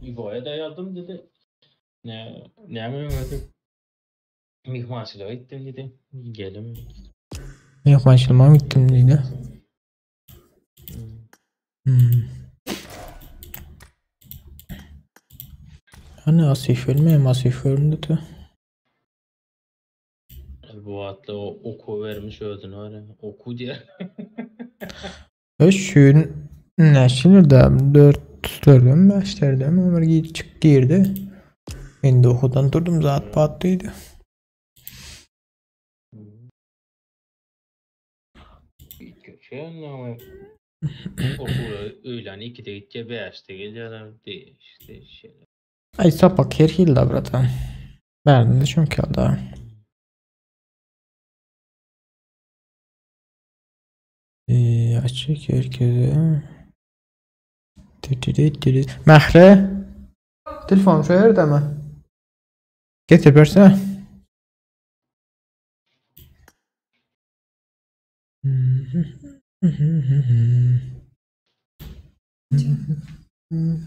İbo'ya dayadım dedi. Ne yapayım? Mihmansılığa gittim dedi. Gelim. Mehmançılığa mı gittim dedi. Hani Asif ölmedi. Bu atlı oku vermiş özünü var ya. Oku diye. Şün neşilirdim 4'tüm 5'lerdim ama çık girdi. Ben de okuldan durdum zat patlıydı. Şey anlamı. Okula öğlen 2'de gideceği 5'te geceler değişti şeyler. Ay sapak her hilda bratan. Ben de çünkü da. Açık herkese. Mahre. Telefon şu yerde mi? Getir versene.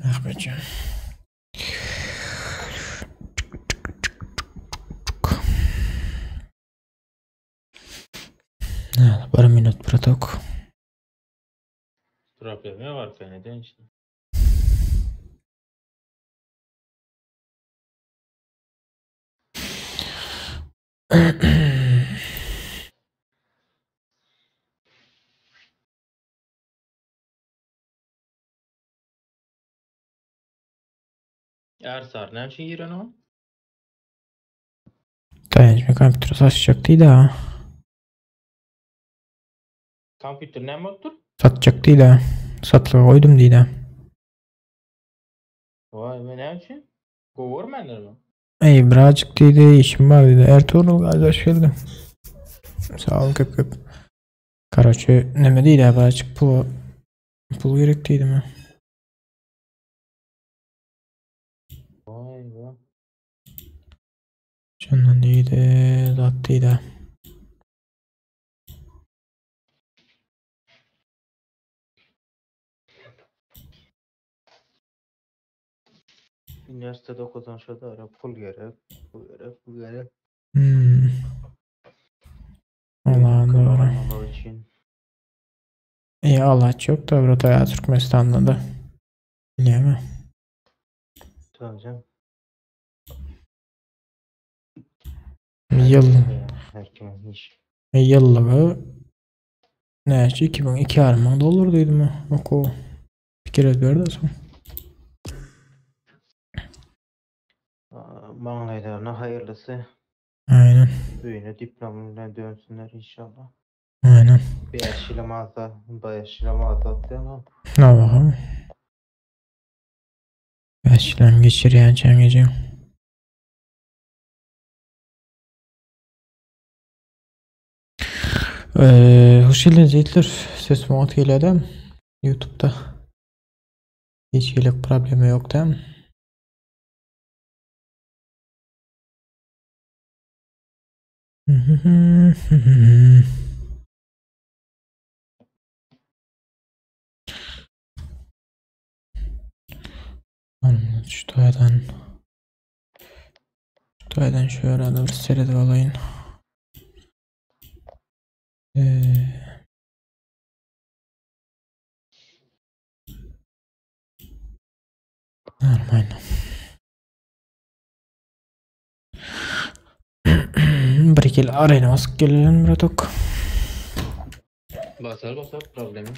Ahmetcan. Bir minut bırak. Problemi var neden işte. Ersar ne için giren o? Dayanışma kompütürü satacaktı da. Kompütür ne muttur? Satacaktı da. Satılığa koydum diye. Vay be ne için? Government'ler mi? Ey birazcık dedi işim var dedi. Ertuğrul kardeş geldi. Sağ olun köp. Karaçı neme değil ya birazcık pul gerektiydi mi? Vay be. Candan iyiydi. Zattıydı. Üniversitede okudan şurada pul gerek. Bu gerek. Allah'ın doğru. Anlamak için. İyi Allah çok da burada ya Türkmenistan'da da. Bilmiyorum. Tamam canım. Yıl. Her kimin iş. Yıllığı ne 2002 armağan olur dedim mi? Oku. Bir kere verdi son. Mağlaylarına hayırlısı. Aynen. Büyüğüne diplomuyla dönsünler inşallah. Aynen. 5 yıl mazat ama. Ne bakalım. 5 yılım geçiriyen çengeci. Hoş geldiniz izleyiciler. Ses muhat geliyordu. YouTube'da. Hiç yelek problemi yok değil mi? Şuradan şöyle da bir seyredip alayım. Normal. Bir iki arayına basıp gelelim bıraktık. Basar problemi.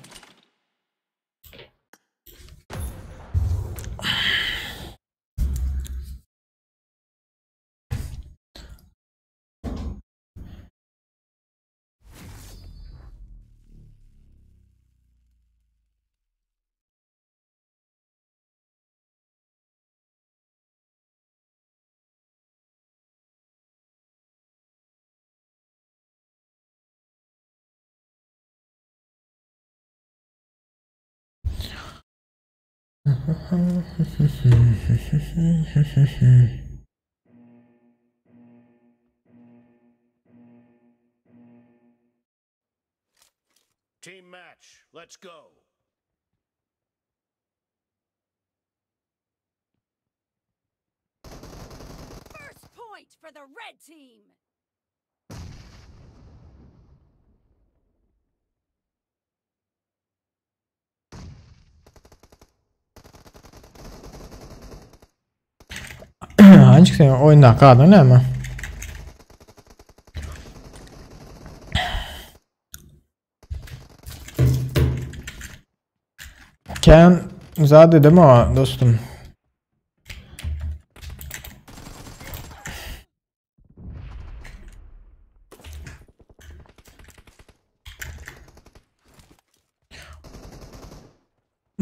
Team match, let's go. point for the red team. Ancak sen oyunda kaldın değil mi? Ken zade değil mi o dostum?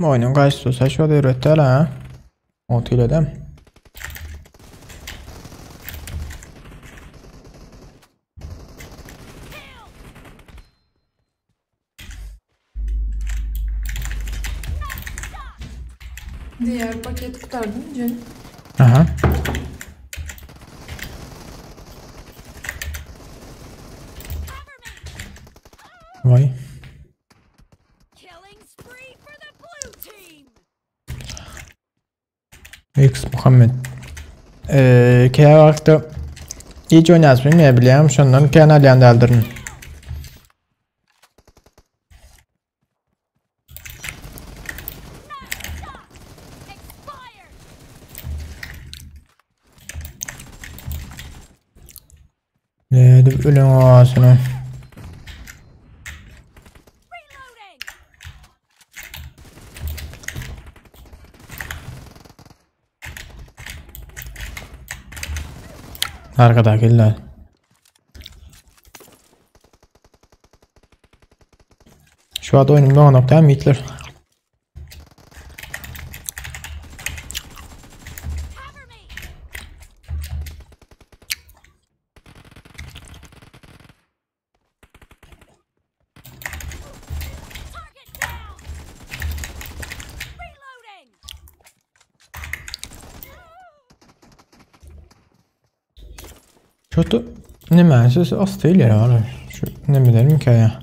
Oyunun kaçtı saçma da üretti hala. Otuyla değil mi? Diğer paket kurtardın mı canım? Aha. Vay. Killing spree for the blue team. X Muhammed. Kaya vakti hiç oynasmayayım ya biliyorum. Şundan kanal yandı aldırın. Expired. Hadi ölüm ağasını. Reloading. Arkadakiler. Şu anda oyunumda 10 nokta Hitler. Cover me. Target down. Reloading. Şu ne mensiz az değil ya. Şu ne bilelim ki ya.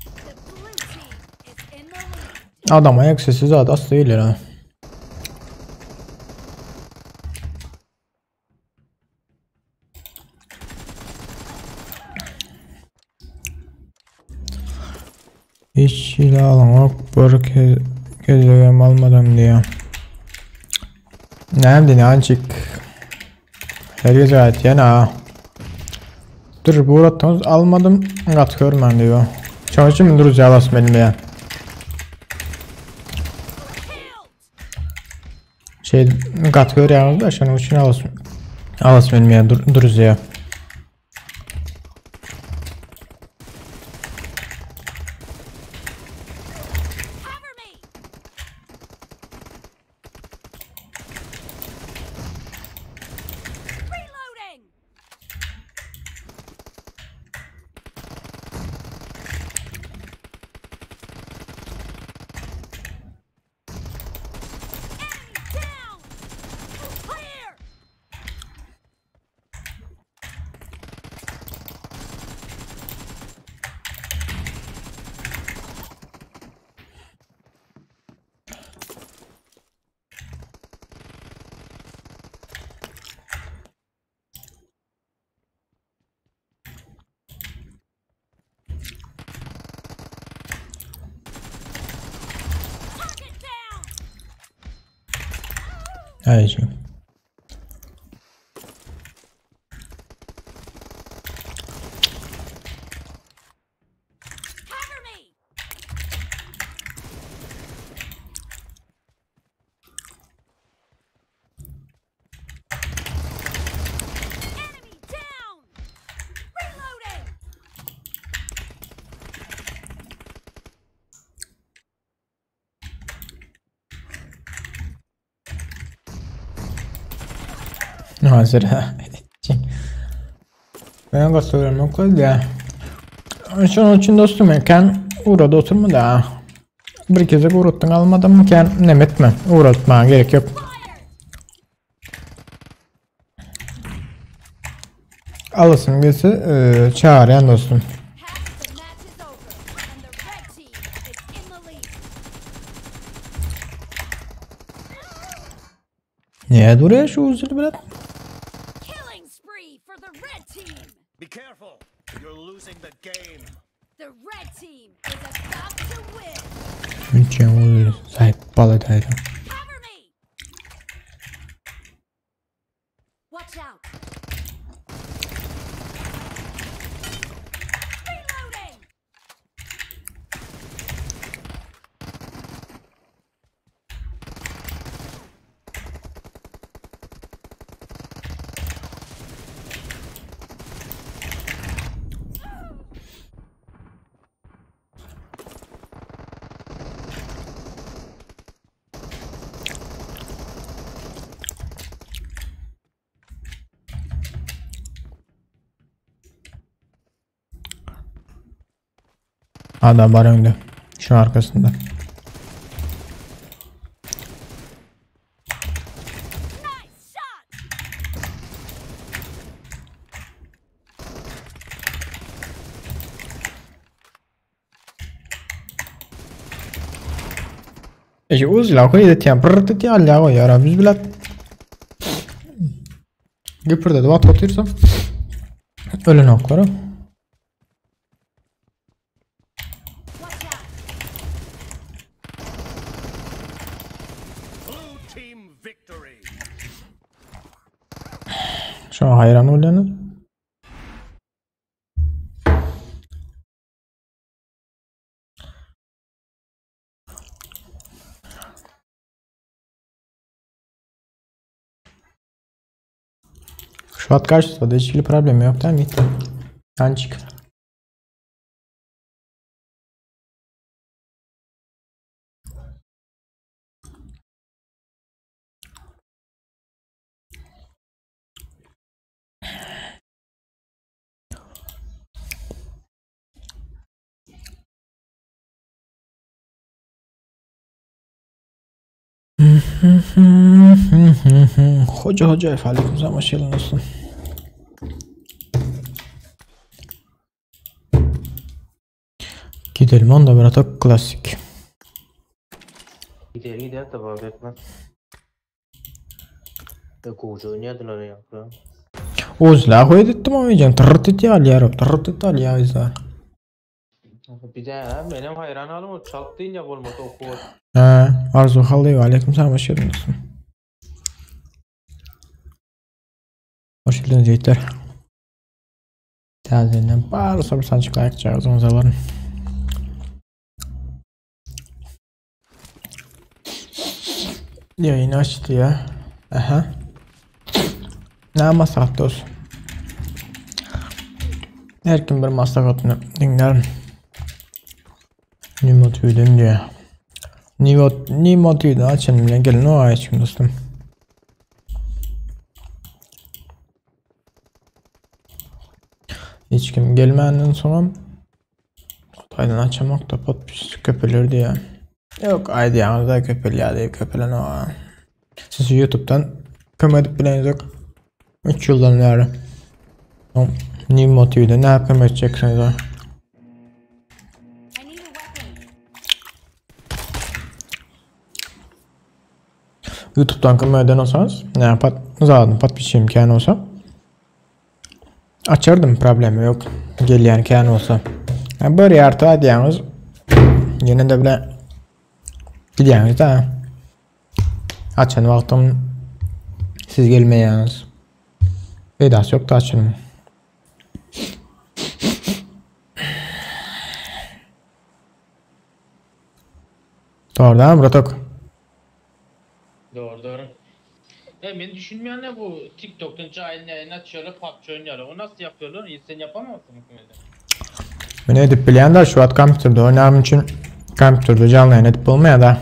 The blue team is in the lead. Adam ayak sesi zaten az değil ya. Hiç silah almak bir gezegem almadım diyor. Nerede ne ancak herkes gayet yana. Dur bu uğrattınız almadım kat görmem diyor. Çavaşı mı duruz yalas benim ya. Şey kat gör yalnız da şunun için alas benim ya duruz ya. Cover me. Reloading. Enemy down. Clear. Target down. Hadi canım. Cover me. Enemy down. Reloading. Hazır. Ben kasıyorum okul ya. Şunun için dostum eken uğradı oturma da. Bir kez uğrattın almadım mı ken nemet mi? Uğratmaya gerek yok. Alasın birisi çağıran dostum. Half the match is over, and the red team is in the lead. Niye duruyor şu uzun biraz? careful. You're losing the game. The red team is about to win. Mükemmel. Sahip baladaydı. Cover me. Watch out. Reloading. Adam var önde. Şu arkasında. Nice shot. Eşi uzla koydu tiyan pırtı tiyan la koy ya biz bilet. Gıpırdadı vat otursam. Ölün okları. Watch out. Blue team victory. Şu an hayran oluyorsunuz. Şu an karşısında hiçbir problem yok değil mi? Ancak. Hoca efendim zaman şelin olsun. Gidelim onda bir atak klasik. Gider tabi bekmez. Koca oynayadılar ya. Uzla koydu ettim ama yiyeceğim. Tırırt eti al ya Rab. Tırırt eti al ya izler. Bir de benim hayran alım o çalk değil ya olmadı oku. Arzu halıyı aleyküm selam hoş geldiniz. Hoş geldiniz yiğitler. Tazelinden bağırı sabır sancıkla ayakacağız o zamanların. Yayını açtı ya. Aha. Ne maslahat olsun. Her kim bir maslahatını dinler. Nimotuydu diye. Nimotuydu açın bile gelin o açın dostum. Hiç kim gelmenden sonra Aydan açamak da pot pis köpelerdi ya. Yok aydı ya da köpel ya değil köpelen o. Siz YouTube'dan kömedip bileniz yok. 3 yıldan beri. Nimotuydu ne yapım edeceksiniz o. I need a weapon. YouTube'dan kömeden olsanız ne yapar? Zaten pat bir şey imkanı olsa açardım problemi yok. Gel yani imkanı olsa. Yani böyle yartı adiyeniz yine de bile gidiyeniz de açın vaktim siz gelmeyeniz. Bedası yok da açın. Doğru değil mi Bratok? Doğru. Beni düşünmeyen ne bu TikTok'tan cahil yayın açıyorlar PUBG oynuyorlar. O nasıl yapıyorlar? Sen yapamazsın hükümete. Beni edip bilenler şu an kompüterde oynarım için kompüterde canlı yayın edip olmaya da.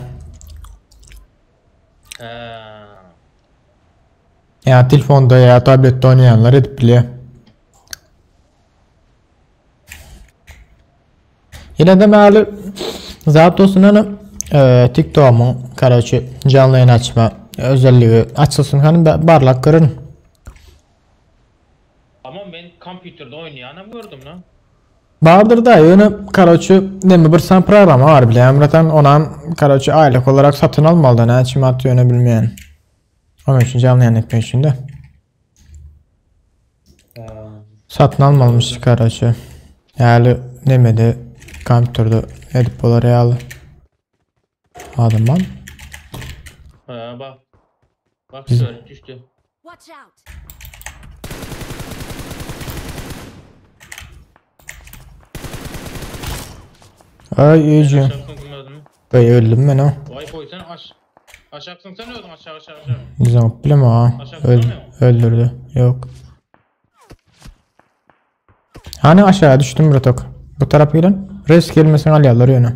Ya telefonda ya tablette oynayanlar edip biliyor. Yine de meğerli zat olsun hani TikTok'umun kardeşi canlı yayın açma özelliği açılsın hani barlak kırın. Ama ben kompüterde oynayanı gördüm lan. Vardır da yönü kardeşi demi bir sen programı var bile emreten onan kardeşi aylık olarak satın almalı ne açım at yönü bilmeyen. Onun için canlı yayın etmek için de. Satın almalmış kardeşi. Yani demedi kompüterde edip olar yalı. Adam ben. Ha bak. Bak Bizim- şöyle düştü. Watch out. Ay iyice. Aşaksın sen öldün mü? Ay öldüm ben o. Vay koy sen aşaksın sen öldün aşağı. Zomplem ha. Öldürdü. Yok. Hani aşağı düştüm Bratok. Bu taraf gelin. Res gelmesin alyalar yöne.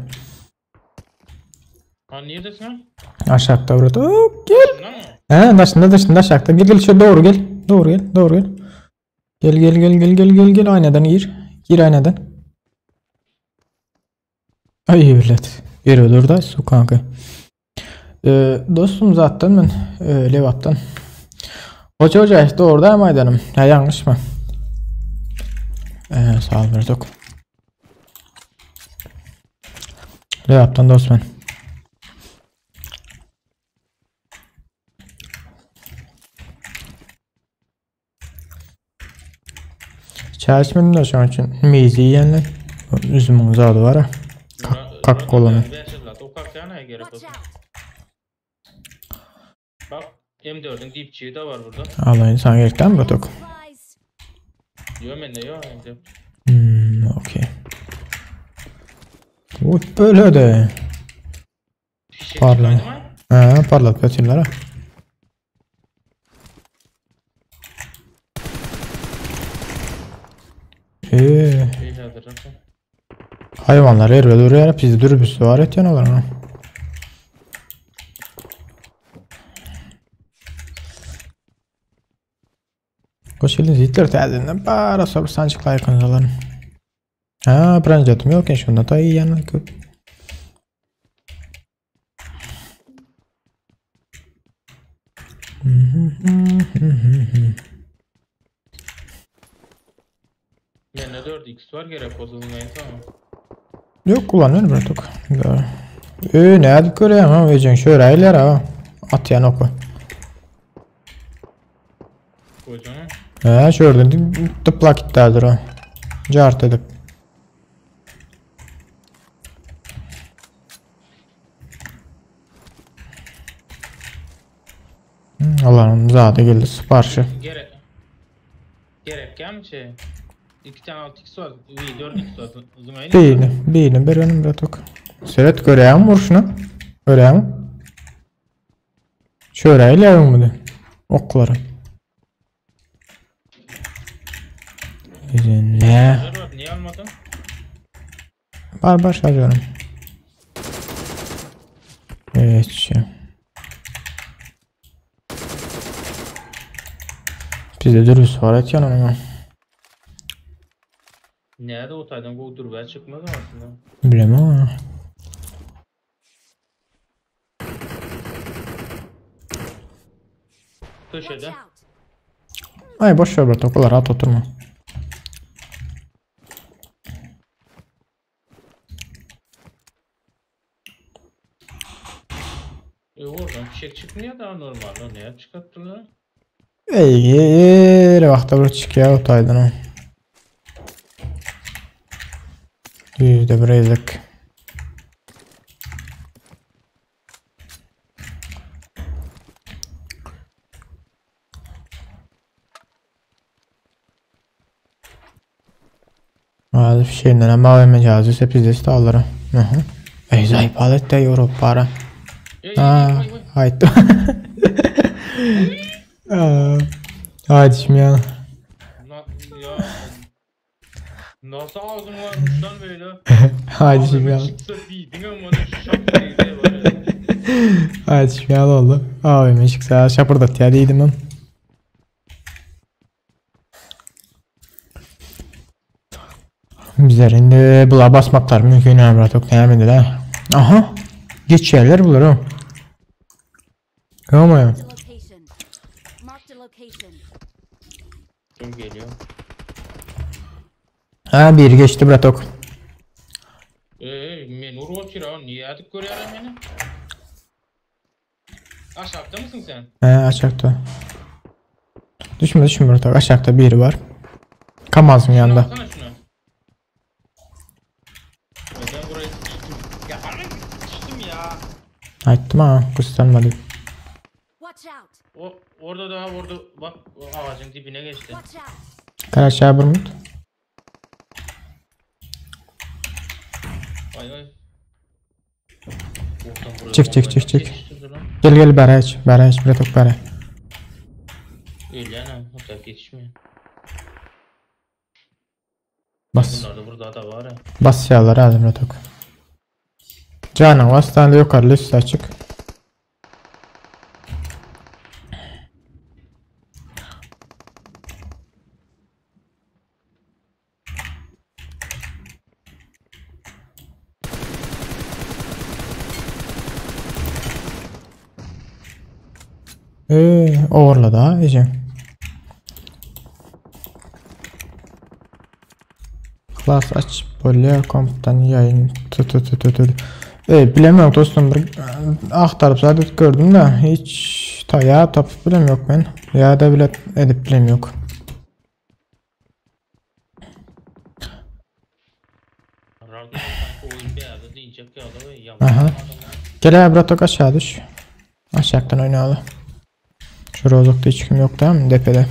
Ha niye desin ha? Aşağıda Bratok. Gel. Bundan mı? Dışında aşağıda. Gel şu doğru gel. Doğru gel. Gel. Aynadan gir. Gir aynadan. Ay evlat. Yeri dur da su kanka. Dostum zaten ben Levap'tan. Hoca işte orada maydanım. Ya yanlış mı? Sağ ol Bertok. Levap'tan dost ben. Çalışmadım da şu an için meyzi yiyenler. Üzümün zadı var ha. Kak kolanı. O kalkana gerek Watch olsun. out. Bak M4'ün dipçiği de var burada. Allah insan gerekten mi Bertok? Supplies. Yok bende yok M4. Okey. Bu böyle de. Fişek Pardon. çıkardı mı? Parlat kötüler ha. Beylerdir zaten. Hayvanlar yer ve duruyor. Biz dürbüsü var et yanıyorlar ha. Koşulun zitler təzədən para sabır sancıqla yakıncaların. Ha, brancatum yok ya şunda da iyi yanı köp. Bende 4x var gerek olsun tamam. Yok kullanıyorum Bratok. Ne adık göreyim ha vecen şöyle aylar ha. At yan oku. Kocaman. Ha şöyle tıplak gittiler o. Cart edip. Allah'ım zaten geldi siparişi. Gerek mi şey? 2 tane 6x var. 4x var. Uzun aynı. Beyni bir önüm Bratok. Seret göreyim vur şunu. Göreyim. Şöyle aylar mı de? Okları. Ne? Niye almadın? Var şarjörüm. Evet şey. Bizde dürüst var et yanım ama. Nerede o taydan bu dur çıkmaz aslında. Bilemem ama. Watch Köşede. out. Ay boş ver Bratok olar rahat oturma. Oradan fişek çıkmıyor daha normal lan. Neye çıkarttılar? Ey vakti bir çıkıyor otaydan o. %1 ezek. Hadi şeyinden ama AVM cihazı ise pizzesi de alırım. Ey zayıf alet de euro para. Vay. Haydi. Hadi şimdi ya. Ya. Nasıl ağzın varmış lan böyle? Hadi şimdi ya. Çıksa değildin ama ne şapkaydı var ya. Hadi şimdi ya oldu. AVM çıksa şapırdat ya değildim ben. Bizlerinde bula basmaklar mümkün ama çok önemli de. Aha. Geç yerler bulur o. Ama ya. Marked a location. Marked a location. Kim geliyor? Ha bir geçti Bratok. Menur o kira. Niye adık görüyorlar beni? Aşağıda mısın sen? Aşağıda. Düşme Bratok. Aşağıda biri var. Kamaz'ın yanında. Alsana şunu. Ben buraya sıçtım. Ya harbi sıçtım ya. Aytdım ha, göstermedi. Watch out! Orada daha vurdu. Bak o ağacın dibine geçti. Watch out! Karaşa bir mut. Vay vay. Oradan buraya Çık, çık, bombayla çık, çık. geçiştirdi lan. Gel beraç. Beraç bir tok beraç. Öyle anam. Hatta geçmiyor. Bas. Bunlar da burada da var ha. Bas yağları aldım bir tok. Canan hastanede yukarı üstü açık. Overladı ha iyice. Class aç böyle komutan yayın tut. Bilemiyorum dostum, bir aktarıp zaten gördüm de hiç ya tapıp bilem yok ben. Ya da bile edip bilem yok. Radyo sanki oyun bir yerde diyecek ya da ve Aha. Gel abi Ratok aşağı düş. Aşağıdan oynayalım. Şu rozokta hiç kim yok değil mi? Depede.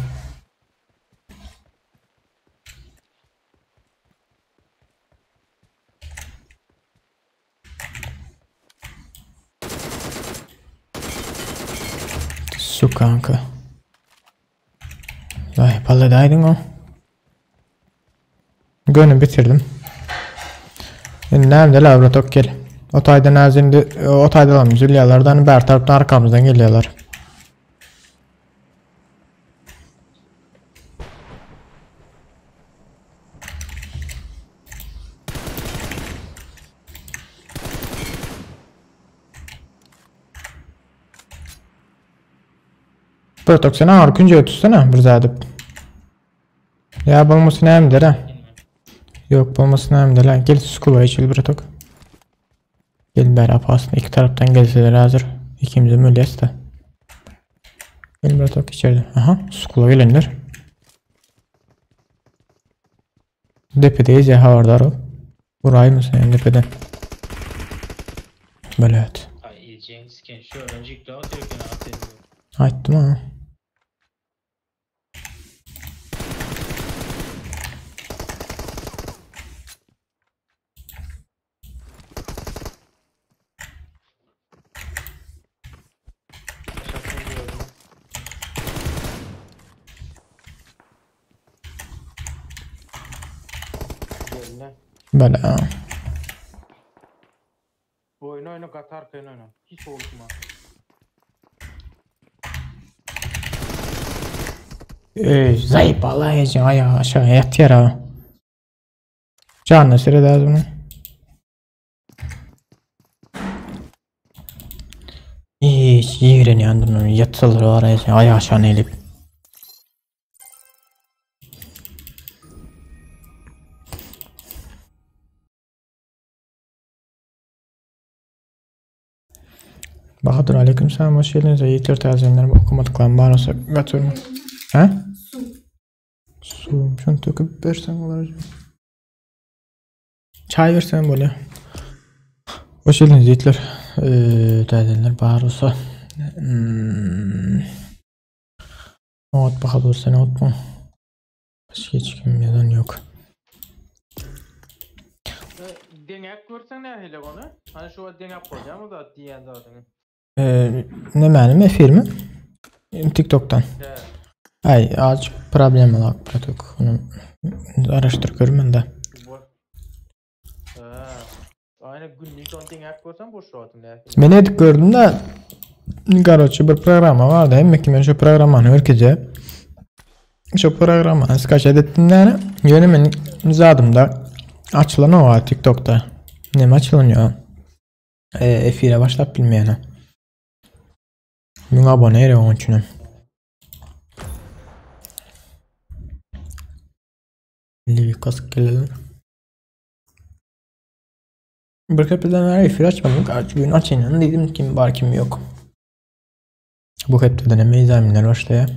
Su kanka. Vay baladaydın o. Gönü bitirdim. Nerede Lavratok gel. Otayda nazinde otayda lan Zülyalardan ber taraftan arkamızdan geliyorlar. Protok sen arkunca ötüsene bir zadıp. Ya bulmasın hem de ha. Yok bulmasın hem de lan. Gel skula içil Protok. Gel beraber aslında iki taraftan gelseler hazır. İkimizi mülyas da. Gel Protok içeride. Aha skula gelenler. Depedeyiz ya havardar ol. Burayı mısın yani depeden? Böyle evet. Ay yiyeceğin siken şu öğrencik daha atıyor gene atıyor. Açtım ha. Şapkayı gördüm. Geldiler. Böyle ha. Bu oyunu oyna Katar kayın oyna. Hiç olma. Zayıf Allah için ayağı aşağı yat yara. Canlı sıra lazım. Hiç yerin yandım. Yatılır oraya ayağı aşağı eğilip. Bahadır aleyküm selam, hoş geldiniz. Yiğitler tazelenler okumadıklarım bana olsa götürme. He? Su. Şunu döküp versen olur. Çay versen böyle. Hoş geldiniz Yiğitler. Tazelenler bahar olsa. Ot bakalım sen ot mu? Başka hiç kimden yok. Denek görsen ne hele onu? Hani şu denek koyacağım o da diyen zaten. Ne benim efir mi? TikTok'tan. He. Ay az problem olarak pratik. Onu araştır görmen de. Bu. Aynı günlük on denek görsen boş rahatım ne? Ben edip gördüm de Garoçu bir programa vardı. Hem ki ben şu programı herkese şu programı kaç edettiğinde yönümün zadımda açılan o var TikTok'ta. Ne açılıyor? Efire başlap bilmeyene. Buna abone ere onun için. Livik kask gelelim. Bir kapıdan efire açmadım. Kaç gün açayım dedim kim var kim yok. Bu hep deneme izlenimler başlıyor.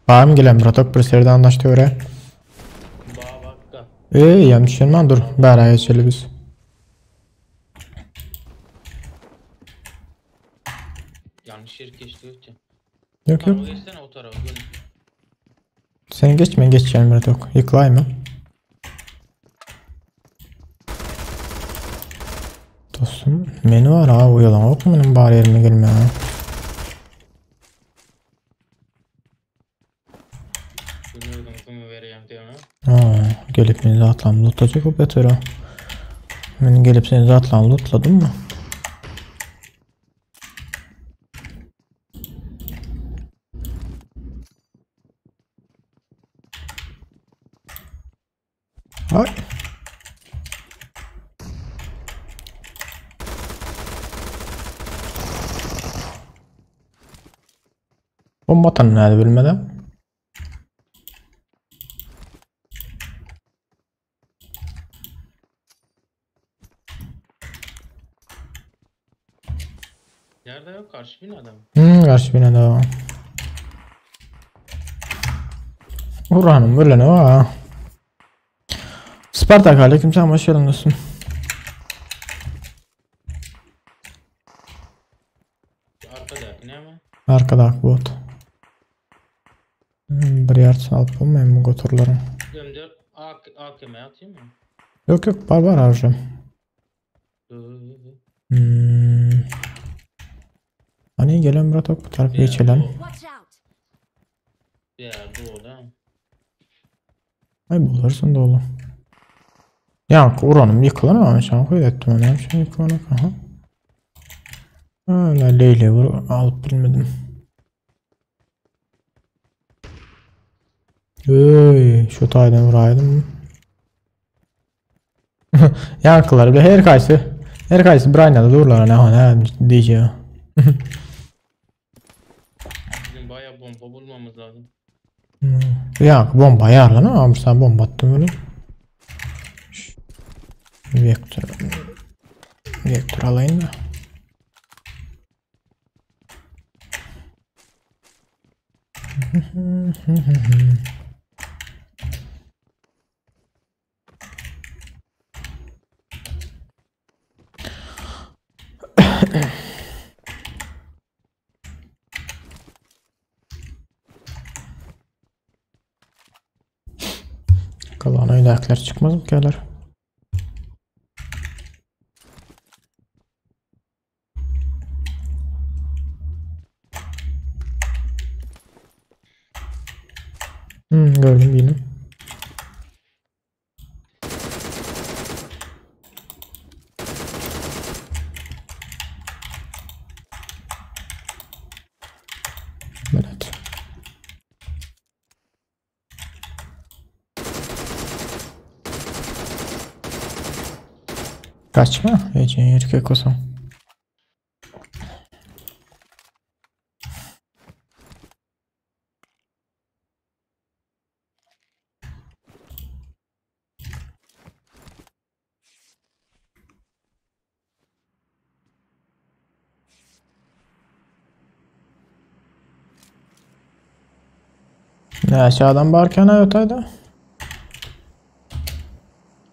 Bağım gelen Bratok bir seride anlaştı öyle. Bak bakka. Yanlış yanman dur. Bari geçelim biz. Yanlış yer geçti öte. Yok yok. Tarafa geçsene o tarafa. Gel. Sen geçme geçeceğim Bratok. Yıklay mı? Dostum menü var ha bu yalan yok mu benim bari yerime gelme ha. Bunu kimi vereyim diyor ha. Gelip beni zatlan lootlayacak o beter ha. Ben gelip seni zatlan lootladım mı? Ay. Bomba atan nerede bilmeden? Nerede yok karşı binada mı? Karşı binada var. Uranım böyle ne var? Spartak aleyküm selam hoş geldin dostum. Arkadaki ne mi? Arkada bot. Bir yardım alıp bulmayayım bu motorları. Gömdür. AKM'ye atayım mı? Yok yok var harcam. Hani gelen Bratok bu tarafa geçelim. Watch out. Ya doğuda. Ay bulursun da oğlum. Ya uranım yıkılamamış ama koy ettim onu. Hem şey yıkılamak aha. Öyle Leyli vur alıp bilmedim. Öy şu taydan vuraydım. Yankılar bile her kaysı Brian'da dururlar ne diyeceğim. Bizim bayağı bomba bulmamız lazım. Ya bomba ayarlan ama sen bomba attın böyle. Vektör alayım da. Kalan oynaklar çıkmaz mı gelir? Gördüm yine. Evet. Kaçma. Ece erkek olsam. Ne aşağıdan bağırken ayotaydı.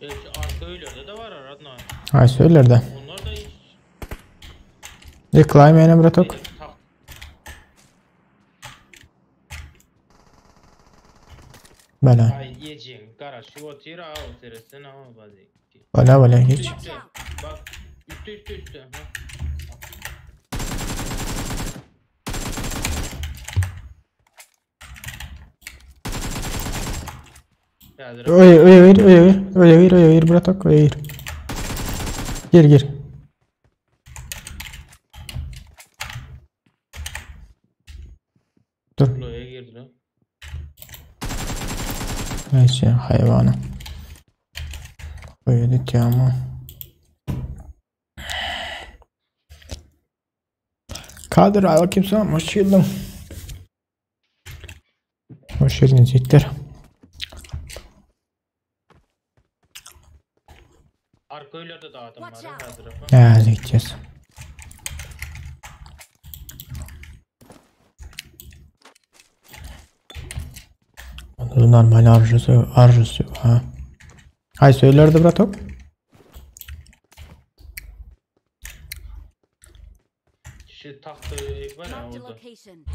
Evet arka öylerde de var Aradna. Ay söyler de. Onlar da hiç. Yıklayım yine Bratok. Tak. Bela. Ay yiyeceğim. Garaj şu tira o teresine ama bazı. Bela geç. Üstte. Bak üstte. Ha. Geldi. Öyle gir Bratok öyle gir. Gir. Dur. Loya girdi lan. Neyse hayvanı. Öyle diyor ama. Kadir abi kimse ama hoş geldin. Hoş geldiniz yiğitler. Arka öylerde de adam var. Watch Her tarafa. Ya gideceğiz. normal arzusu ha. Hay söylerdi bratok. Şu tahtı ev var ya Marked a orada. location.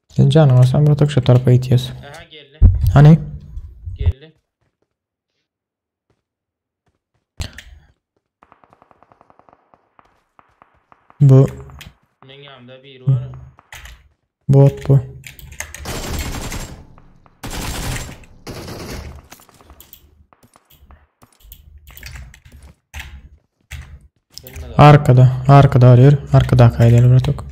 Sen canım olsan bratok şu tarafa itiyorsun. Aha geldi. Hani? Geldi. Bu Benim yanımda biri var. bot bu. Gelmedi. Arkada arıyor. Arkada kaydedelim bratok.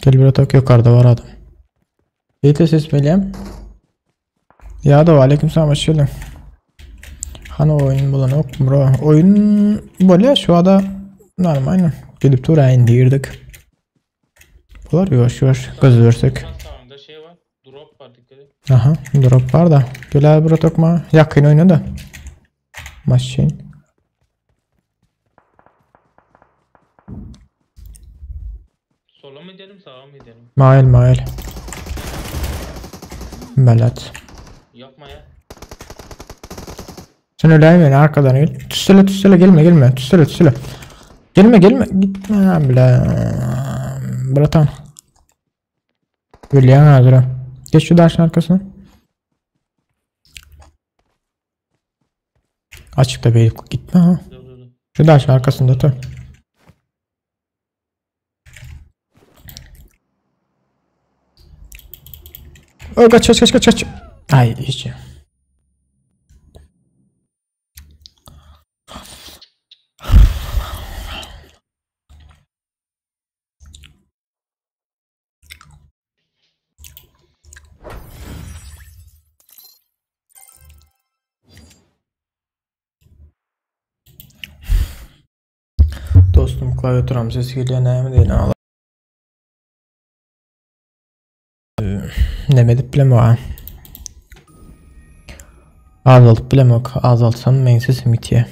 Gel bratok, yukarıda var adam. Yeter ses belirleyeyim. Ya da aleykümselam, hoş geldin. Hani oyun bulan yok mu bro? Oyun böyle şu anda normal. Gidip durayın girdik. Bunlar yavaş yavaş göz versek. Sağında şey var. Drop var, dikkat et. Aha, drop var da. Gel bro tokma. Yakın oyna da. Maşin. Sola mı gidelim, sağa mı gidelim? Mail. Belat. Yapma ya. Sen öyle hemen arkadan gel. Tüsele gelme. Tüsele. Gelme. Gitme bile. Bratan. William hazır. Geç şu daşın arkasına. Açıkta bir gitme ha. Dur. Şu daşın arkasında dur. O kaç. Ay hiç. Dostum klavyaturam sesi geliyor, ne mi değil ama demedik bilem o. Azaltıp bilem o. Azaltsam men sesim itiye.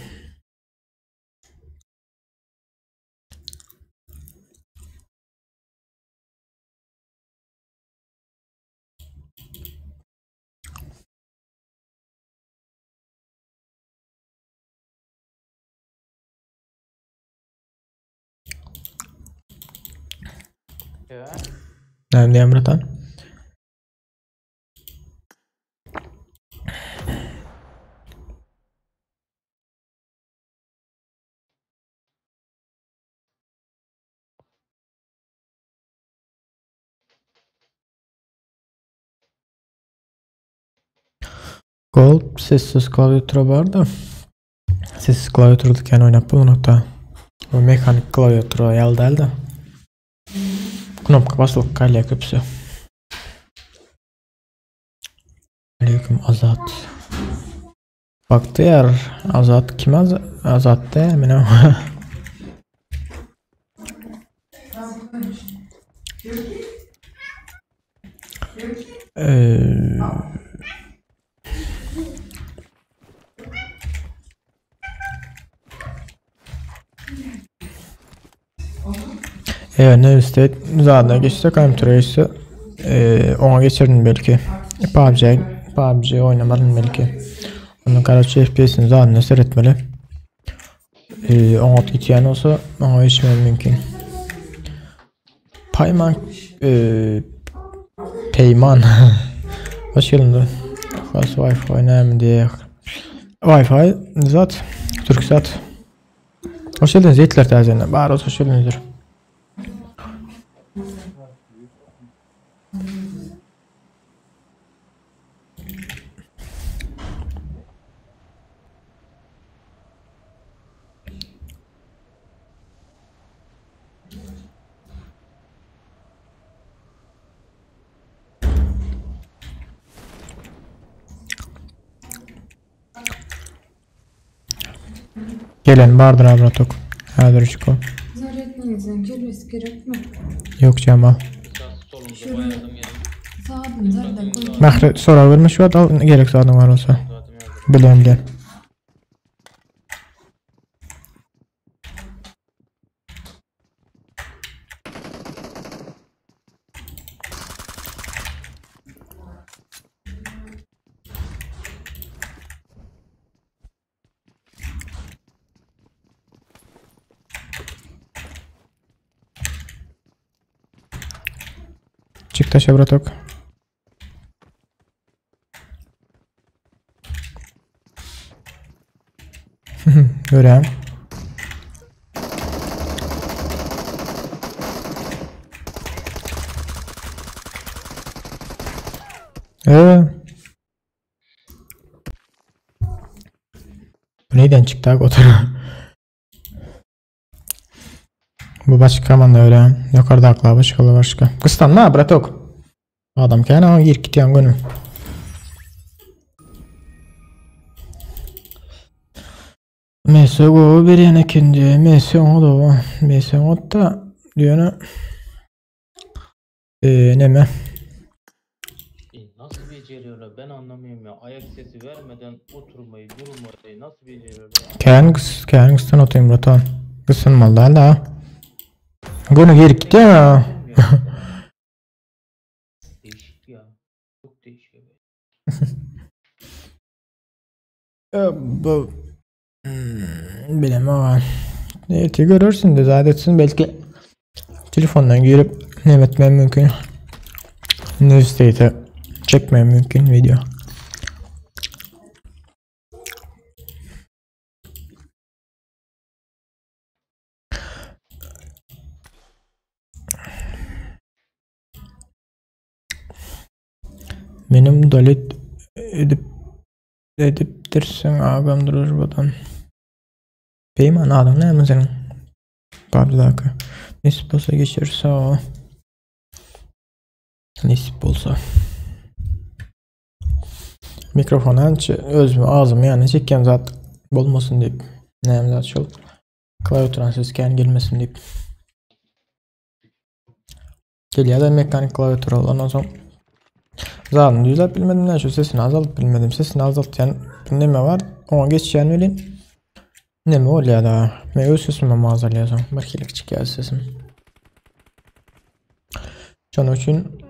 Ya. Ne diyeyim Bratan? Gold sessiz klavyatüre var da sessiz klavyatürdeyken oynap bulunuk da o mekanik klavyatüre yaldı elde knopka basılık kalya köpsü. Aleyküm Azat. Baktı yer Azat kim Azat de mi ne? Evet, ne istedik zaten geçti kontrolüsü ona geçirdin belki PUBG oynamadın belki onun karşı FPS'ini zaten seyretmeli ona gittiğin olsa ona geçmem mümkün. Payman hoş geldin. Fast Wi-Fi önemli diye Wi-Fi zat Türksat hoş geldiniz yetler tazene bari hoş geldinizdir. Gelen vardır abla tok. Hadi çıkı. Zarar etmenize gelmesi gerek mi? Yok Cemal. Biraz solumuza bayalım gelin. Sağdım zaten koy. Mahre sonra vermiş var da gerek zaten var olsa. Zaten hazır. Bilen. Çık taşa bırak. Göreyim. Bu neyden çıktı abi otur. Bu başka manda öyle. Yukarıda akla başka. Kıstan ne bratok? Adam kendine gir git yangını. Mesela o bir yana kendi. Mesela o da o. Mesela o da diyor ne mi? Nasıl beceriyorlar ben anlamıyorum ya. Ayak sesi vermeden oturmayı, durmayı nasıl beceriyorlar? Kendi kıstan otayım braton. Kısın malda hala. Bunu gir git ya. Değişik ya. Çok değişik. Bu bilmem ama evet görürsün de zaten belki telefondan girip ne etmem mümkün. Newsstate'e çekmem mümkün video. Benim dalit ediptirsin ağam durur buradan. Peyman adam ne mi senin? Bir dakika. Nasip olsa geçirse o. Nasip olsa. Mikrofonu aç özümü ağzımı yani çekken zat olmasın deyip. Neyim zat şol. Klavyaturan ses gelmesin deyip. Geliyor da mekanik klavyatür ondan sonra. Zaten düzelt bilmedim ne şu sesini azalt bilmedim. Sesini azalt yani neme var. Ona geçeceğini bilin. Neme oluyor da. Ben öz sesime mazal yazam. Barkilik çıkıyor sesim. Onun için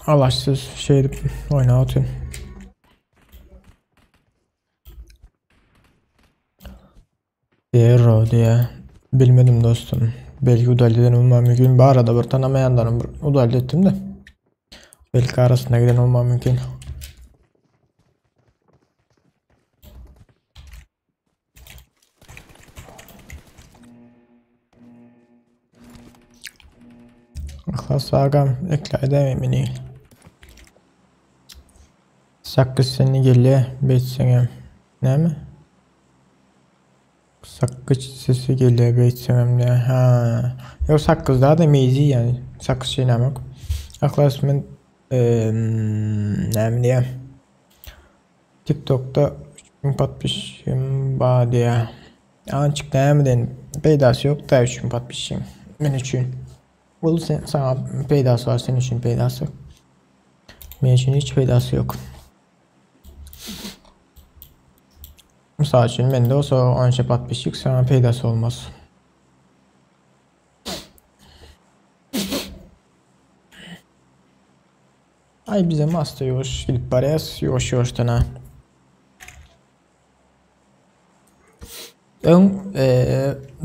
alaşsız şey oyna atıyorum. Hero diye bilmedim dostum. Belki udaliden olmam mümkün. Bu arada bir tanımayanlarım udalde ettim de. Belki arasında giden olmam mümkün. Aklas ağam ekle edemem beni. Sakız seni geliyor betsene. Ne mi? Sakız sesi geliyor betsene de. Ha. Yok sakız daha da mezi yani. Sakız şey ne yok. Aklas ben ne mi diye. TikTok'ta 3000 patmışım diye. Ançık ne mi den peydası yok da 3000 patmışım. Ben için. Bu sana peydası var senin için peydası. Benim için hiç peydası yok. Misal için bende olsa anca patmışık sana peydası olmaz. Ay bize master yoş gidip barayas yoştan ha.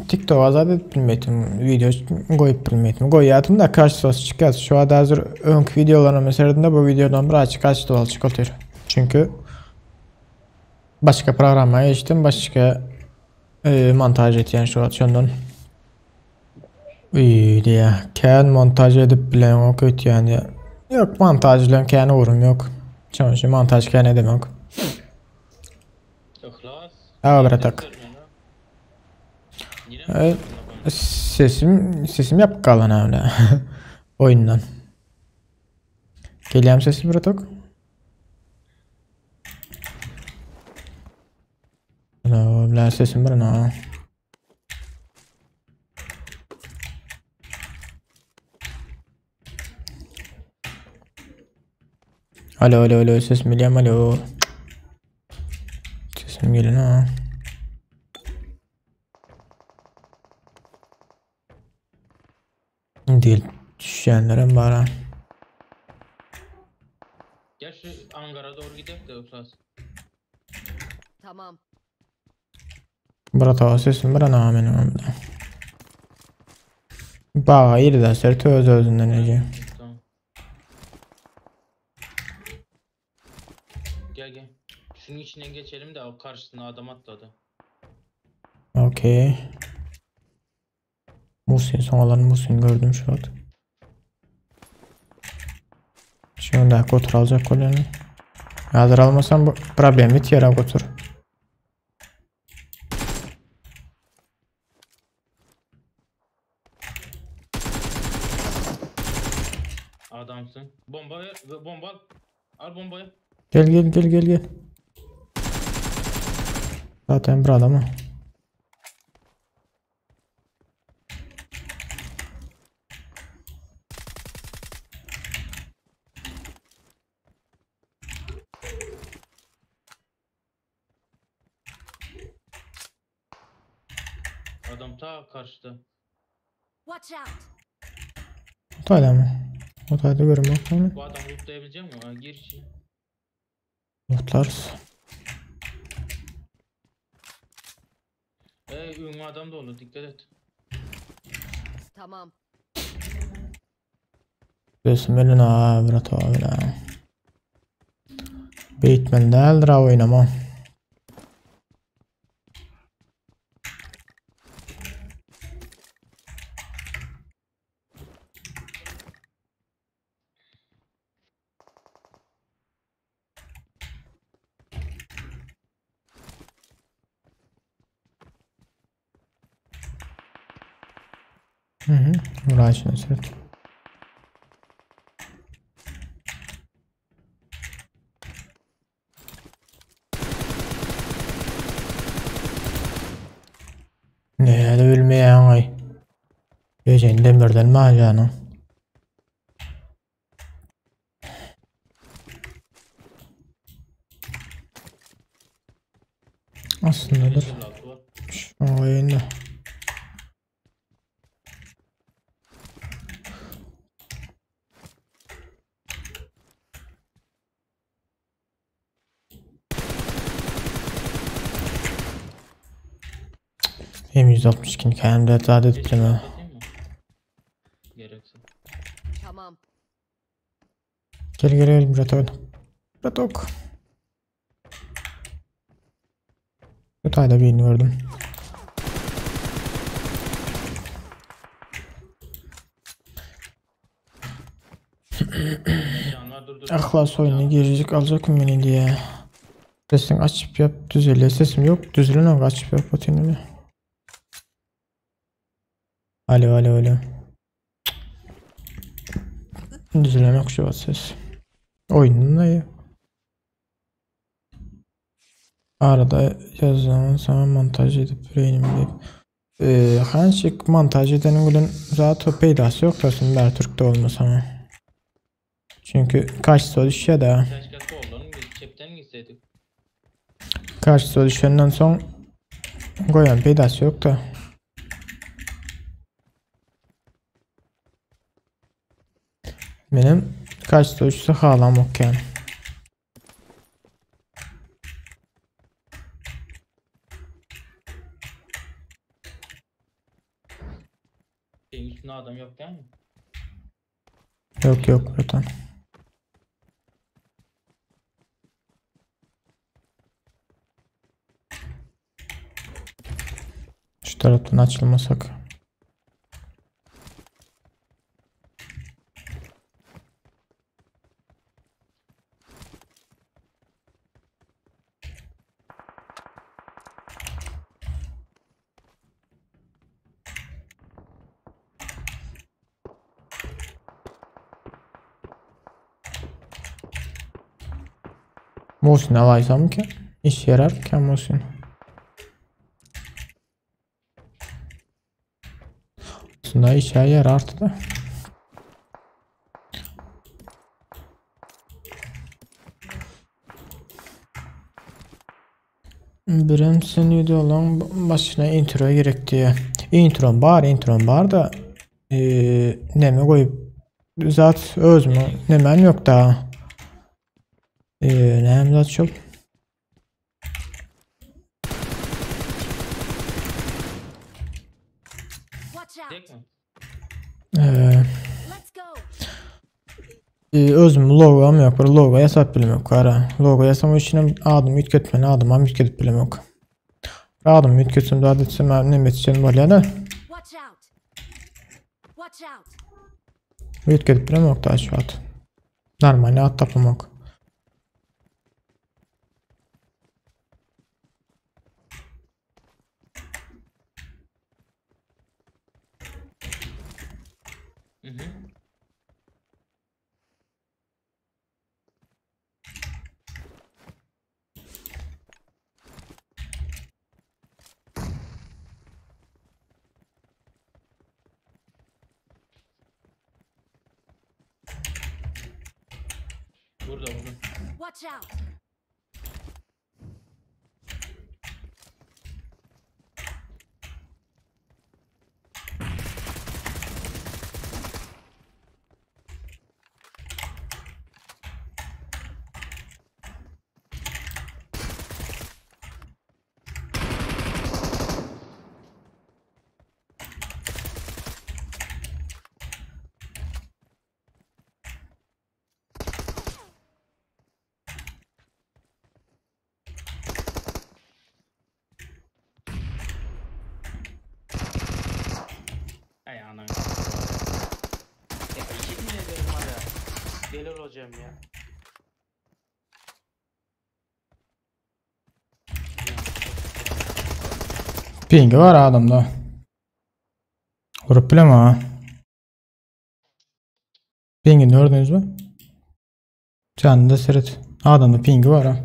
TikTok azad bilmedim video koyup bilmedim. Koyuyatım da kaç sos çıkar. Şu anda hazır ön videolarına mesela bu videodan birazcık kaç dolar çıkartıyor. Çünkü başka programa geçtim. Başka montaj etiyen şu an şundan. İyi diye. Kendi montaj edip bilen o kötü yani. Yok montajla kendi uğrum yok. Çünkü montaj kendi demek. İhlas. Aa bırak. Evet. Sesim yap kalan öyle. Oyundan. Geliyorum sesim bırak. No, bla sesim bırak no. Alo alo alo sesim geliyor mu? Alo. Sesim geliyor ha. Değil. Düşenlerim var ha. Gel şu Ankara'ya doğru gidelim de Usas. Tamam. Burada sesim bana benim ömrümde. Bağa iyi de sert özünden nece. Tamam. Gel gel. Şunun içinden geçelim de o karşısına adam atladı. Okey. Musin son olan Musin gördüm şu an. Şimdi götür alacak kolunu. Hazır almasam bu problem bitiyor ha götür. Adamsın. Bomba ver, bomba al. Al bombayı. Gel gel gel gel gel. Zaten bir adamı. Adam ta karşıda. Watch out. Otayda mı? Otayda görünmek mi? Bu adam lootlayabilecek mi? Ha, gir içine. Mutlarız. Ünlü adam da olur, dikkat et. Tamam. Bismillah brat abi la. Bateman değildir ha oynama. Uğraşın sert. Ne de bilmeyen ay. Gecenin demirden mi acana? Aslında dur. Altı var. Şu oyunda. M162 kendimde hata ettim ha. Atayım mı? Gerekse. Tamam. Gel gel gel Bratok. Bratok. Otayda birini gördüm. Canlar dur dur. Ahlas oyuna girecek alacak mı beni diye. Sesini açıp yap düzeliyor. Sesim yok düzülün ama açıp yap atayım öyle. Alo alo alo. Düzülemek şu ses. Oyunun da ya. Arada yazılan sana montaj edip yüreğini hançik montaj edenin gülün zaten peydası yok da şimdi her Türk'te olmasa ama. Çünkü karşısı düşüyor da. Keşke oğlanın bir cepten gitseydik. Karşısı düşenden son koyan peydası yok da. Benim karşısı düşse halam yok yani. Şeyin üstünde adam yok değil mi? Yok yok zaten. Şu taraftan açılmasak. Muhsin alaysam ki iş yarar ki Muhsin. Aslında işe yarar da. Birinci videonun başına intro gerek diye. Introm var da neme koyup zat özümü nemen yok da. Nem zat çok. Watch out. Tek mi? Let's go. Özüm logom yok. Bir logo yasap bilim yok. Logo yasam için adım yütketmen adıma yütketip bilim yok. Adım yütketsem daha etsem ne için var ya da Watch out. Watch out. yütketip bilim yok da şu an. Normal at tapım yok. Hı hı. Burada. Watch out. Ay anam. Ya yemin ederim var ya. Deli olacağım ya. Pingi var adamda. Vurup bilem ha. Pingi gördünüz mü? Canında seret. Adamda pingi var ha.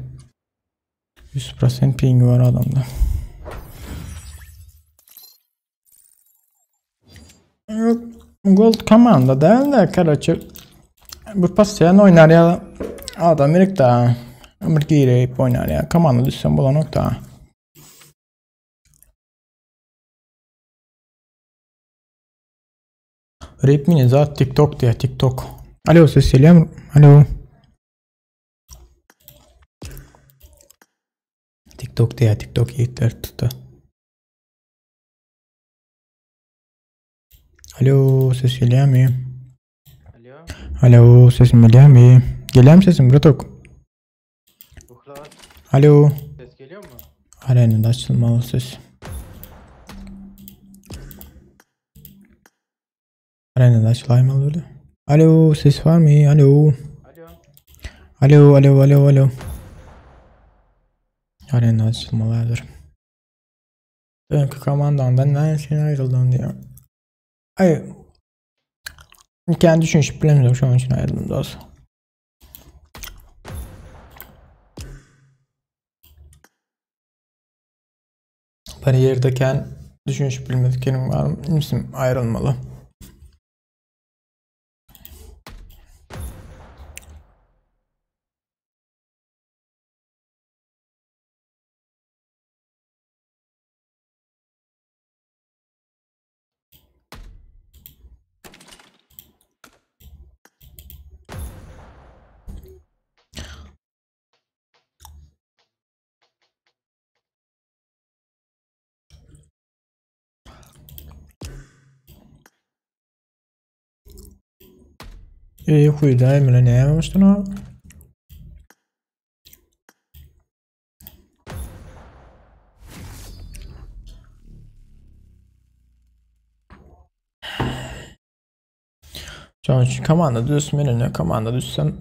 100% pingi var adamda. Gold komanda değil de короче bu pasyan oynar ya adam ilk daha Amerika girip oynar ya komanda düşsem bulan nokta. Rap mini zat TikTok diye TikTok. Alo ses geliyor mu? Alo. TikTok diye TikTok yeter tuttu. Alo ses geliyor mu? Alo. Alo sesim geliyor mu? Geliyor mu sesim Bratok? Ruhlar. Alo. Ses geliyor mu? Arenada açılmalı ses. Arenada açılaymalı öyle. Alo ses var mı? Alo. Alo. Alo. Arenada açılmalıdır. Önkü komandandan nereden ayrıldım diyor. Ay. Kendi düşünüp bilemiyorum şu an için ayrıldım da olsa. Bir yerdeken düşünüp bilmediklerim var mı? Misin ayrılmalı. İyi kuyuda emine ne yapmıştın abi? Çünkü komanda düzsün benimle komanda düzsem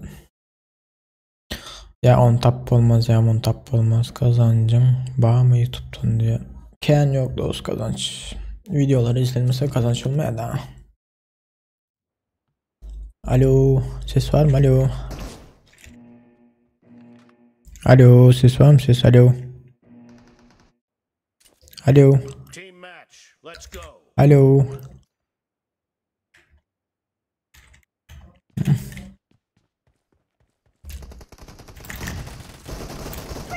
ya 10 tap olmaz ya 10 tap olmaz kazancım bağ mı YouTube'dan diyor. Ken yok dost kazanç. Videoları izlenmese kazanç olmaya da. Alo ses var mı? Alo. Alo ses var mı? Ses alo. Alo. Team match. Let's go. Alo.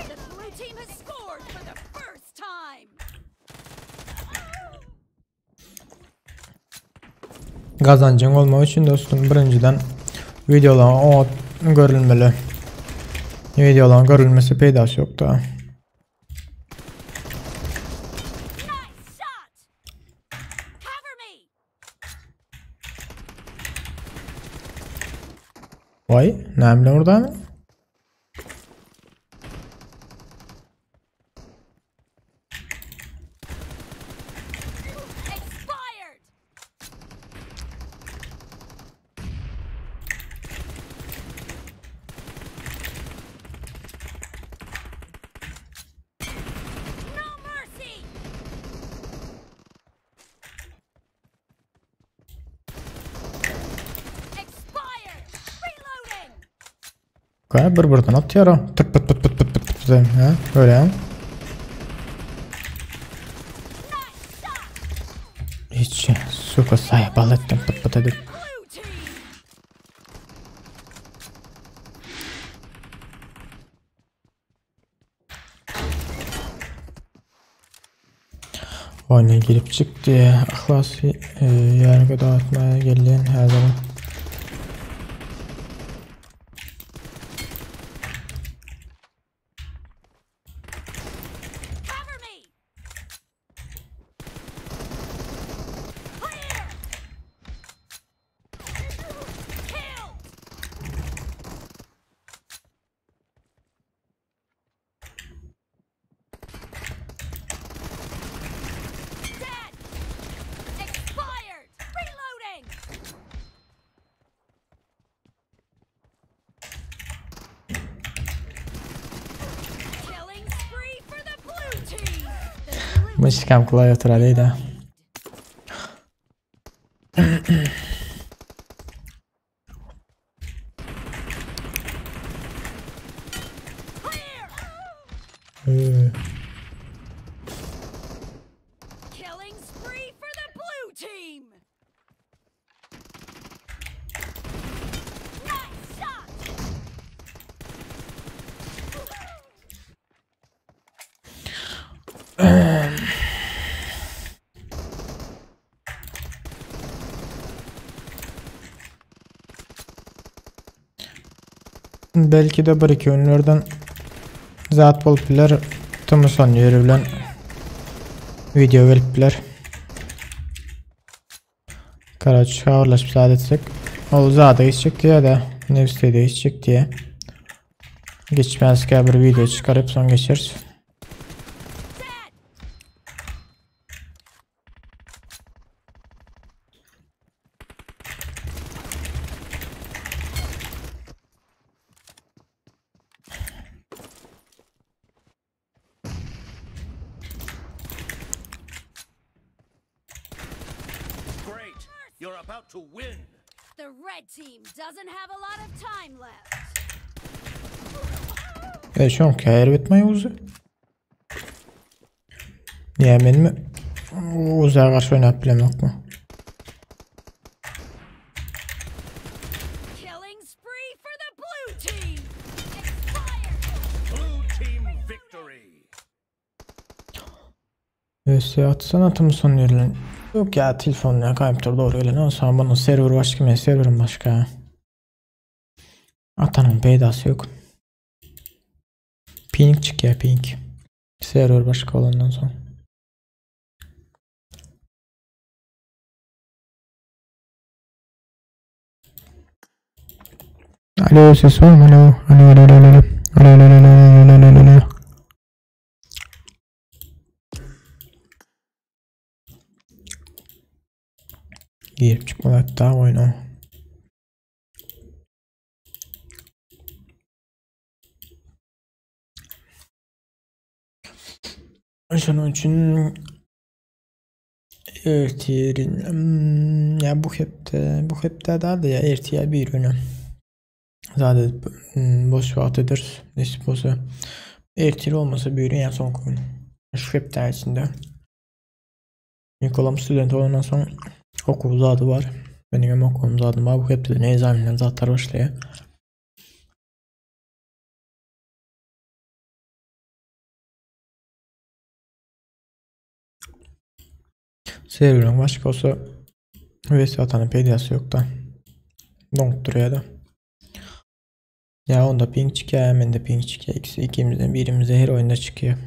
The blue team has scored for the kazancın olmak için dostum birinciden videoların görülmeli. Videoların görülmesi peydası yok da. Nice shot! Cover me! Vay, ne bileyim orada mı? Expired! No mercy! Expired! Reloading! Kaya buradan atıyor. Tık pıt pıt pıt pıt pıt pıt. Ha, öyle ya. Nice shot! Hiç suka sahip ettim pıt pıt edip. Blue team! Oyuna girip çıktı. Ahlası yargı dağıtmaya gelen her zaman. Cover me! Clear! Kill! Dead! Expired! Reloading! Killing spree for the blue team! The blue Mıçkam kolay oturadıydı. clear! Killing spree for the blue team! Nice shot! Belki de bir iki oyunlardan zat bolpiler tımı son yeri bilen video veripler. Karaç ağırlaşıp sadetsek o zada geçecek diye de nefside geçecek diye geçmezken bir video çıkarıp son geçeriz. Dead! Great. You're about to win. The red team doesn't have a lot of time left. Şu an kayır bitmeyi uzu. Niye benim mi? Uzağa karşı oynayıp bilem yok mu? Killing spree for the blue team! Expired! Blue team victory. Öse atsana atımı son yerilen. Yok ya telefonla kayıptır doğru öyle ne olsa bunun server başka mı serverim başka. Atanın peydası yok. Ping çık ya ping. Server başka olandan sonra. Alo ses var mı? Alo. Alo alo alo alo. Alo alo alo alo alo alo alo. Girip çıkma hatta oyna. Şunun için ertiyerin ya bu hepte daha da ya ertiye bir günü. Zaten boş vakit ederiz. Neyse boşu. Ertiye olmasa bir gün en son gün. Şu hepte içinde. Nikolam student olandan sonra okul zadı var. Benim okulum zadı var. Bu hepte de ne examenler zaten başlıyor. Server'ın başka olsa Ve atanın pediyası yok da. Donk duruyor da. Ya onda ping çıkıyor, hemen de ping çıkıyor. İkimizden birimize her oyunda çıkıyor.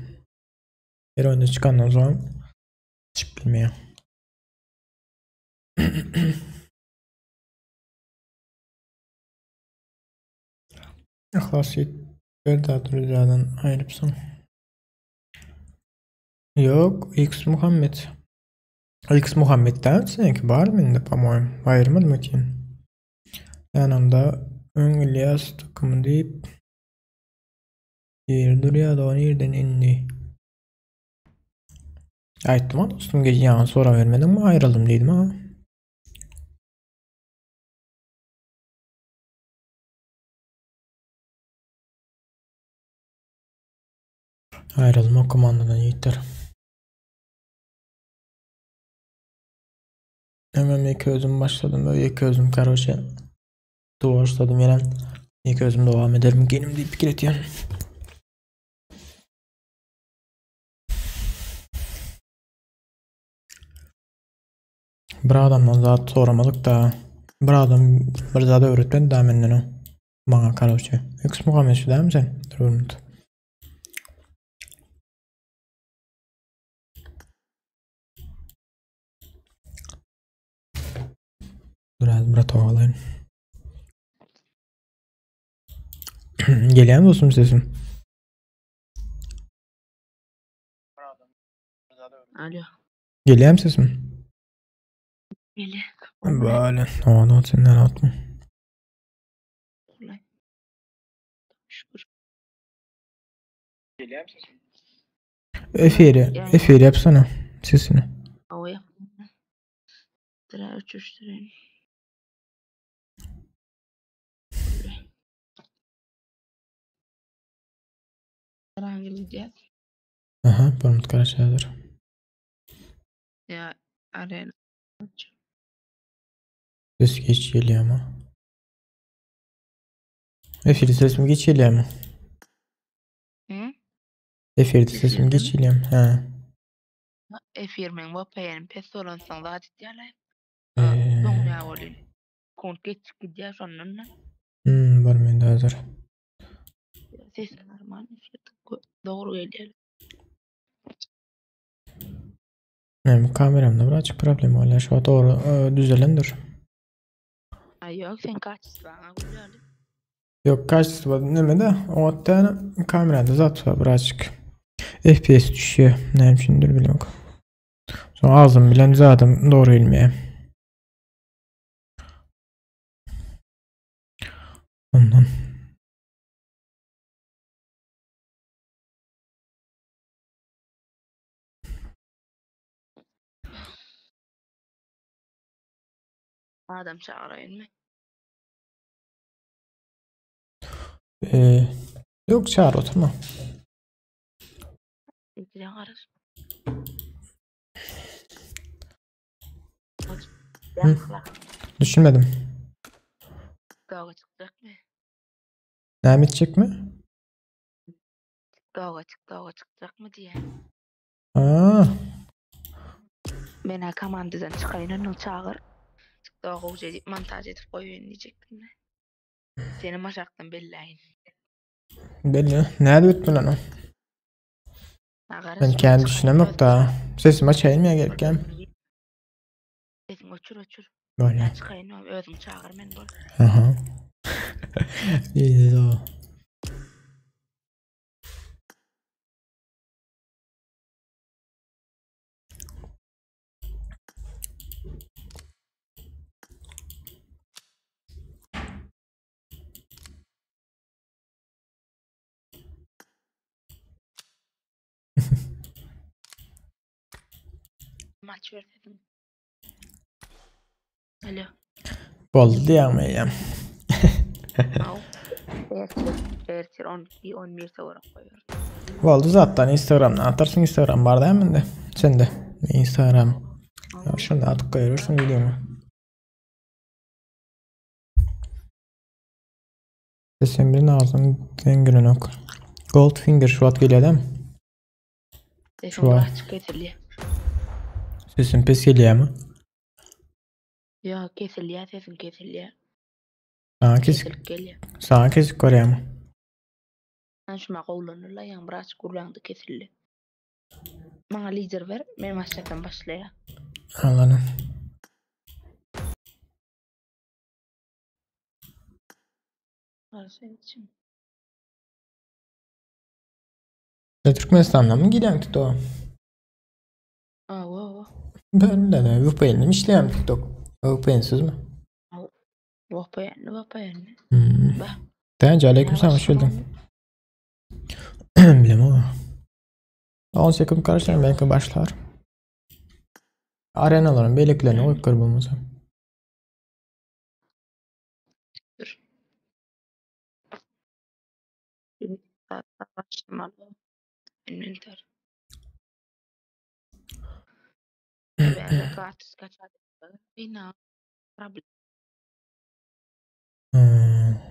Her oyunda çıkan o zaman hiç bilmiyor. Klasik Berdat Rüzgar'dan ayrıpsın. Yok, X Muhammed. X Muhammed'den sanki var mıydı, по-моему? Ayrılmadı mı ki? Yanımda ön İlyas takımı deyip bir duruyor da onu yerden indi. Aytım ama dostum, gece yan sonra vermedim mi ayrıldım dedim ha. Ayrıldım o komandadan yiğitler. Hemen ilk özüm başladım, böyle ilk özüm karoşe doğuşladım yine. İlk özüm devam ederim gelim deyip giretiyorum. Bir adamdan zat soramadık da bir adam bir zat öğretmedi daha menden o. Bana karoşe. X Muhammed şu değil mi sen? Dur unut. Biraz bırak oğlayın. Geliyor mu dostum sesim? Alo. Geliyor mu sesim? Gele. Böyle. O senden atma. Kolay. Şükür. Efiri yapsana sesini. Hava yap. Tıra 3 lira. Herhangi bir cihaz. Aha, parmak karışıyordur. Ya arena. Ses geç geliyor ama. Efiri sesim geç geliyor ama. Hı? Efiri sesim geç geliyor ama. Ha. Efirmen vapayen pes olan sana da diyorlar. Ee, Don ya olun. Kont geç gidiyor sonunda. Var mıydı hazır? Ses normal. Doğru geliyor. Benim kameramda birazcık problem var. Şu an doğru düzelendir. Ay yok sen kaç bana güzel. Yok kaç var demedi. O hatta kamerada zaten birazcık FPS düşüyor. Neyim şimdi bilmiyorum. Sonra ağzım bilen zaten doğru ilmiye. Ondan. Adam çağırayım mı? Yok çağır oturma. İkiden arır. Hı. Düşünmedim. Kavga çıkacak mı? Devam edecek mi? Kavga çıkacak mı diye. Aa, Ben komandadan çıkayım onu çağır. Kavga edip montaj edip koyun diyecektim ben. Seni maşaktan belleyin. belli. Nerede bittin lan o? Ben kendi düşünemem da. Sesim açayım ya gereken. Sesim uçur. Böyle. Ben çıkayım özüm çağır ben bol. Aha. İyi de o. Maç ver dedim. Alo. Oldu diyemeyim. Au. Ertir 11 sonra koyuyorum. Oldu zaten Instagram'dan atarsın, Instagram var değil mi de? Sen de Instagram. Ya şunu da atıp koyuyorsun videomu. Sesim birinin ağzının dengini ok. Goldfinger şu at geliyor değil mi? Sesim Şu an. açık getirli. Sesim pes geliyor ama. Ya kesilýär sesin kesilýär. Sana kesik, Kesilip gelýär. sana kesik görýärmi? Ben şuma gowlanyrlar ýa biraz gurlandy kesildi. Maňa lider ber, men başladan başlaýar. Anladım. Garşy için. Türkmenistan'dan mı gidiyorsun TikTok'a? Awa. Ben de VPN'le işleyen TikTok. VPN'siz mi? Vapayanny. Bah. Bence aleykümselam, hoş geldin. Bilmem ama. 10 sekund karıştırın, belki başlar. Arenaların belirtilerini koyup kır bulmasam. Başlamalı. Inventar. Böyle kartız kaçar. Bina. Problem.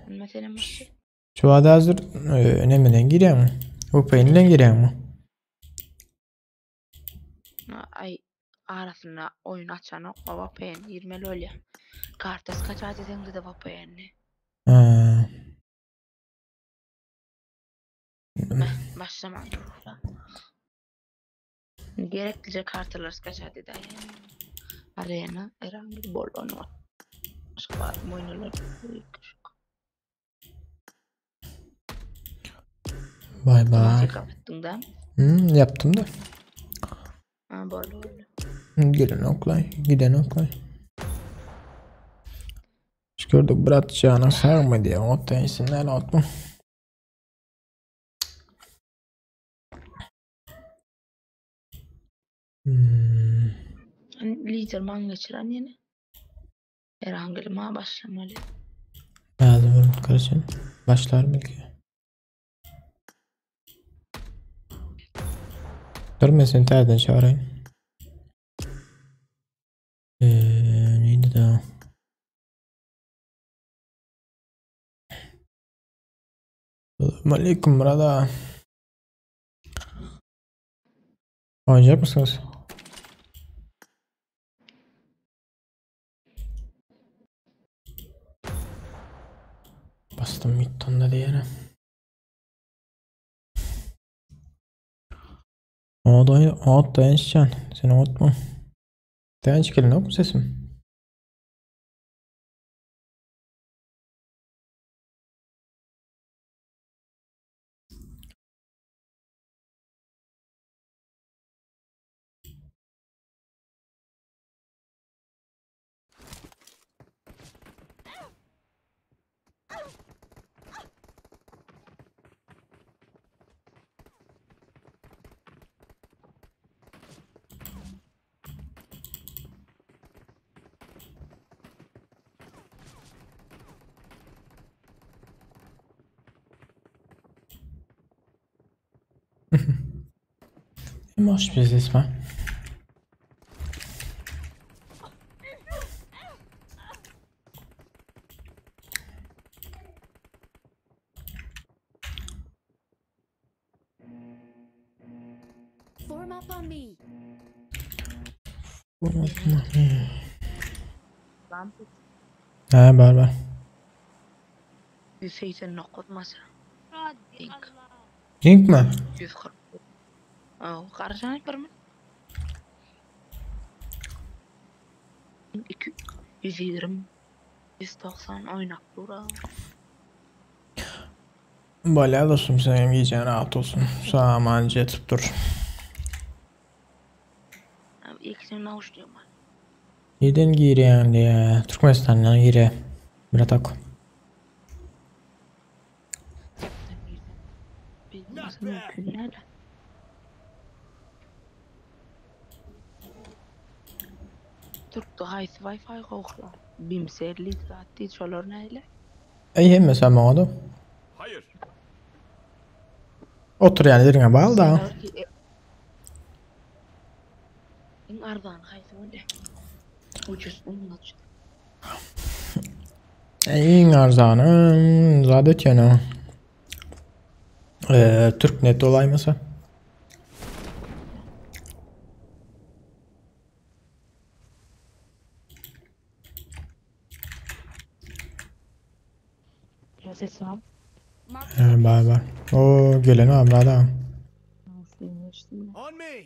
Mesela başlıyor. Şu anda hazır önemliden giriyor mu? VPN'den giriyor mu? Ay arasında oyun açan o VPN 20 lolya. Kartız kaçar dediğinde de VPN'li. Başlamalı. Gereklice kartlar kaçar dedi. Arena herhangi bir bol onu. Başka oyunlar. Bay bay. Kapattın da. Yaptım da. Bol. Giden oklay. Giden oklay. Gördük bırakacağına sarma diye. O da isimler atma. Lider man geçiren yine. Herhangi bir ma başlamalı. Yazdım kardeşim. Başlar belki. Durmasın, terden çağırayım. Neydi daha? Aleyküm burada. Oynayacak mısınız? Bastım midtonda diyene. Ot dayanışacaksın. Seni otma. Dayanış gelin, yok mu sesim? Hoş bir ses var. Form up on me. Ha, var. 189 masa. Link. Link mi? 140. Karşına yaparım. 120. 190 oynak dura. Bayağı dostum, senin giyeceğin rahat olsun. Sağmancı yatıp dur. İkisini avuçluyorum ben. Neden giyeceğin diye. Türkmenistan'dan gire. Bir tak. Nasıl mümkün nerede? Türk'te haysi Wi-Fi koklar. Bimserli zaten çolar neyle? İyi mesela bana da. Hayır. Otur yani, derine bağlı da. En ardan haysi öyle. Ucuz unutmuş. En arzanı zadet yani. Türknet olay mesela. Gelen o Murat. On me.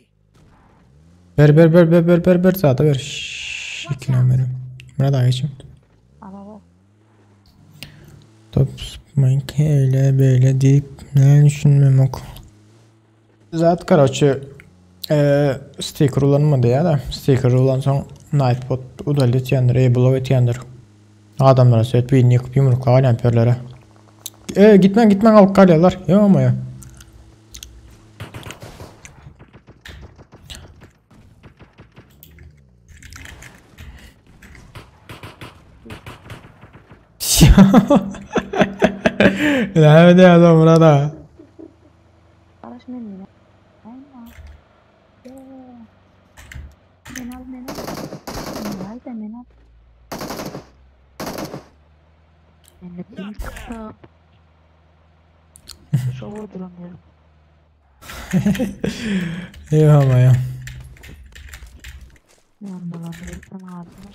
Ver zaten ver. Şşş, 2 numaram. Murat geçim. Top sıkmayın ki öyle böyle deyip ne düşünmem ok. Zat короче sticker ulanmadı ya da sticker ulansan Nightbot udalet yandır, Able yandır. Adamlara söyleyip bir yıkıp yumrukla alemperlere. Gitmen al kalyalar. Ya ama ya. Ne diyor adam burada? Araç meni. Aynen. Menal. Menal da menal. Menal kısa. Şu duramıyorum. Ya ama ya. Yanmalandırırsan ağzına.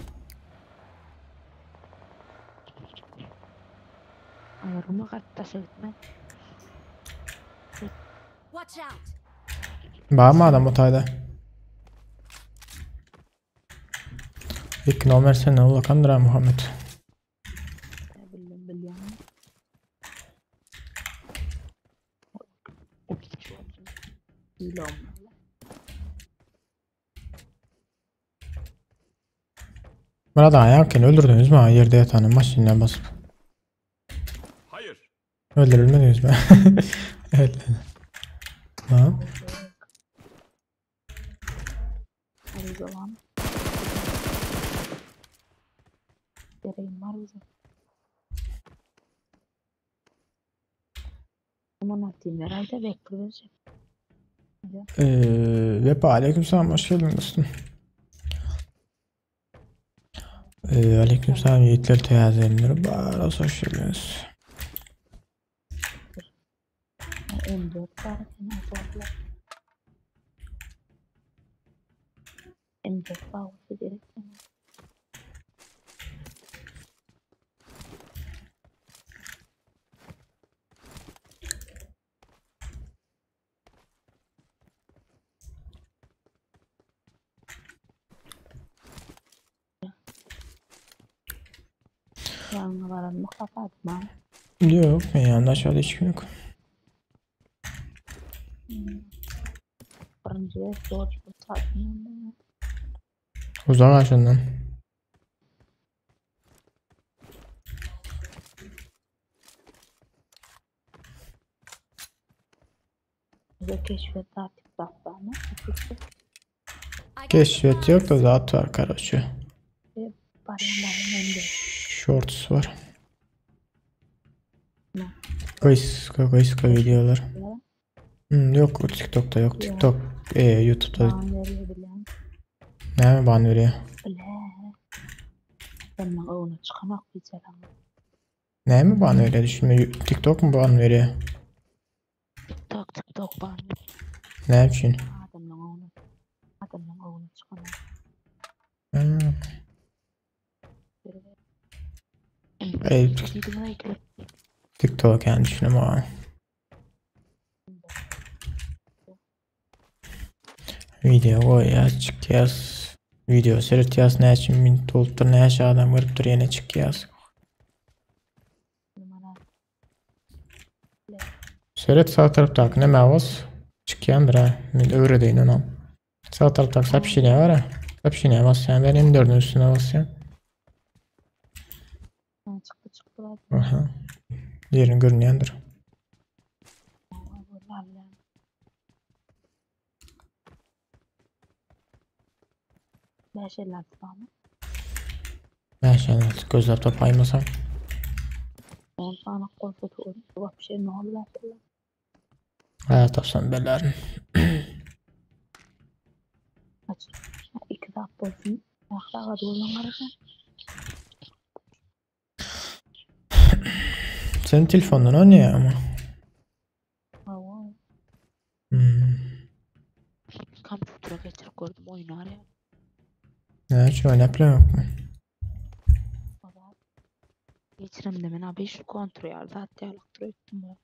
Ayarımı kartta sevdime. Watch out! Var mı adam otayda? İlk numara sen ne ola kandıra Muhammed. Bilmiyorum. O küçük olsun. İyi olmalı. Burada ayakken öldürdünüz mü? Yerde yatanı maşinle basıp. Hayır. Öldürülmediniz mi? Evet. Ha? Hadi olan. Gereğim var bize. Aman atayım herhalde bekliyoruz. Ve aleykümselam hoş geldin dostum. Aleykümselam yiğitler teyazenleri bağıra hoş geldiniz. M4 var senin zorla. M4 var olsa gerek sana. Yanlarını kapatma. Yok ben yanında aşağıda hiç kim yok. Fırıncıya George bu satmıyor. Uzak aşağıdan. Bize keşfet artık baklarını. Keşfet yok da zat var kardeşi. Barınların önünde. Shorts var. Ne? Kayıska videolar. Yok o TikTok'ta yok. TikTok YouTube'da Bana verebilen. ne mi bana veriyor? Bile. Ben onu çıkamak güzel ama. Ne mi bana veriyor düşünme TikTok mu bana veriyor? TikTok bana. Ne için? Adamla onu çıkamak. Hmm. TikTok yani düşünüm ama. Video koy yaz çık yaz. Video seyret yaz ne için min toluptur ne yaşa adam görüp dur yine çık yaz. Seyret sağ tarafta ne mevaz çık yandır ha. Min öğredeyin onu. Sağ tarafta sapşine var ha. Sapşine bas sen benim dördün üstüne bas sen. Çıktı. Aha. Yerin görünüyordur. Beşerler bana. Ben şimdi gözler toplaymasam. 10 tane korkutu olur. Bir şey ne olur? Hayat tapsam belerim. Aç. 2 dakika olsun. Aklığa doğru karışan. Senin telefonun o ne ama? Hava. Kompütere getirip koydum oyunu araya. Ne şu oynayıp yok mu? Geçirem demen abi şu kontrol zaten yalıktır ettim bu.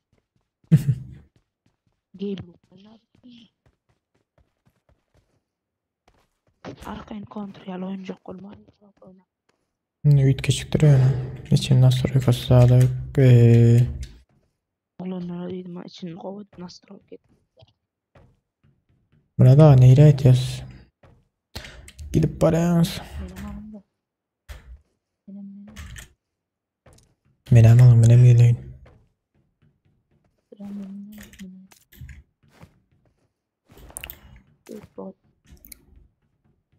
Game oynar. Arkayın kontrol oyuncak olmalı. Üyüt geçiktiriyor yani. İçin nasıl yukarısı daha da yok. Olanlara dedim için kovadı nasıl roket. Buna daha neyle ihtiyaç? Gidip barayans. Benim alımda. Benim Benim alın benim geleyin.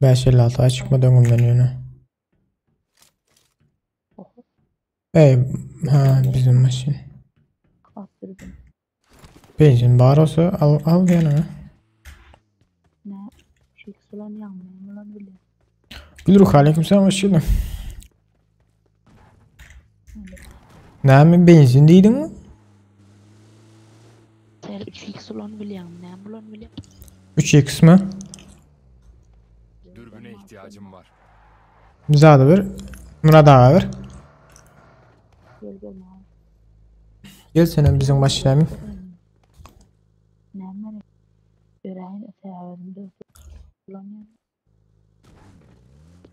Ben 56'a çıkma döngümden yönü. Ha bizim maşin. Kastırdım. Benzin barosu al yanına. Ne? Şey sulan yanmıyor lan bile. Gülrük aleykümselam hoş geldin. Ne mi benzin değildin mi? Sen 3x sulan bile yanmıyor. Ne bulan bile. 3x mi? Dürbüne ihtiyacım var. Bize de ver. Murat ağa ver. Gel abi. Gel senin bizim maşine mi? Ne var? Öğrenin öteğinde sulan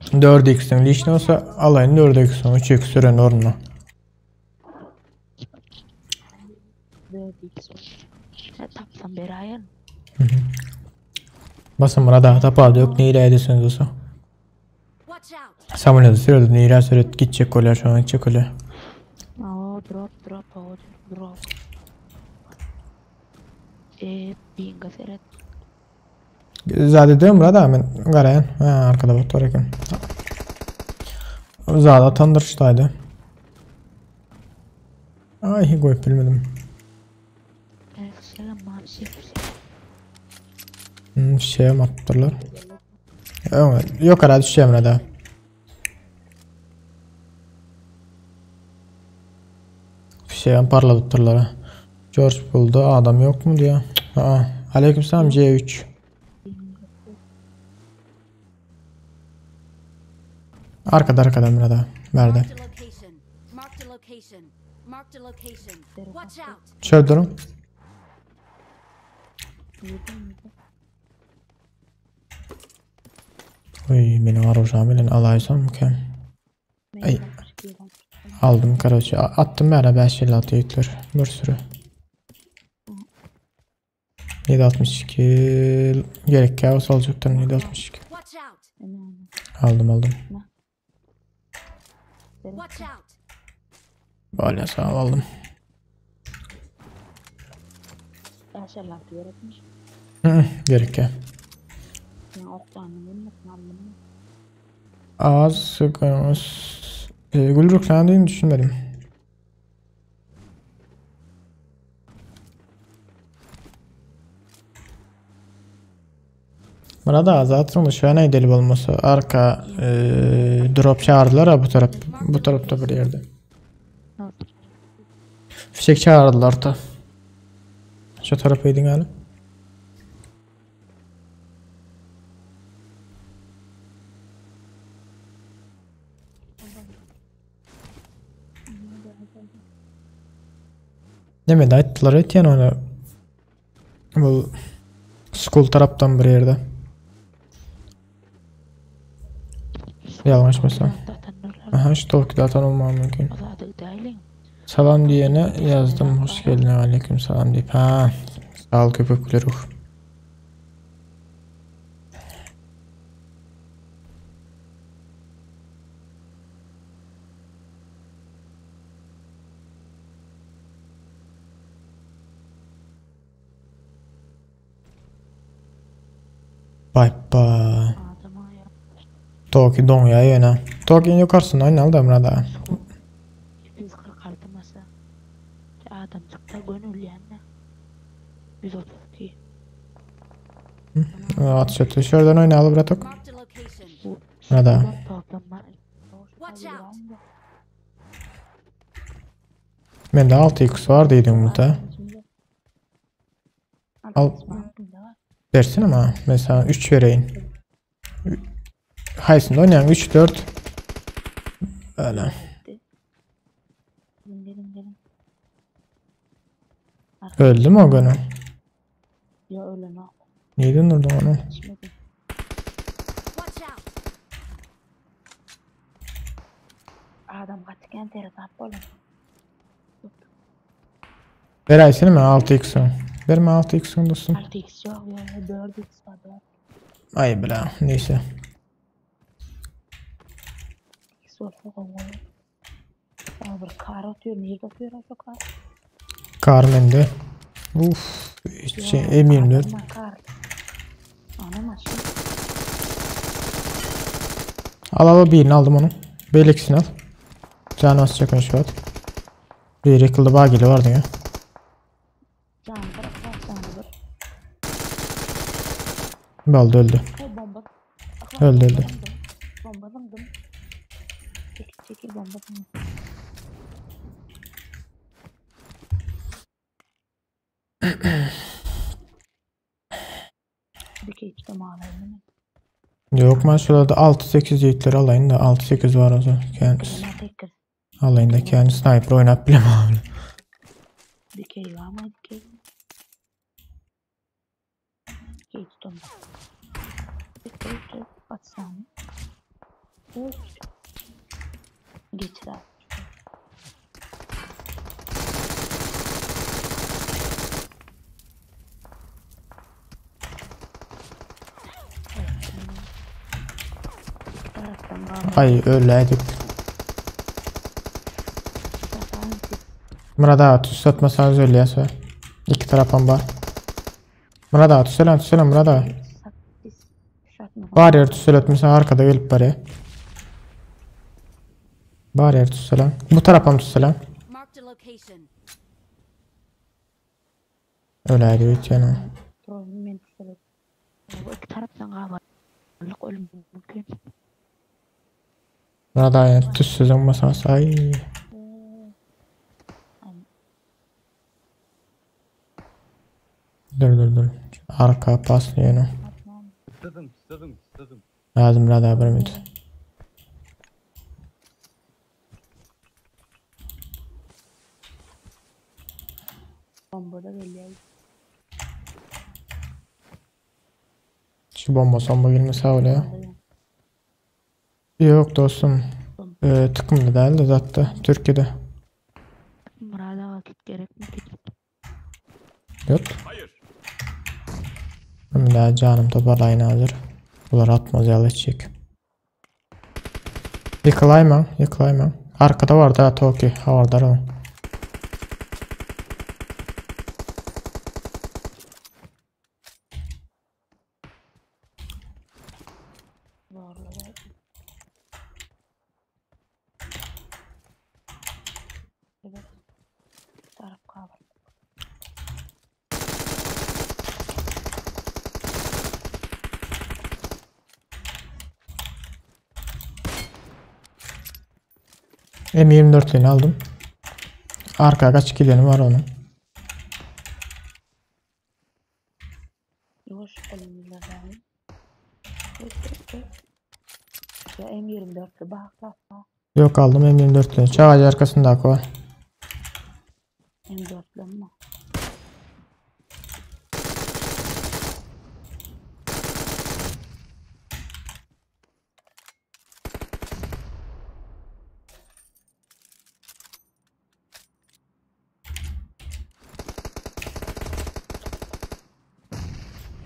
4x'in liş ne olsa alayın 4x'in 3x süren ornu. 4x. Ne tapsam beri ayar. Basın Murat ağa tapağı da yok neyle edesiniz olsa. Watch out! Samuel da sürüyordu neyle sürüyordu gidecek kolye şu an gidecek kolye. Oh, drop. Binga seret. Zade diyorum Murat ağa ben garayan. Ha arkada bot var ekim. Zade atandırıştaydı. Ay koyup bilmedim. Selam abi şey. Şeye mi attılar? Yok herhalde düşeceğim Murat ağa. Şeyden parladıptırlar ha. George buldu adam yok mu diyor. Aleykümselam C3. Arkada Murat ağa. Nerede? Marked a location. Marked a location. Marked a location. Watch out! Şöyle durun. Oy benim arayacağım bilen alaysam mükemmel. Ay. Aldım kardeşi. Attım bir ara 556 yükler. Bir sürü. 762 gerek kaos olacaktır 762. Watch out! Aldım. Watch out! Böyle sağ ol aldım. Aşağılar öğretmiş. Gerek ya. Yani oktanın nasıl anlamı? Az sıkılmış. Gülrük falan değil düşünmedim. Burada azatın şu an deli olması arka drop çağırdılar ha bu tarafta bir yerde. Fişek çağırdılar da. Şu tarafa gidin hala. Demedi ayttılar etiyen onu. Bu school taraftan bir yerde. Yanlışmasam. Aha şu tolki datan olmam mümkün. Salam diyene yazdım hoş geldin aleyküm salam deyip. Ha sağ ol köpekler ruh. Bye bye. Toki don ya yine. Toki'nin yukarısında oynalı da burada. Biz kırkardı masa. Adam çıktı gönül yani. 132. Atış atıyor. Şuradan oynalı bıraktık. Marked a location. Burada. Watch out! Bende 6x var dedim burada. Al. Dersin ama mesela 3 vereyim. Haysında oynayan 3 4. Öyle. Gelin. Öldü mü o günü? Ya öyle ne yap? Niye döndürdün onu? İçmedi. Watch out! Adam kaçırken teri tap oğlum. Ver seni mi 6x'ın? Verme 6x'ın dostum. 6x yok ya 4x var 4. Ay bela neyse. X olsa kovuyor. Ya bir kar atıyor. Nerede atıyor o kar? Carmen'de. Uf. Şey eminim. Kar. Anam aşkım. Al birini aldım onu. Beleksin al. Canı asacak şu an. Bir yıkıldı bağ geliyor vardı ya. Can bırak canı bir. Baldı öldü. Bomba. Öldü. Bombaladım. Çekil bombaladım. Bir kez işte mağalayım. Yok maşallah da 6-8 yiğitleri alayım da 6-8 var o zaman. Kendisi. Ben tekrar Alayım da kendi sniper oynat bilem abi. bir kez var mı? Bir kez. Geçtim. Bir atsam. Geçir abi. Ay öyleydik. Murat ağa tüs satmasanız öyle ya söyle. İki tarafım var. Murat ağa tüsele Murat ağa. Bariyer tüsel etmişsen arkada gelip bari. Bariyer tüsele. Bu tarafım tüsele. Marked a location. Öyleydi bit yani. Bu iki taraftan kalabalık ölüm mümkün. Murat ağa tüssüz olmasanız ay. Dur. Arka pas yani. Sıdım. Lazım Murat ağa bir ümit. Bombada geliyor. Şu bomba girmesi öyle ya. Yok dostum. Tıkımda değil de zaten Türkiye'de. Murada vakit gerek mi? Yok. Hayır. Ben daha canım toparlayın hazır. Bunlar atmaz yalı çek. Yıkılayman. Arkada var daha Toki. Havardar o. Evet. Taraf kabul. M24'lüğünü aldım. Arka kaç kilyanı var onun. Yavaş elimizle alayım. Ya M24'lü bak. Yok aldım M24'lüğünü. Çağacı arkasında akı var. M4'lü ama.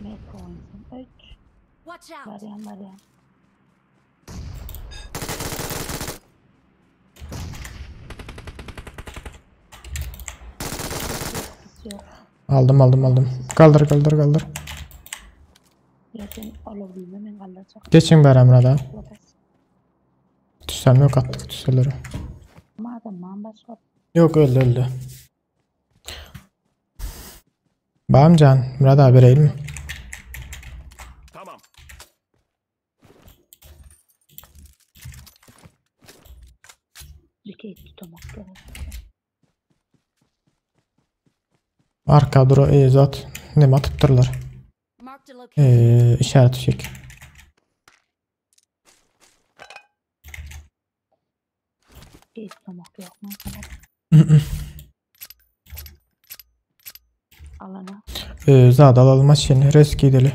Metro oyunsun. 3. Watch out! Var ya. Yok. Aldım. Kaldır. Ya sen alabilmem ben kalacak. Geçin bari Murat'a. Tüssem yok attık tüsseleri. Madem mamba sor. Yok öldü. Bağım can. Murat abi vereyim mi? Tamam. Bir kez tutamak gerek. Arka duru zat. Ne atıptırlar. Marked a location. İşaret çek. Bir kez tutamak yok mu? Alana. Zada alalım maşini. Risk edeli.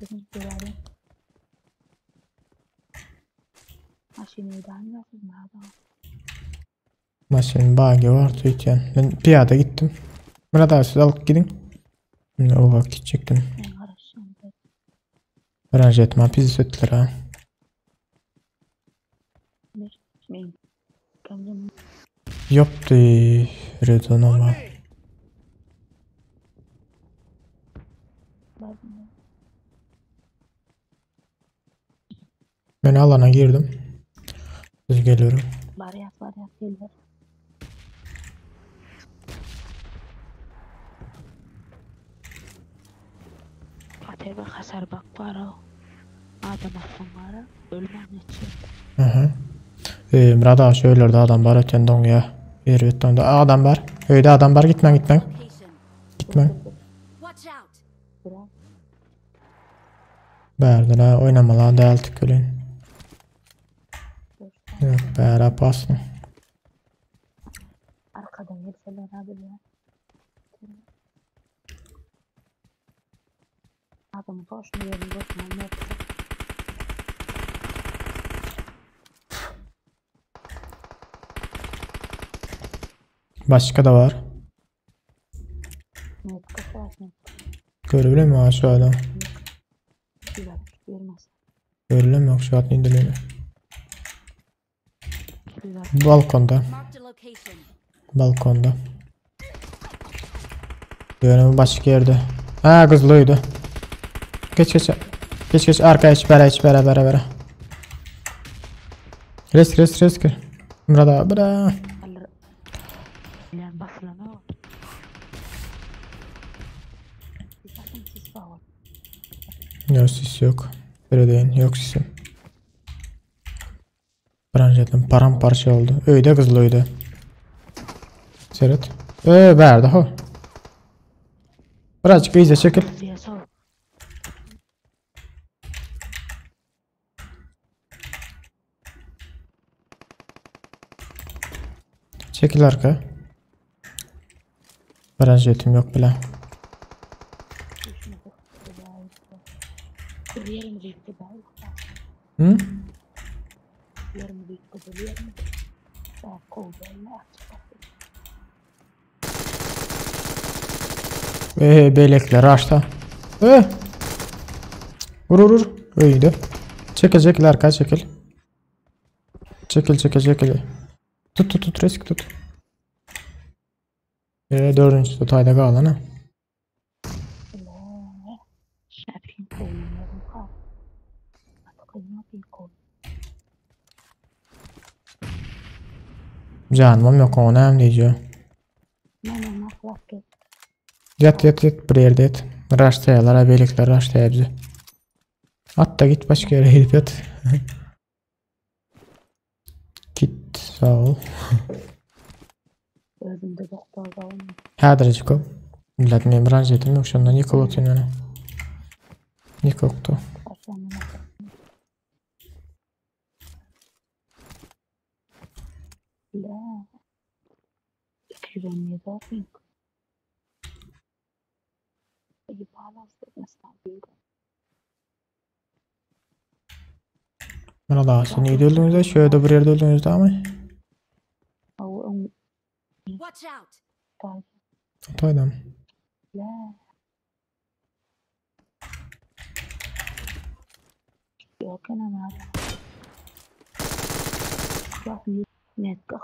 Bizim görelim. Maşineyi de anlasın mı adam? Maşinin bagi var tüyken. Ben piyada gittim. Murat abi siz alıp gidin. Şimdi o vakit gidecektim. Ben karışacağım. Merak etme bizi söktüler ha. Ben kendim Yoktu. Redon ama. bazında Ben alana girdim. Siz geliyorum. bariyat gelir. Atebe hasar bak para. Adam akşamları ölmem için. Hı hı. Murat abi şöyle de adam var öten don ya. Bir öten de adam var. Öyle adam var gitmen. Location. Gitmen. Watch out. Bırak. Berdiler oynamalar deltik kölün. Yok bera pasın. Arkadan gelseler abi ya. Adamı boşuna yerini boşuna ne yapacak? Başka da var. Ne yapacak? Görebilir mi aşağıda? Güzel. Görmez. Görebilir mi aşağıda indiriyor. Güzel. Balkonda. Marked a location. Balkonda. Yönümü başka yerde. Ha kızlıydı. Geç arkaya iç bere. Risk. Murat abi bırak. Alır. İlan basılan o. Bir takım sis var. Yok sis yok. Öyle değil yok sisim. Branjetim paramparça oldu. Öyle kızlıydı. Seyret. Verdi ho. Birazcık iyice çekil. Diye sor. Çekil arka. Branjetim yok bile. Yerim büyüktü ben. Hı? Yerim büyüktü de yerim. Daha kovdayla açık. Belekler açta. Vur. Öyle. Çekil arka çekil. Çekil. Tut risk tut. Dördüncü tutayda kalan ha. Ne yapayım kovdayla kal. Artık ne yapayım kovdayla. Canım yok ona hem diyeceğim. Ne maklak ki. Yat bir yerde yat. Raştayalar belekler raştaya bizi. Hatta git başka yere gidip yat. Git sağ ol. Özümde doktorda olmuyor. Hadracık o. Millet membran etim yok şundan yıkıl otun yana. Yıkıldı. Başlamına la. 257 olsun. İyi bağlastık mesela büyük. Bana daha sen iyi öldüğünüzde şöyle de bir yerde öldüğünüzde ama. O Watch out. Gayet Otaydım. la. Yok ama. Bak netka.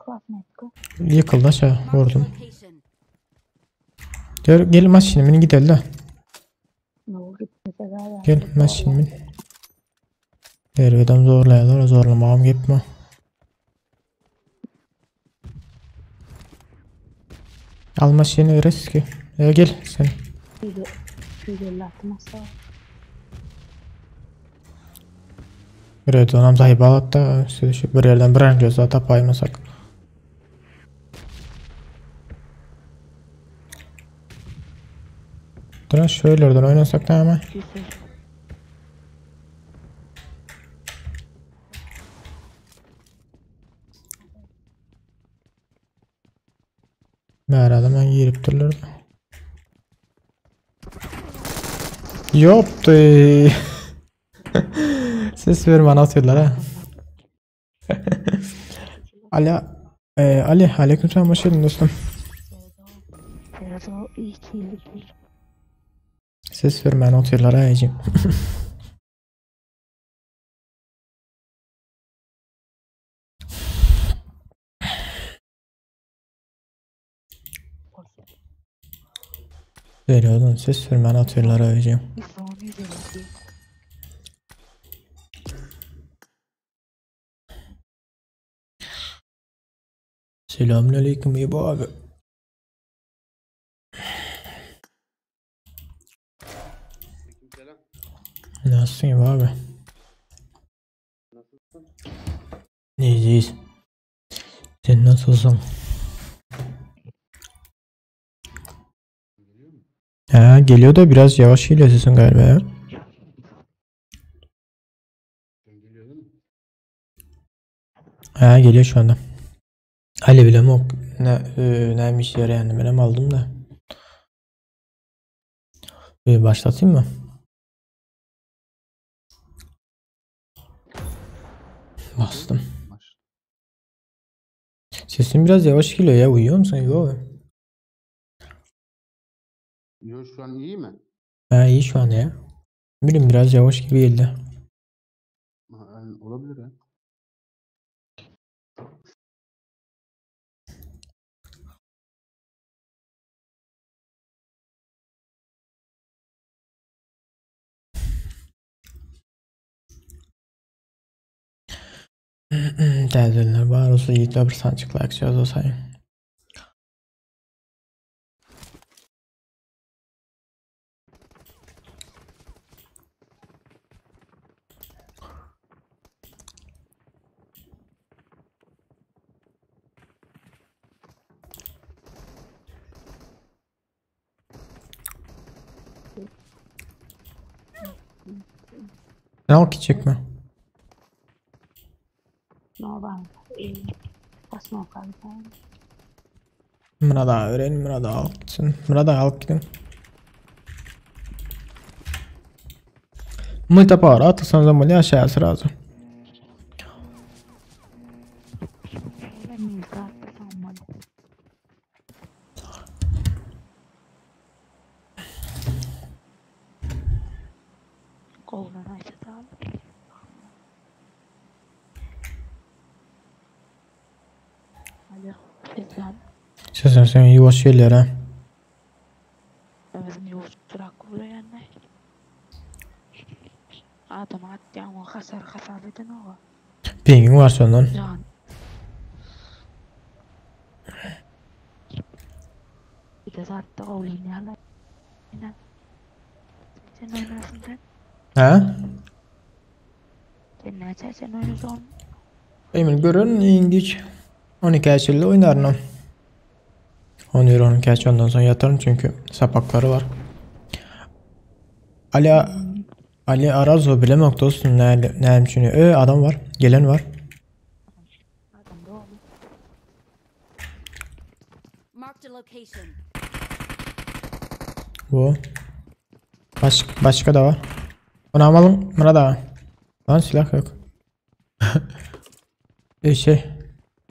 Yıkıldı aşağı Marked a vurdum. location. Gel maşinimin gidelim de. Ne oldu mesela ya. Gel maşinimin. Derveden zorlayalım zorlamağım gitme. Al maşini riski. Gel sen. Güzel atmasa. Evet onam zahip alat da şu bir yerden bir an gözü atıp aymasak. Dur şöylerden oynasak da ama. Güzel. Mağarada ben girip dururlar. Yoptu. Ses verme anlatıyorlar ha. Ali, Ali, aleykümselam, hoş geldin dostum. Serdo 2 yıllık. Ses verme anlatıyorlar ha Ecim. Veriyordun, ses verme anlatıyorlar ha Ecim. Son 150. Selamünaleyküm İbo abi. Nasılsın İbo abi? İyiyiz. Sen nasılsın? Ha, geliyor da biraz yavaş geliyor sesin galiba ya. Ha, geliyor şu anda. Ali bilem ok neymiş yere yani benim aldım da. Başlatayım mı? Bastım. Sesin biraz yavaş geliyor ya, uyuyor musun? Yok. Yo, şu an iyi mi? Ha, iyi şu anda ya. Bilmiyorum, biraz yavaş gibi geldi. Yani olabilir ha. Tədbirlər var olsa yiğitlə bir sancıqla açacağız o sayı. Ne al ki çekme. No van. Basma kaldı. Buna da öğrenin, buna da al gitsin. Buna da al gidin. Muita para, atırsanız ama ne aşağıya sırası. Ben kartı sanmadım. Koldan açtı abi. Alo. Sesler. Sen yavaş şeyler ha. Bizim yuvuz durak vuruyor yani. Adam attı ama hasar edin o. Pengin var sondan. Yani. Bir de zaten oynuyorlar. Yine. Sen oynarsın sen. Ha? Sen ne sen oynuyorsun? Emin görün indik. 12 açılı oynarım. 10 euro 12 aç, ondan sonra yatarım çünkü sapakları var. Ali Arazo bilemek dostum ne düşünüyor. Adam var, gelen var. Adam da oğlum. Marked a location. Bu. Başka da var. Onu alalım. Buna da. Lan silah yok.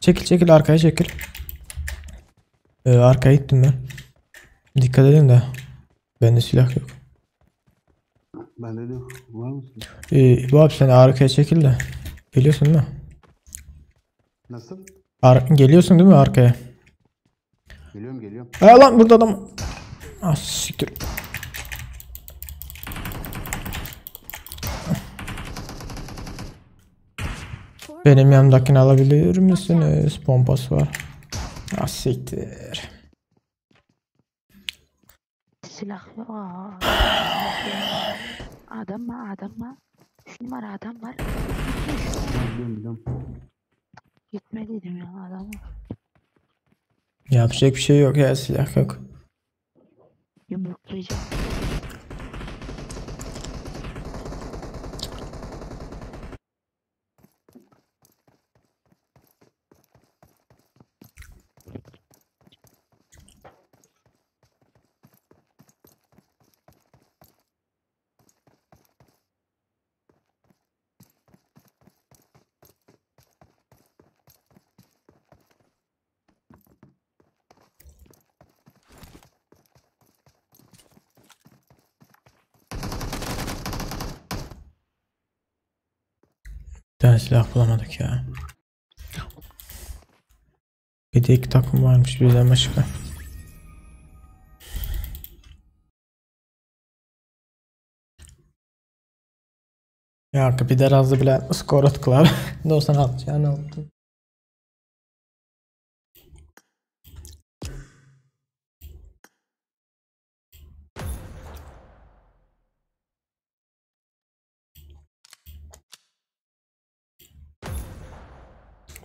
Çekil arkaya çekil. Arkaya gittim ben. Dikkat edin de. Bende silah yok. Bende de var mısın? Bu abi sen arkaya çekil de. Geliyorsun değil mi? Nasıl? Geliyorsun değil mi arkaya? Geliyorum. Lan burada adam. Ah siktir. Benim yanımdakini alabilir misiniz? Pompası var. Ah siktir. Silah yok. Adam var. 3 numara adam var. Biliyorum. Gitme dedim ya adamı. Yapacak bir şey yok ya, silah yok. Yumruklayacak. Daha silah bulamadık ya. Bir de 2 takım varmış bizden başka. Ya bir de razı bile skor attılar. 96 yani aldı.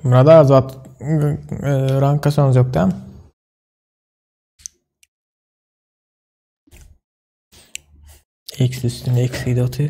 Burada azat ranka sonuç yok değil mi? X üstünde eksiği atıyor.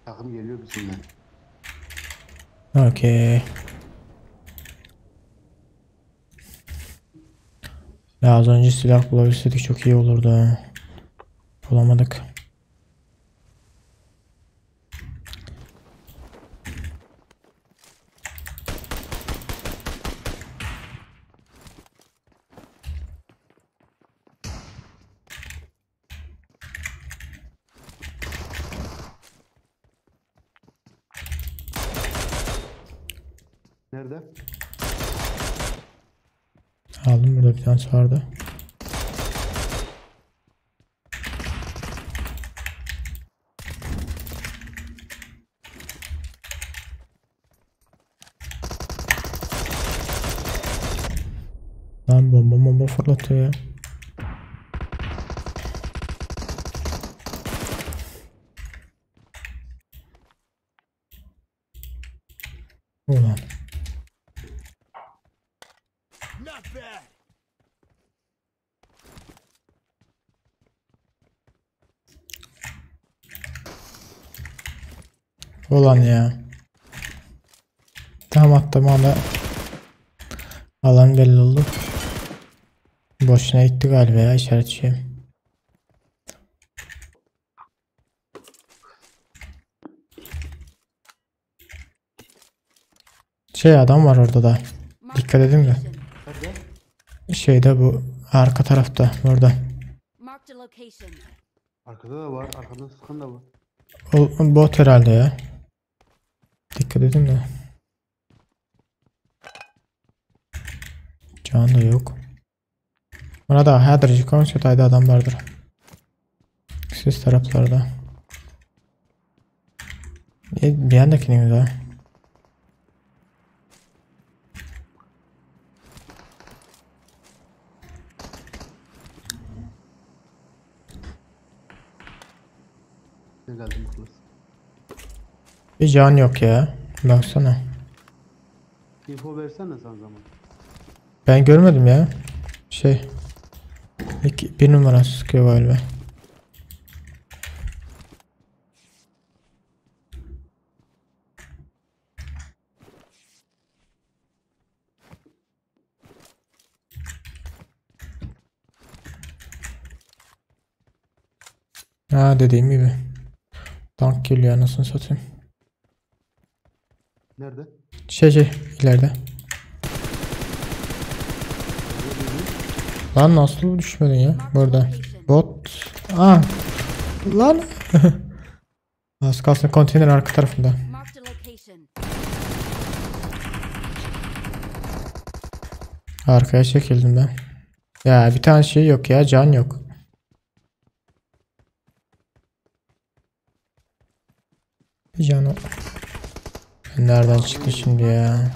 Takım geliyor bizimle. Okey. Ya az önce silah bulabilseydik çok iyi olurdu. Bulamadık. Nerede? Aldım, burada bir tanesi vardı. Lan bomba fırlatıyor ya. Ulan. Ulan ya. Tam attım ama alan belli oldu. Boşuna gitti galiba ya işaretçi. Adam var orada da. Dikkat edin de. Bu arka tarafta orada. Marked a location. Arkada da var. Arkada sıkan da var. O bot herhalde ya. Dikkat edin de. Can da yok. Burada hadırcı konuşuyordaydı adam vardır. Siz taraflarda. Bir yandakini daha. Ne geldi mutlu. Bir can yok ya. Baksana. Info versene sen zaman. Ben görmedim ya. Bir numarası sıkıyor galiba. Ha, dediğim gibi. Tank geliyor anasını satayım. Nerede? Şey ileride. Lan nasıl düşmedin ya? Burada. Bot. Aa. Lan. Az kalsın konteyner arka tarafında. Marked a location. Arkaya çekildim ben. Ya bir tane şey yok ya, can yok. Bir can yok. Nereden çıktı şimdi ya?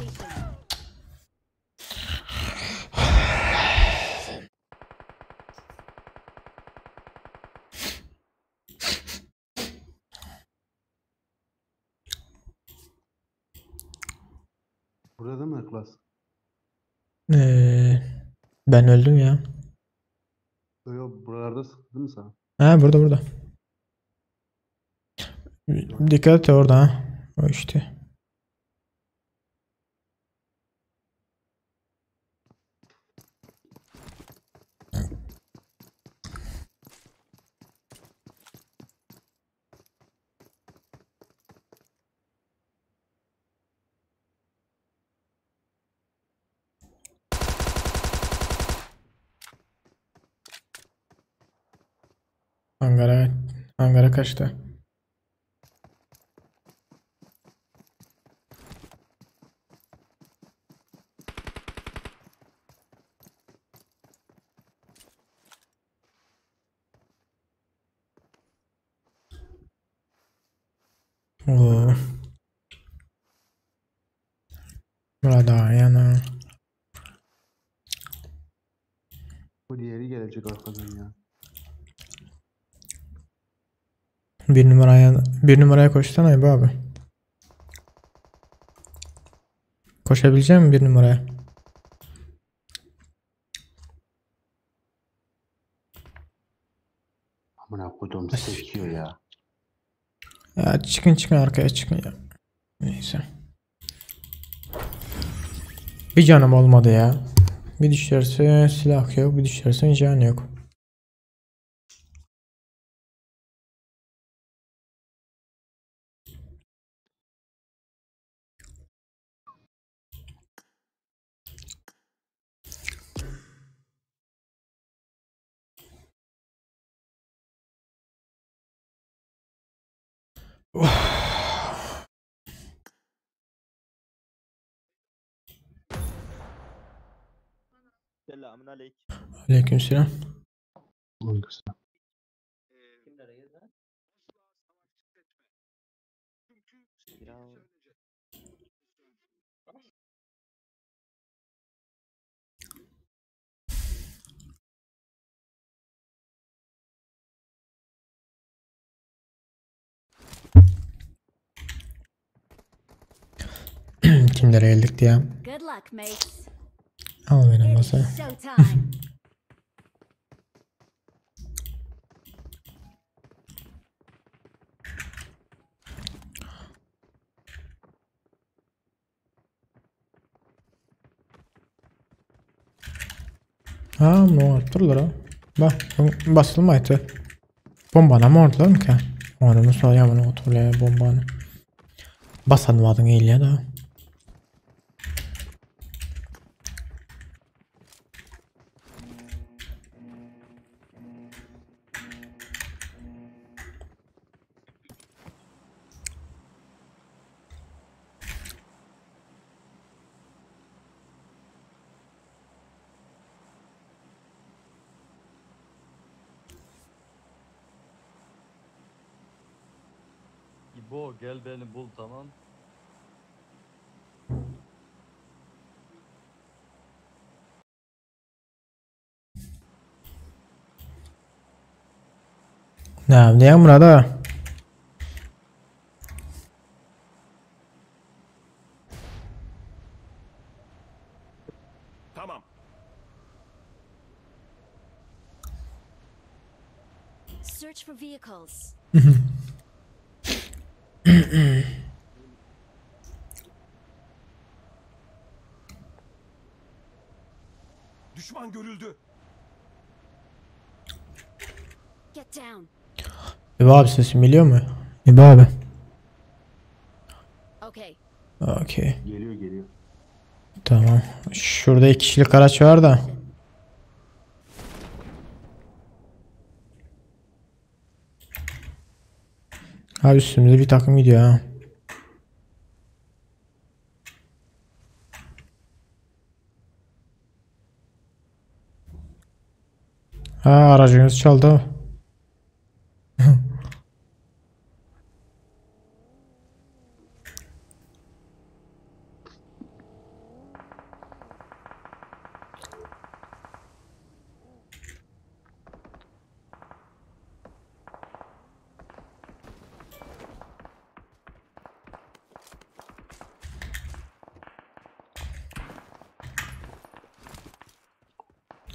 Burada mı Klas? Ee, Ben öldüm ya. Yok buralarda sıktı değil mi sana? Ha, burada. Dikkat et orada ha. O işte. Hangara kaçtı. Oo. Burada yana. Bu diğeri gelecek arkadan ya. Bir numaraya koşsana Ebe abi. Koşabilecek misin bir numaraya? Amına koydum sekiyor ya. Ya çıkın arkaya çıkın ya. Neyse. Bir canım olmadı ya. Bir düşerse silah yok, bir düşerse can yok. Selamun aleyküm. Aleykümselam. Hangisi? Kimlere geldik diye. Good luck, mates. Al benim It is masaya. showtime. Ha, ne yaptılar o? Bak, basılmaydı. Bombana mı ordular mı ki? Onu mu söyleyeyim onu oturlaya bombanı. Basanmadın iyi ya da. İbo gel beni bul tamam. Ne diyeyim burada? Tamam. Search for vehicles. Düşman görüldü. Get down. İbo abi sesim geliyor mu? İbo abi. Okay. Okey. Geliyor geliyor. Tamam. Şurada 2 kişilik araç var da. Abi üstümüzde bir takım gidiyor ha. Ha aracınız çaldı.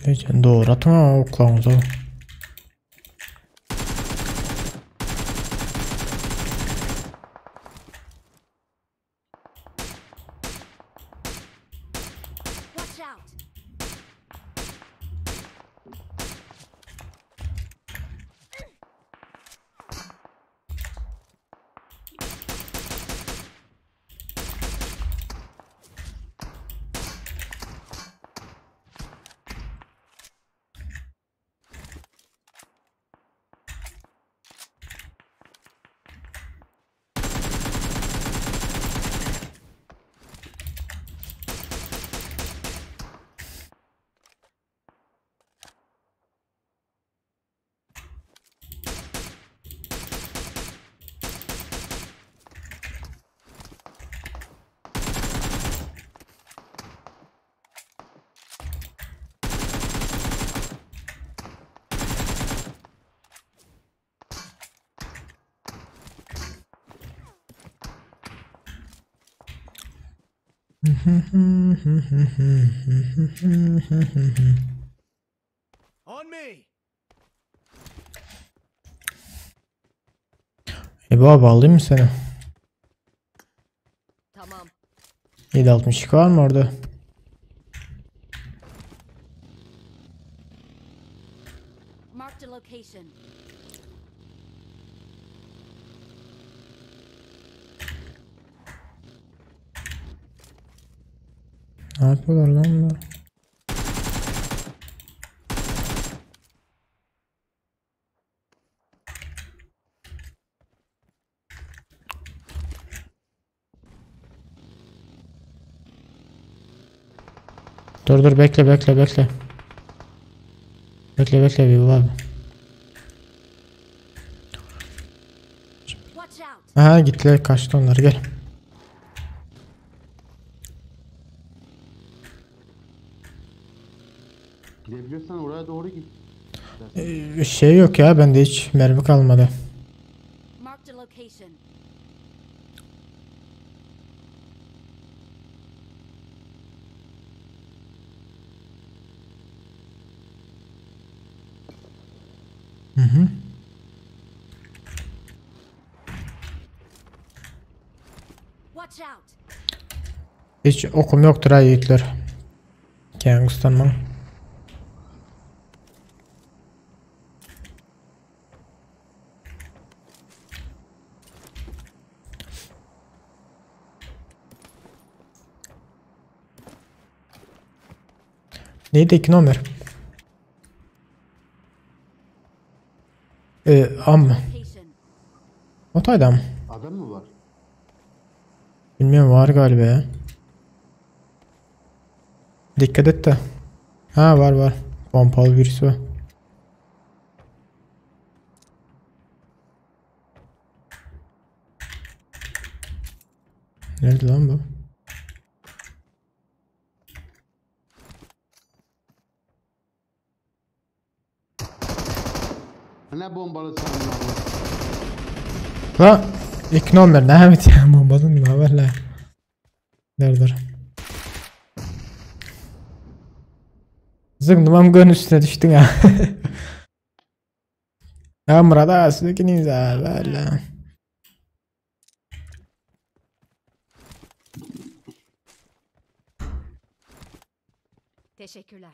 Geçen doğru atma oklarınızı. Watch out. On me. İbo abi alayım mı seni? Tamam. 762 var mı orada? Marked a location. Ne yapıyorlar lan bunlar? Dur bekle. Bekle bir abi. Watch out. Aha gittiler kaçtı onlar gel. Gidebiliyorsan oraya doğru git. Şey yok ya bende hiç mermi kalmadı. Marked a location. Hı hı. Watch out. Hiç okum yoktur ha yiğitler. Kendini ıslanmam. Neydi 2 numara? Am. Location. Otayda mı? Adam mı var? Bilmiyorum var galiba ya. Dikkat et de. Ha var. Pompalı birisi var. Nerede lan bu? Ne bombalı sandım abi. La 2 numara ne evet ya bombadın mı haber la. Dur. Zıngımam gön üstüne düştün ya. Ya Murat ağa sürekiniz abi valla. Teşekkürler.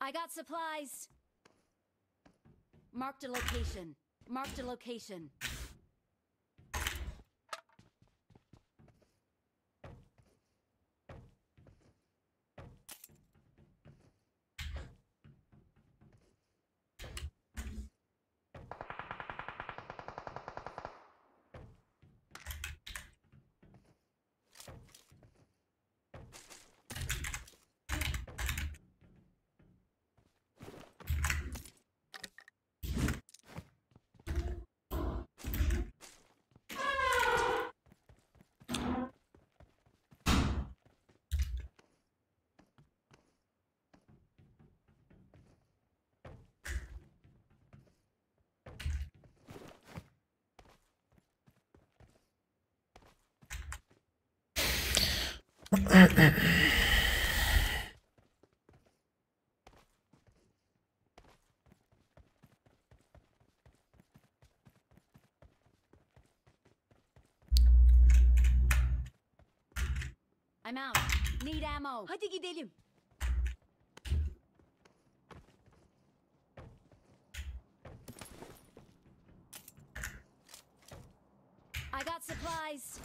I got supplies. Marked a location. Marked a location. I'm out. Need ammo. Hadi gidelim. I got supplies.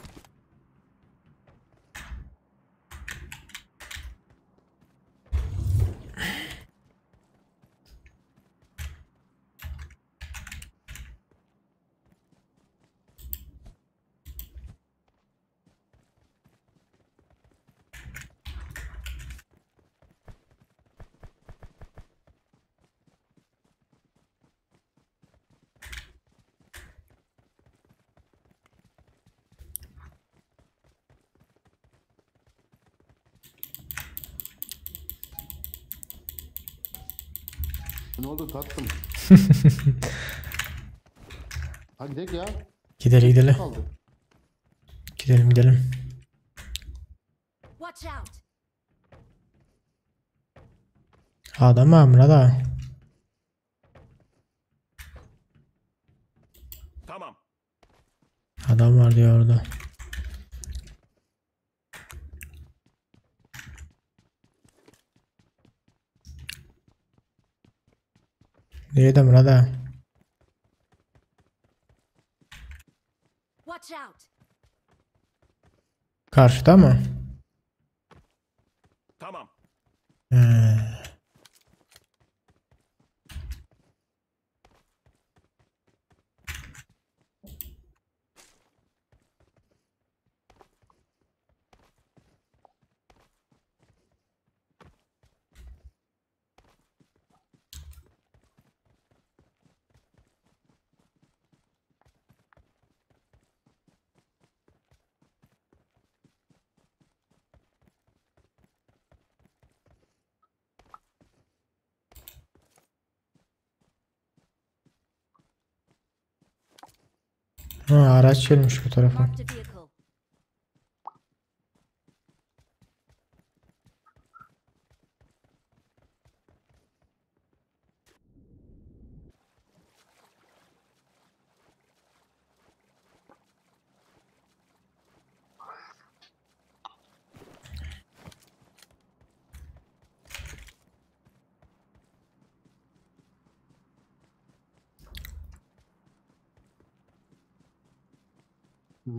Ne oldu tatlım? Hadi gidelim ya. Gidelim. Kaldı. Gidelim. Watch out. Adam var mı da? Tamam. Adam var diyor orada. Nerede burada? Watch out. Karşıda mı? Tamam. He. Ha, araç gelmiş bu tarafa. Marked a vehicle. Hı.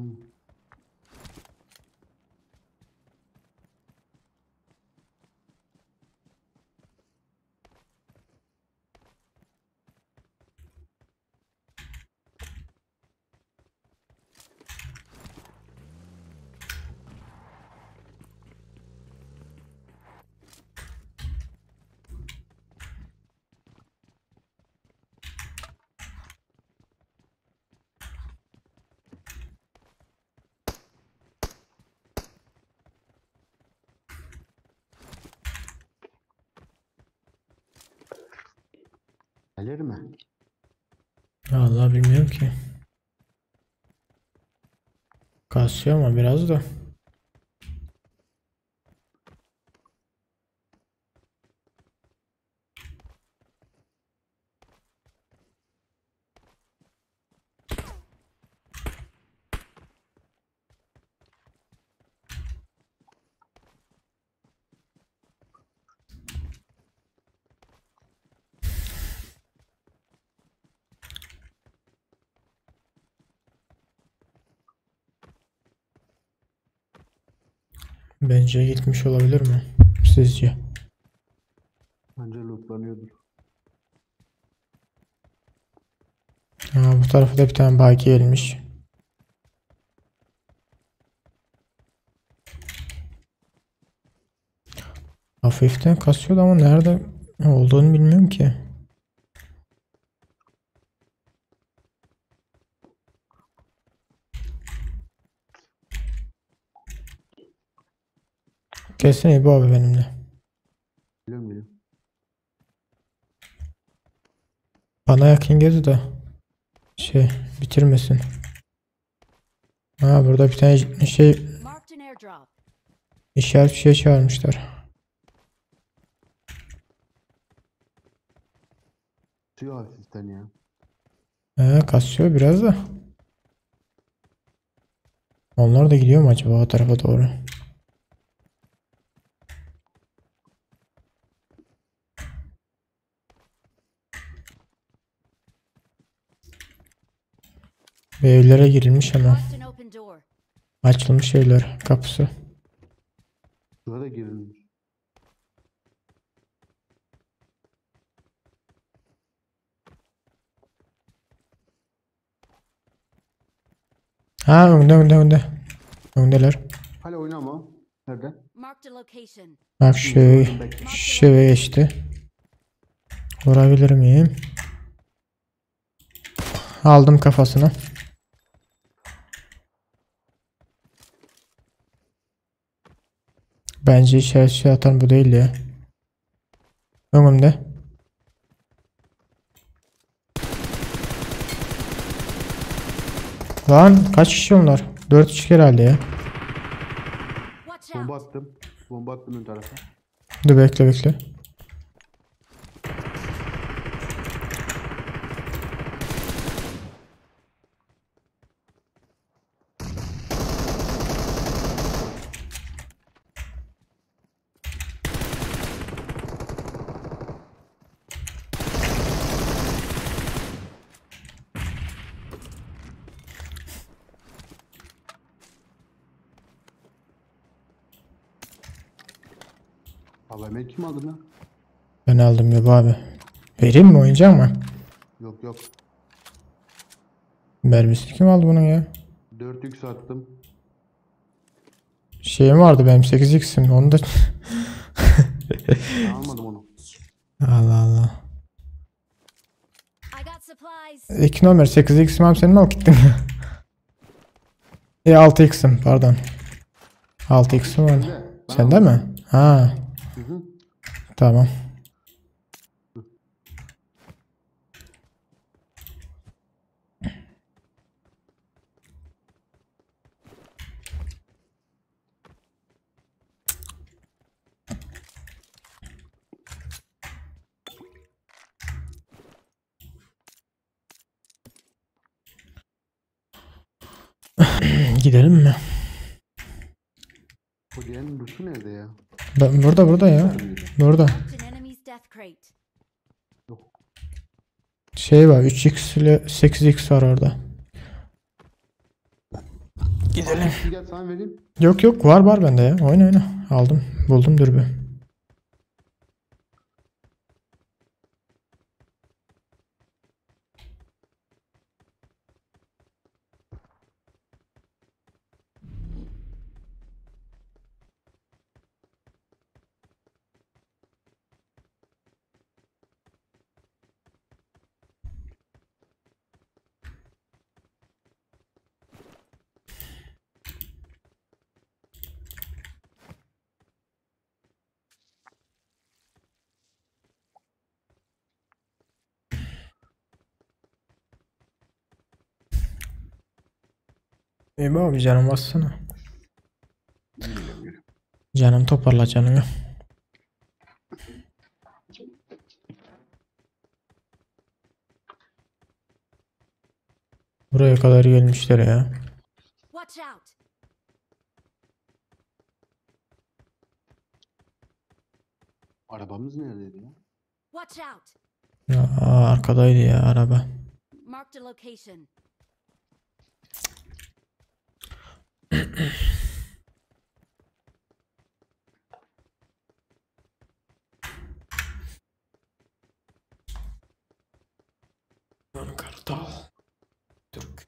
Gelir mi? Vallahi bilmiyorum ki. Kasıyor ama biraz da. Bence gitmiş olabilir mi? Sizce? Bence lootlanıyordur. Ha, bu tarafa da bir tane bagi gelmiş. Hafiften kasıyordu ama nerede olduğunu bilmiyorum ki. Kesin İbo abi benimle. Biliyor muyum? Bana yakın gezi de bitirmesin. Ha, burada bir tane Marked an airdrop. işaret bir şey çağırmışlar. Tutuyor hafiften ya. Ha, kasıyor biraz da. Onlar da gidiyor mu acaba o tarafa doğru? Ve evlere girilmiş ama Marked an open door. açılmış evler kapısı. Şurada da girilmiş. Ha, önde. Öndeler. Hala oynama. Nerede? Marked a location. Bak şu eve geçti. Vurabilir miyim? Aldım kafasını. Bence işaret atan bu değil ya. Önümde. Lan kaç kişi onlar? 4 kişi herhalde ya. Watch Bomba out. attım. Bomba attım ön tarafa. Dur bekle. AVM kim aldı lan? Ben aldım ya abi. Vereyim mi, oyuncak mı? Yok. Mermisini kim aldı bunun ya? 4x attım. Şeyim vardı benim 8x'im onu da Ben almadım onu. Allah. I got supplies. 2 numara 8x'im abi, senin mi al gittin? 6x'im pardon. 6x'im vardı. Sende. Ben Sende almadım. mi? Ha, Hı hı. tamam. Gidelim mi? Bu diğerinin ruşu nerede ya? Burada ya. Burada. Marked an enemy's death crate. Var 3x ile 8x var orada. Gidelim. Gel sana vereyim. Yok var bende ya. Oyna. Aldım. Buldum dürbü. Abi canım bassana. Canım toparla canını. Buraya kadar gelmişler ya. Watch out. Arabamız neredeydi ya? Watch out. Arkadaydı ya araba. Marked a location. Kartal. Türk.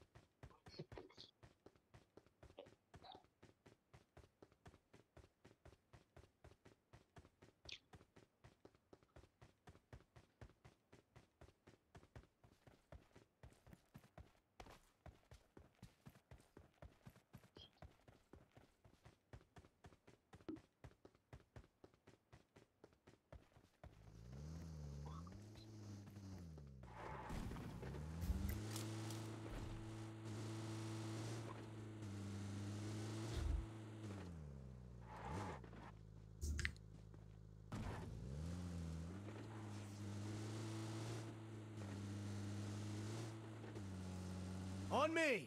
On me.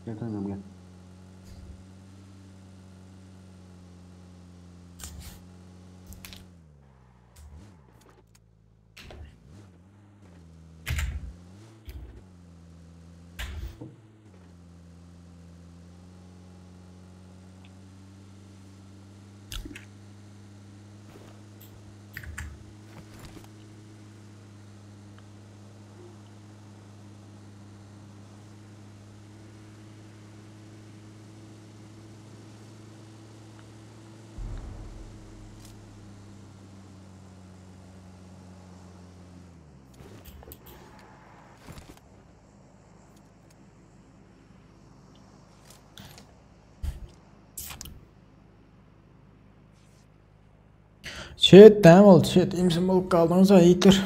Gel kankam gel. Shit, damn old shit. İmsin bulup kaldığınız ayıktır.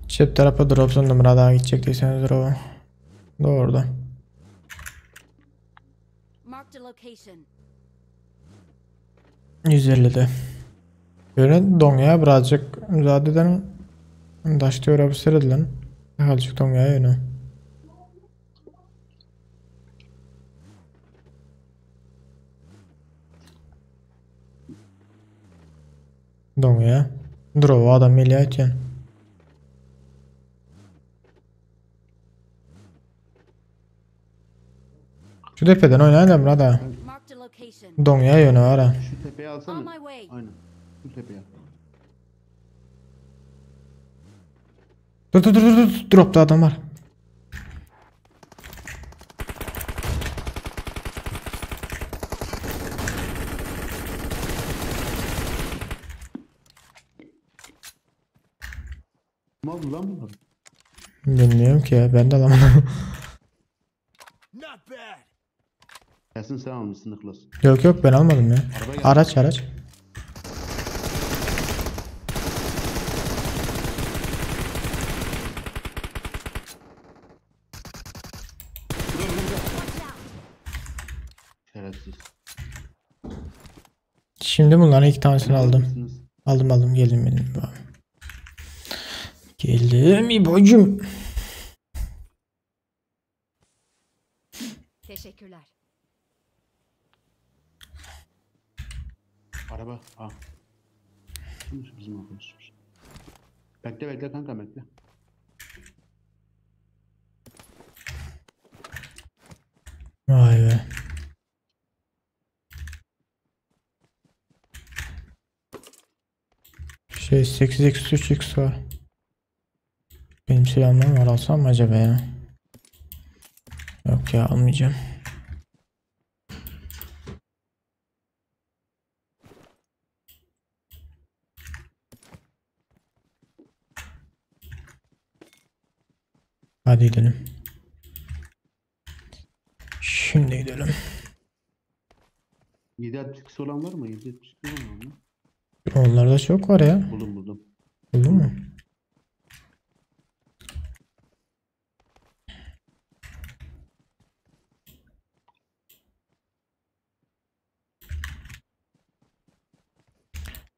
Çift tarafa drop son numara daha gidecek diyseniz o. Doğru da. Marked a location. 150'de. Böyle Donga'ya birazcık zaten daştı öğrebilseydi lan. Azıcık Donga'ya yönü. Donga'ya. Drova adam meliye etiyen. Şu tepeden oynayalım burada. Marked a location. Donga'ya yönü var ha. Şu tepeye alsana. On my way. Aynen. Şu tepeye. Dur. Dropta adam var. Ne oldu lan bunlar? Bilmiyorum ki ya. Ben de alamadım. Not bad. Yasin sen almışsın Niklas. Yok ben almadım ya. Araba geldi. Araç. Watch out. Şerefsiz. Şimdi bunların iki tanesini aldım. Mısınız? Aldım geldim benim. Geldim İbo'cum. Teşekkürler. Araba. Ha. Kimmiş bizim arkadaşımız? Bekle kanka bekle. Vay be. Şey 8x3x var. Benim silahım var, alsam mı acaba ya? Yok ya, almayacağım. Hadi gidelim. Şimdi gidelim. 7.62 olan var mı? 7.62 olan var mı? Onlarda çok var ya. Buldum. Buldun mu?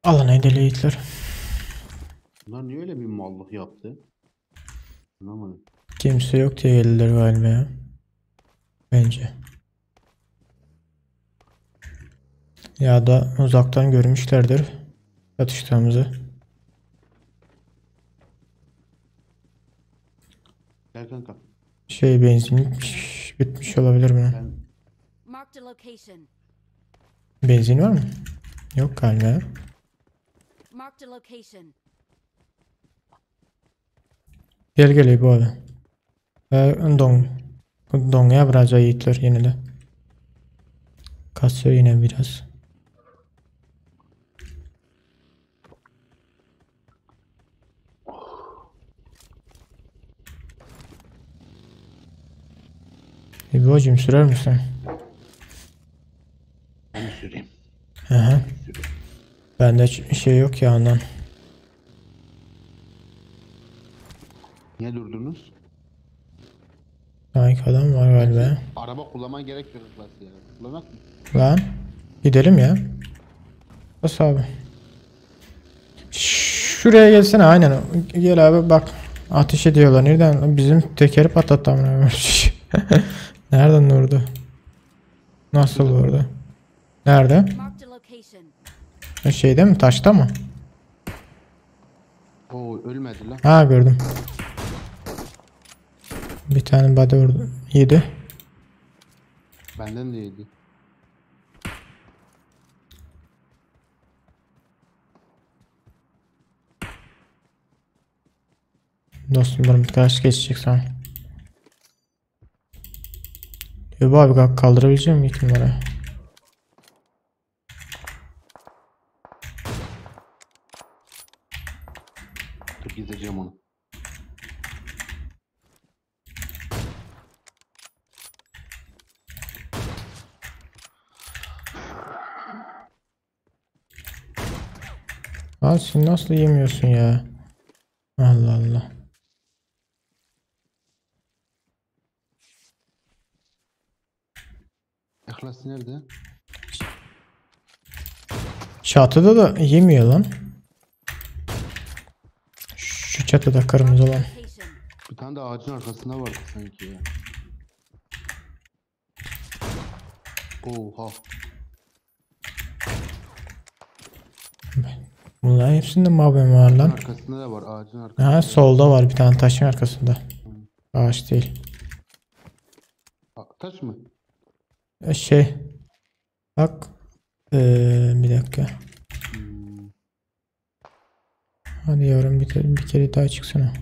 Alın edeli Hitler. Bunlar niye öyle bir mallık yaptı? Anlamadım. Kimse yok diye geldiler galiba ya. Bence. Ya da uzaktan görmüşlerdir. Atıştığımızı. Gel kanka. Şey benzin bitmiş olabilir bunun. Ben Marked a location. Benzin var mı? Yok galiba. Marked a location. Gel bu abi. Dongaya vuracak yiğitler yine de. Kasıyor yine biraz. İbo'cum sürer misin? ben süreyim. Aha. Bende şey yok ya ondan. Niye durdunuz? Sanki adam var galiba. Araba kullanman gerekmiyor klası ya. Kullanmak mı? Lan. Gidelim ya. Bas abi. Şuraya gelsene aynen. Gel abi bak. Ateş ediyorlar. Nereden? Bizim tekeri patlattı amına. Nereden vurdu? Nasıl vurdu? Nerede? Marked a location. Şeyde mi? Taşta mı? Oo ölmedi lan. Ha gördüm. Bir tane body vurdu. Yedi. Benden de yedi. Dostum benim karşı geçecek sana. Yok abi kaldırabilecek miyim ilk numara? Dur gideceğim onu. Abi sen nasıl yemiyorsun ya? Allah Allah. İhlas nerede? Çatıda da yemiyor lan. Şu çatıda kırmızı olan. Location. Bir tane de ağacın arkasında vardı sanki ya. Oha. Bunların hepsinde mavim var Ağacın lan. arkasında da var. Ağacın arkasında. Ha solda var bir tane taşın arkasında. Ağaç değil. Taş mı? Şey. Bak. Bir dakika. Hmm. Hadi yavrum bir kere daha çıksana.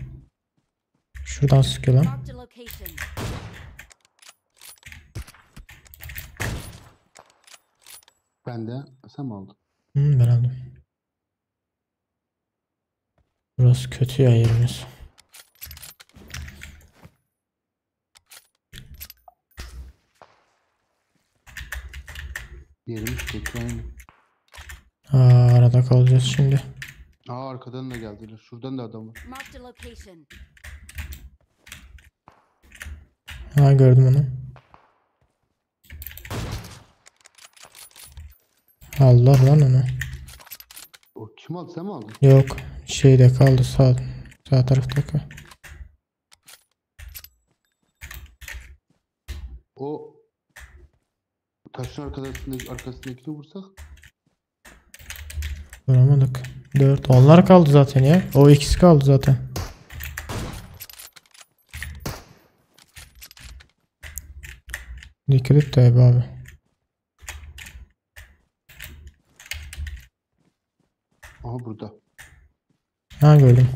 Şuradan sıkıyor lan. Marked a location. Ben de. Sen mi aldın? Ben aldım. Burası kötü ya yerimiz. Yerimiz kötü aynı. Arada kalacağız şimdi. Aa arkadan da geldiler. Şuradan da adam var. Marked a location. Ha gördüm onu. Allah lan onu. O kim aldı? Sen mi aldın? Yok. Şeyde kaldı sağ taraftaki. O taşın arkasındakini vursak. Vuramadık. 4. Onlar kaldı zaten ya. O ikisi kaldı zaten. Dikkat et de abi. Aha burada. Ha gördüm.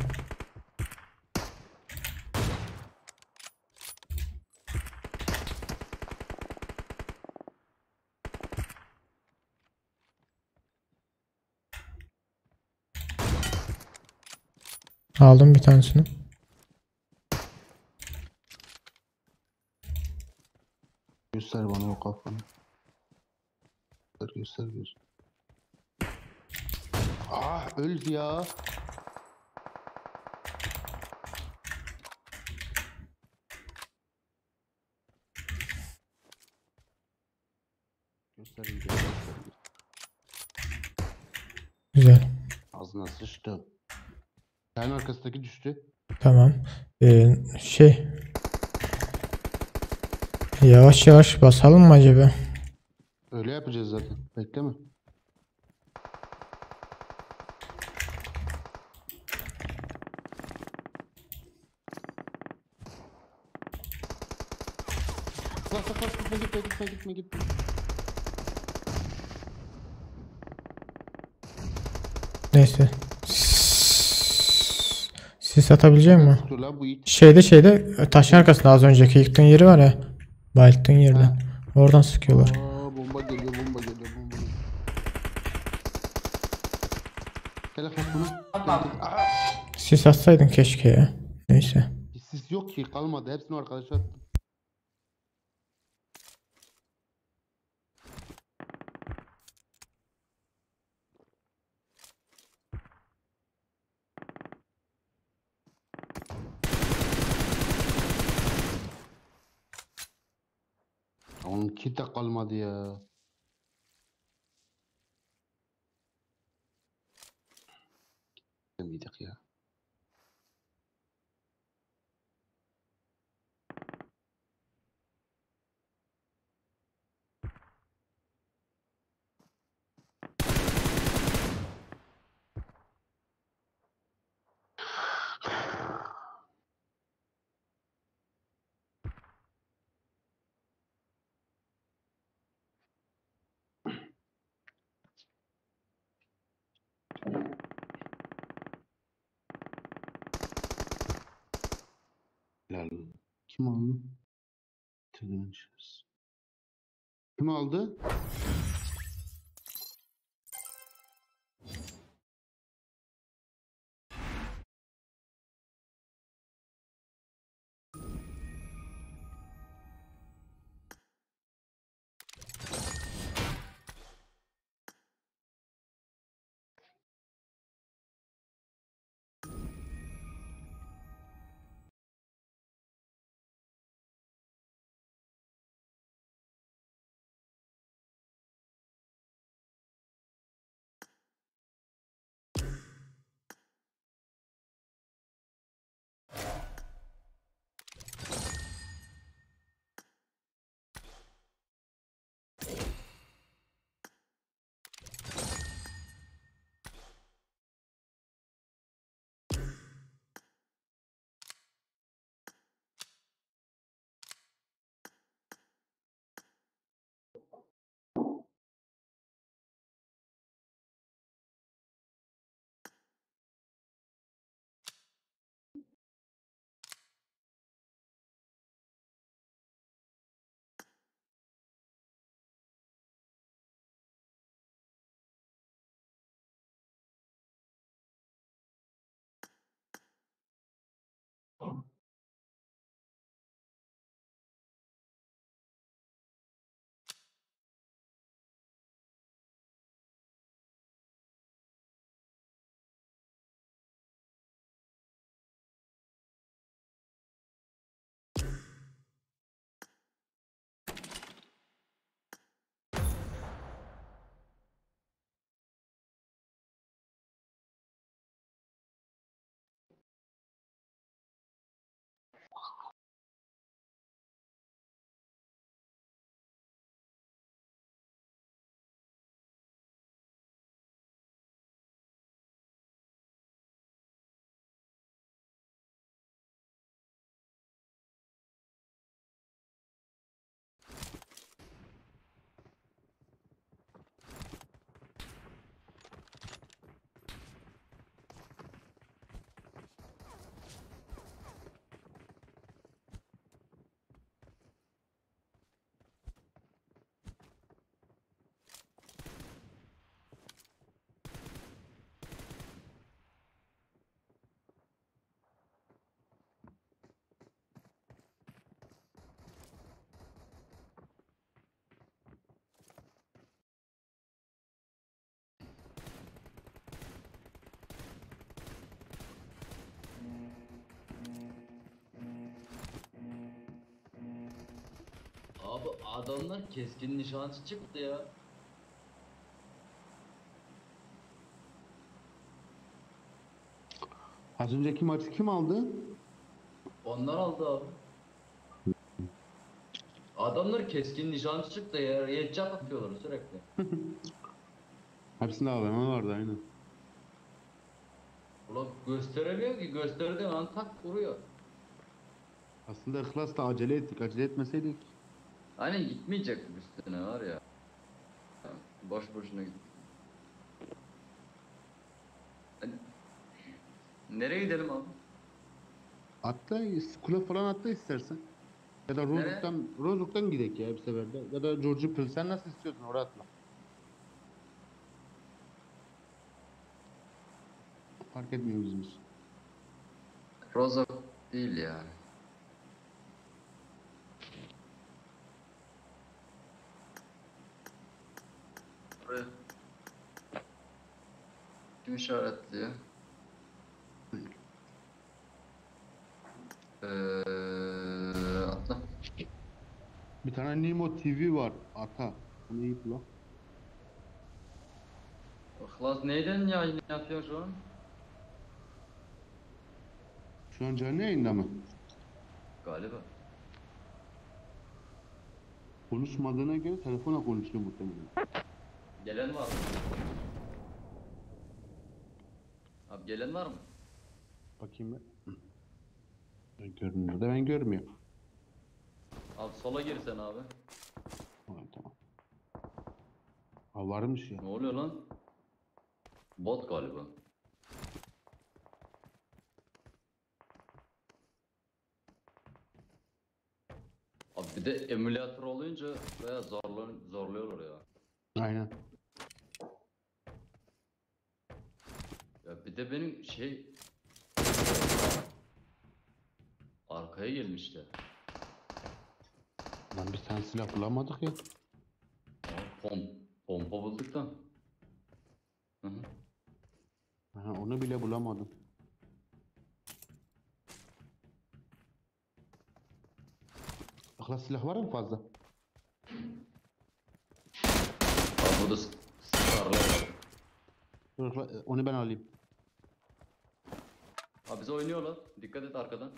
Aldım bir tanesini. Göster bana o kafanı. Göster. Ah öldü ya. Göster. Güzel. Ağzına sıçtı. Kayanın arkasındaki düştü. Tamam. Şey. Yavaş yavaş basalım mı acaba? Öyle yapacağız zaten. Bekleme. Sakla gitme. Neyse. Sis atabilecek mi? Dur lan bu it. Şeyde taşın arkasında az önceki yıktığın yeri var ya. Bayılttığın yerden. Oradan sıkıyorlar. Bomba geliyor. Telefon buna. Sis atsaydın keşke ya. Neyse. Sis yok ki kalmadı. Hepsini arkadaşa attım. Onun kit de kalmadı ya. Miydik ya? Helal. Kim aldı? Tırmanacağız. Kim aldı? Abi adamlar keskin nişancı çıktı ya. Az önceki maçı kim aldı? Onlar aldı abi. Adamlar keskin nişancı çıktı ya. Headshot atıyorlar sürekli. Hepsinde AVM vardı aynı. Ulan gösteremiyor ki. Gösterdiğin an tak vuruyor. Aslında İhlas'la acele ettik. Acele etmeseydik Aynen gitmeyecektik üstüne var ya. Boş boşuna gittik. Hani- Nereye gidelim abi? Atla, kule falan atla istersen. Ya da Rozuk'tan gidek ya bir seferde. Ya da George Pil, sen nasıl istiyorsun oraya atla. Fark etmiyor bizim için. Rozok değil ya. Buraya. Kim işaretliyor? Atla. Bir tane Nemo TV var, ata. Onu iyi bul. İhlas neyden yayın yapıyor şu an? Şu an canlı yayında mı? Galiba. Konuşmadığına göre telefona konuşuyor muhtemelen. Gelen var mı? Abi gelen var mı? Bakayım ben. Görünüyor da ben görmüyorum. Abi sola gir sen abi. Ha, tamam. Ha varmış ya. Ne oluyor lan? Bot galiba. Abi bir de emülatör olunca bayağı zorluyorlar ya. Aynen. Ya bir de benim arkaya gelmişler. Lan bir tane silah bulamadık ya. Pompa bulduk da. Hı hı. Aha, onu bile bulamadım. Akla silah var mı fazla? Abi burada sarılar var. Dur, onu ben alayım. Abi bize oynuyorlar. Dikkat et arkadan.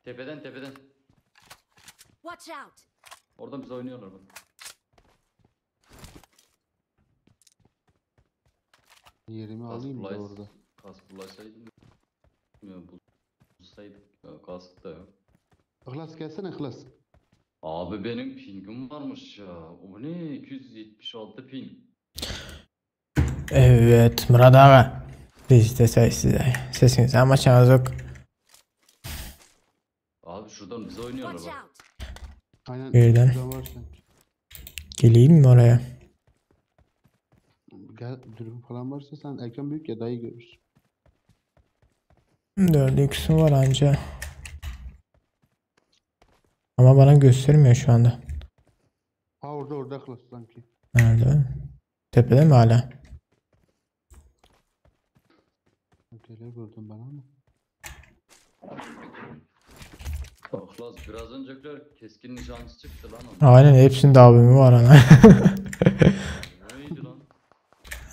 Tepeden. Watch out! Oradan bize oynuyorlar bak. Yerimi Kask alayım da bulays- orada. Kask bulaşsaydım. Ya bulsaydık. Ya kask da yok. İhlas gelsene İhlas. Abi benim pingim varmış ya. O ne? 276 ping. Evet Murat ağa. Biz de size sesinizi ama çağınız yok. Abi şuradan bize oynuyorlar Watch bak. out! Aynen. Birden. şurada var sen. Geleyim mi oraya? Gel, dürbün falan varsa sen ekran büyük ya dayı görürsün. 4x'im var anca. Ama bana göstermiyor şu anda. Ha orada İhlas sanki. Nerede? Tepede mi hala? Öyle gördüm ben ama. Aklas biraz öncekiler keskin nişancı çıktı lan ama. Aynen hepsinde abimi var ana. Neydi lan?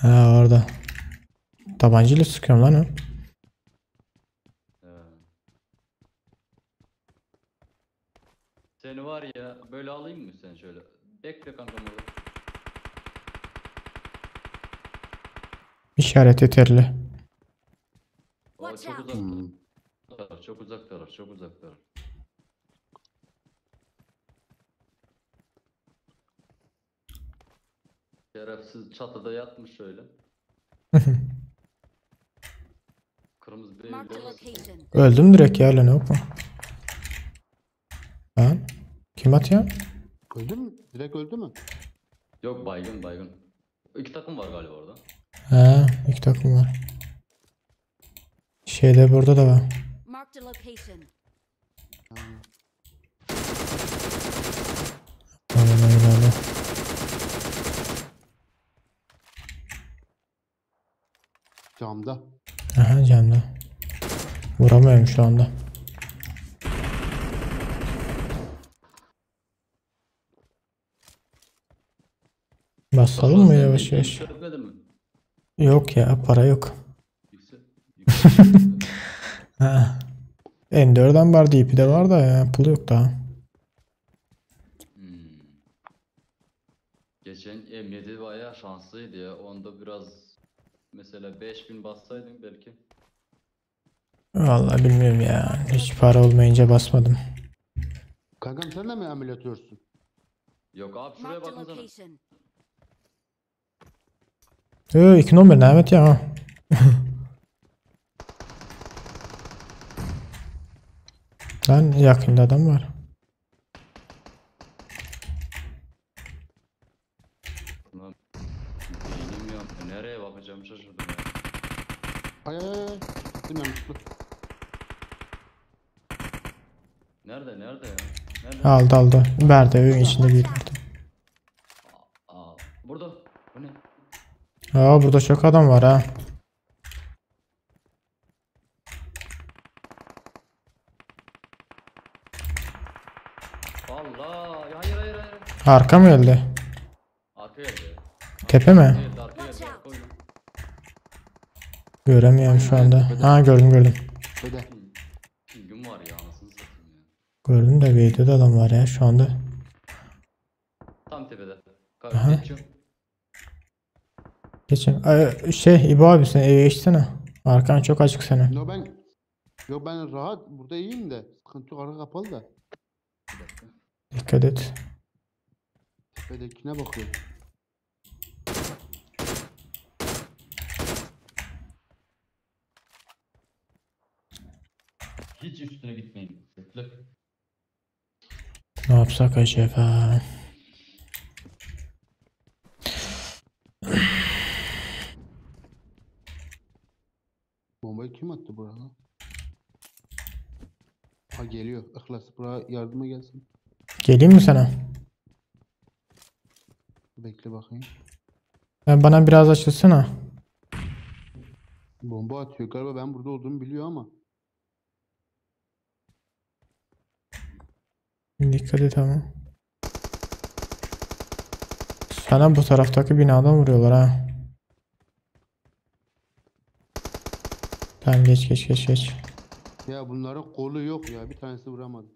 Ha orada. Tabancayla sıkıyorum lan o. He. Seni var ya böyle alayım mı sen şöyle? Bekle kankam orada. İşaret yeterli. Aa, Watch çok out. uzak Hmm. taraf. Çok uzak taraf. Çok uzak taraf. Şerefsiz çatıda yatmış şöyle. Kırmızı bir Mark the evde var. location. Öldüm direkt ya lan yok mu? Lan kim atıyor? Öldü mü? Direkt öldü mü? Yok baygın. İki takım var galiba orada. Ha iki takım var. Şeyde burada da var. Mark the location. Öyle. Camda. Aha camda. Vuramıyorum şu anda. Basalım mı Sen yavaş de yavaş? yükseltmedin mi? Yok ya para yok. Yüksel. Ha. N4'den var DP de var da ya pul yok daha. Hmm. Geçen M7 bayağı şanslıydı ya. Onda biraz mesela 5000 bassaydın belki. Vallahi bilmiyorum ya. Hiç para olmayınca basmadım. Kankam sen de mi ameliyat atıyorsun? Yok abi şuraya Marked a bakın sana. location. 2 numara Mehmet ya. Lan yakında adam var. Lan, beynim yandı. Nereye bakacağım şaşırdım ya. Ay ay ay. Gittim yanlışlıkla. Nerede ya? Nerede? Aldı. Verdi evin içinde bir yerde. Aa, burada. Bu ne? Aa burada çok adam var ha. Allah. Hayır. Arka mı geldi? Arka geldi. Tepe mi? Geldi arka geldi. Koydum. Göremiyorum şu anda. Ha gördüm. Öde. Gün var ya anasını satayım ya. Gördüm de videoda adam var ya şu anda. Tam tepede. Aha. Geçiyorum. Geçin. İbo abi sen eve geçsene. Arkan çok açık senin. Yok ben rahat burada iyiyim de sıkıntı yok arka kapalı da. Bir dakika. Dikkat et. Tepedekine bakıyorum. Hiç üstüne gitmeyin. Bekle. Ne yapsak acaba? Bombayı kim attı buraya? Ha geliyor. İhlas buraya yardıma gelsin. Geleyim mi sana? Bekle bakayım. Bana biraz açılsana. Bomba atıyor. Galiba ben burada olduğumu biliyor ama. Dikkat et ama. Sana bu taraftaki binadan vuruyorlar ha. Tamam geç. Ya bunların kolu yok ya. Bir tanesi vuramadı.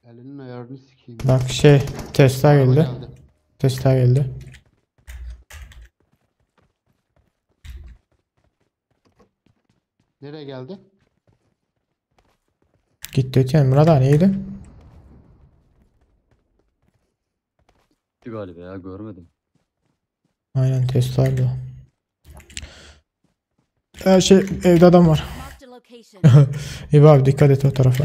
Elinin ayarını sikeyim. Bak Tesla Araba geldi. Tesla geldi. Nereye geldi? Gitti ötüyen Murat abi neydi? Gitti galiba ya görmedim. Aynen Tesla'ydı. Evde adam var. Marked a location. İyi abi dikkat et o tarafa.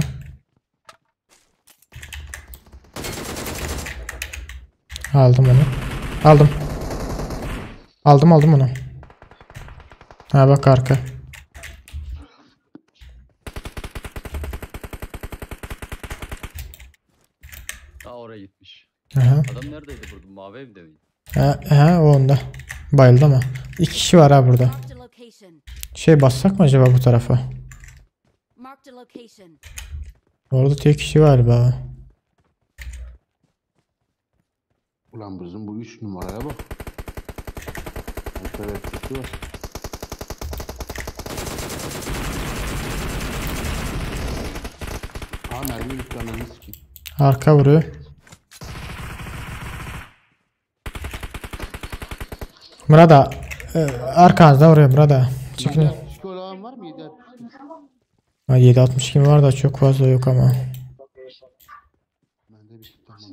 Aldım onu. Aldım onu. Ha bak arka. Aa oraya gitmiş. Aha. Adam neredeydi burada? Mavi evde miydi? Ha o onda. Bayıldı ama. 2 kişi var ha burada. Marked a location. Bassak mı acaba bu tarafa? Marked a location. Orada tek kişi galiba. Ulan bizim bu 3 numaraya bak. Alternatifli var. Ha mermi bitti ananı sikeyim. Arka vuruyor. Murat abi, arkanızda vuruyor Murat abi. Çıkın. 762 olan var mı? 762. 762 var da çok fazla yok ama. Bende bir şey tamam.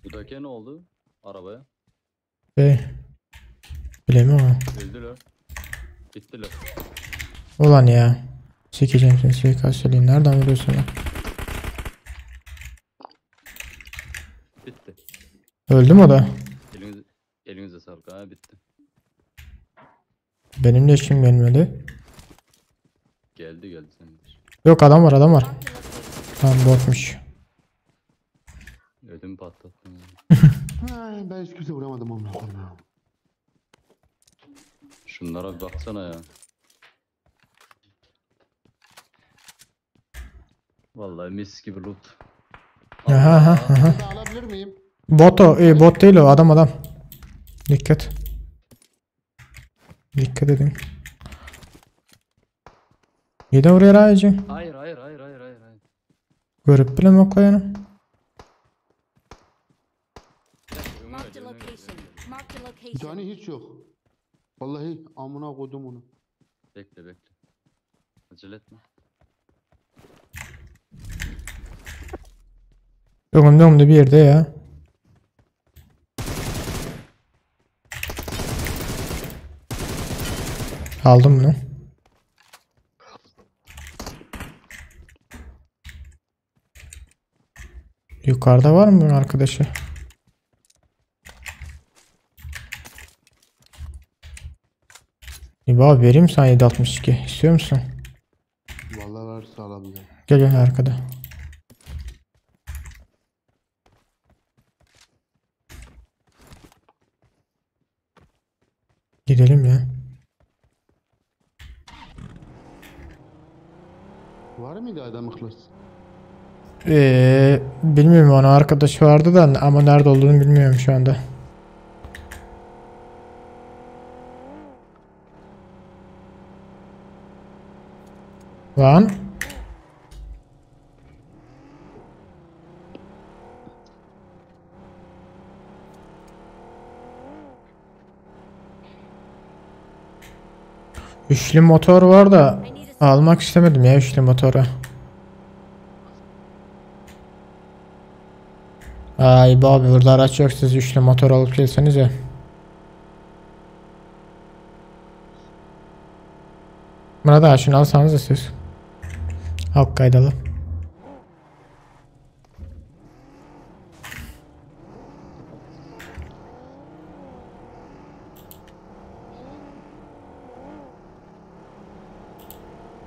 Buradaki ne oldu? Arabaya. Bilemiyorum ama. Öldüler. Gittiler. Ulan ya. Sikeceğim seni suikastçiliği. Nereden vuruyorsun lan? Bitti. Öldü mü o da? Elinize sağlık ha bitti. Benim de işim gelmedi. Geldi senin. Yok adam var. Marked a location. Tamam botmuş. Ödüm patlattım. Ay, ben hiç kimse vuramadım onu. Şunlara bir baksana ya. Vallahi mis gibi loot. Aha. Bir de alabilir miyim? Bot o. Bot değil o. Adam. Dikkat. Dikkat edin. Yine oraya raycı. Hayır. Görüp bile moklayanı. Marked a location. Marked a Bir tane location. hiç yok. Vallahi amına koydum onu. Bekle. Acele etme. Önümde bir yerde ya. Aldım bunu. Yukarıda var mı arkadaşı? İba vereyim sana 762. İstiyor musun? Vallahi varsa alabilirim. Gel gel arkada. Gidelim ya. Var mıydı adam ıhlas? Bilmiyorum, onun arkadaşı vardı da ama nerede olduğunu bilmiyorum şu anda. Lan. Üçlü motor var da almak istemedim ya üçlü motoru. Ay abi burada araç yok, siz üçlü motor alıp gelsenize. Buna da şunu alsanız da siz. Hak kaydalı.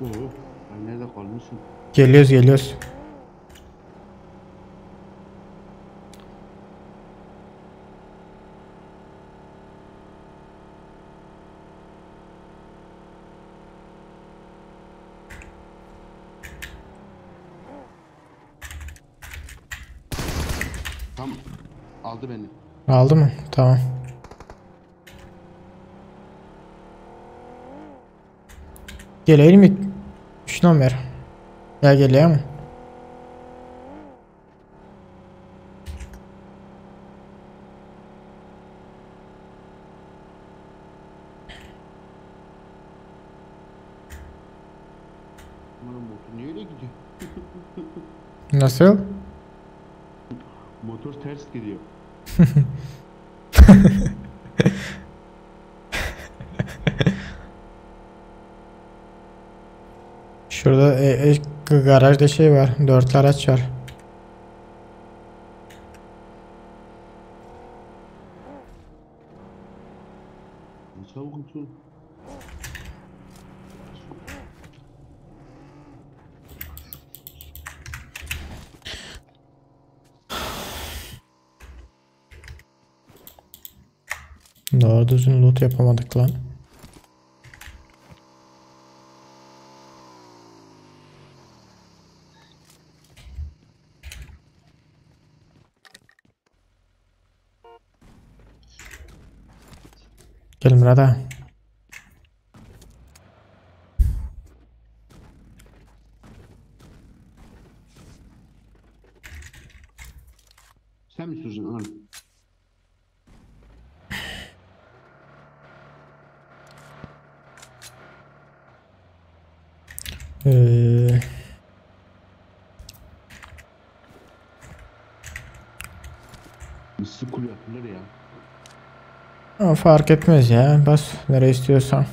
Oo, ben nerede kalmışım? Geliyoruz. Tam aldı beni. Aldı mı? Tamam. Geleyim mi? Şuna ver. Ya geliyor mu? Umarım motor niye öyle gidiyor? Nasıl? Motor ters gidiyor. Şurada garajda şey var. 4 araç var. Ne çabuk uçuyor. Doğru düzgün loot yapamadık lan. Gel Murat'a. Sen mi süreceksin? Al. Ee, Sıkıl yapılır ya. ama fark etmez ya. Bas nereye istiyorsan.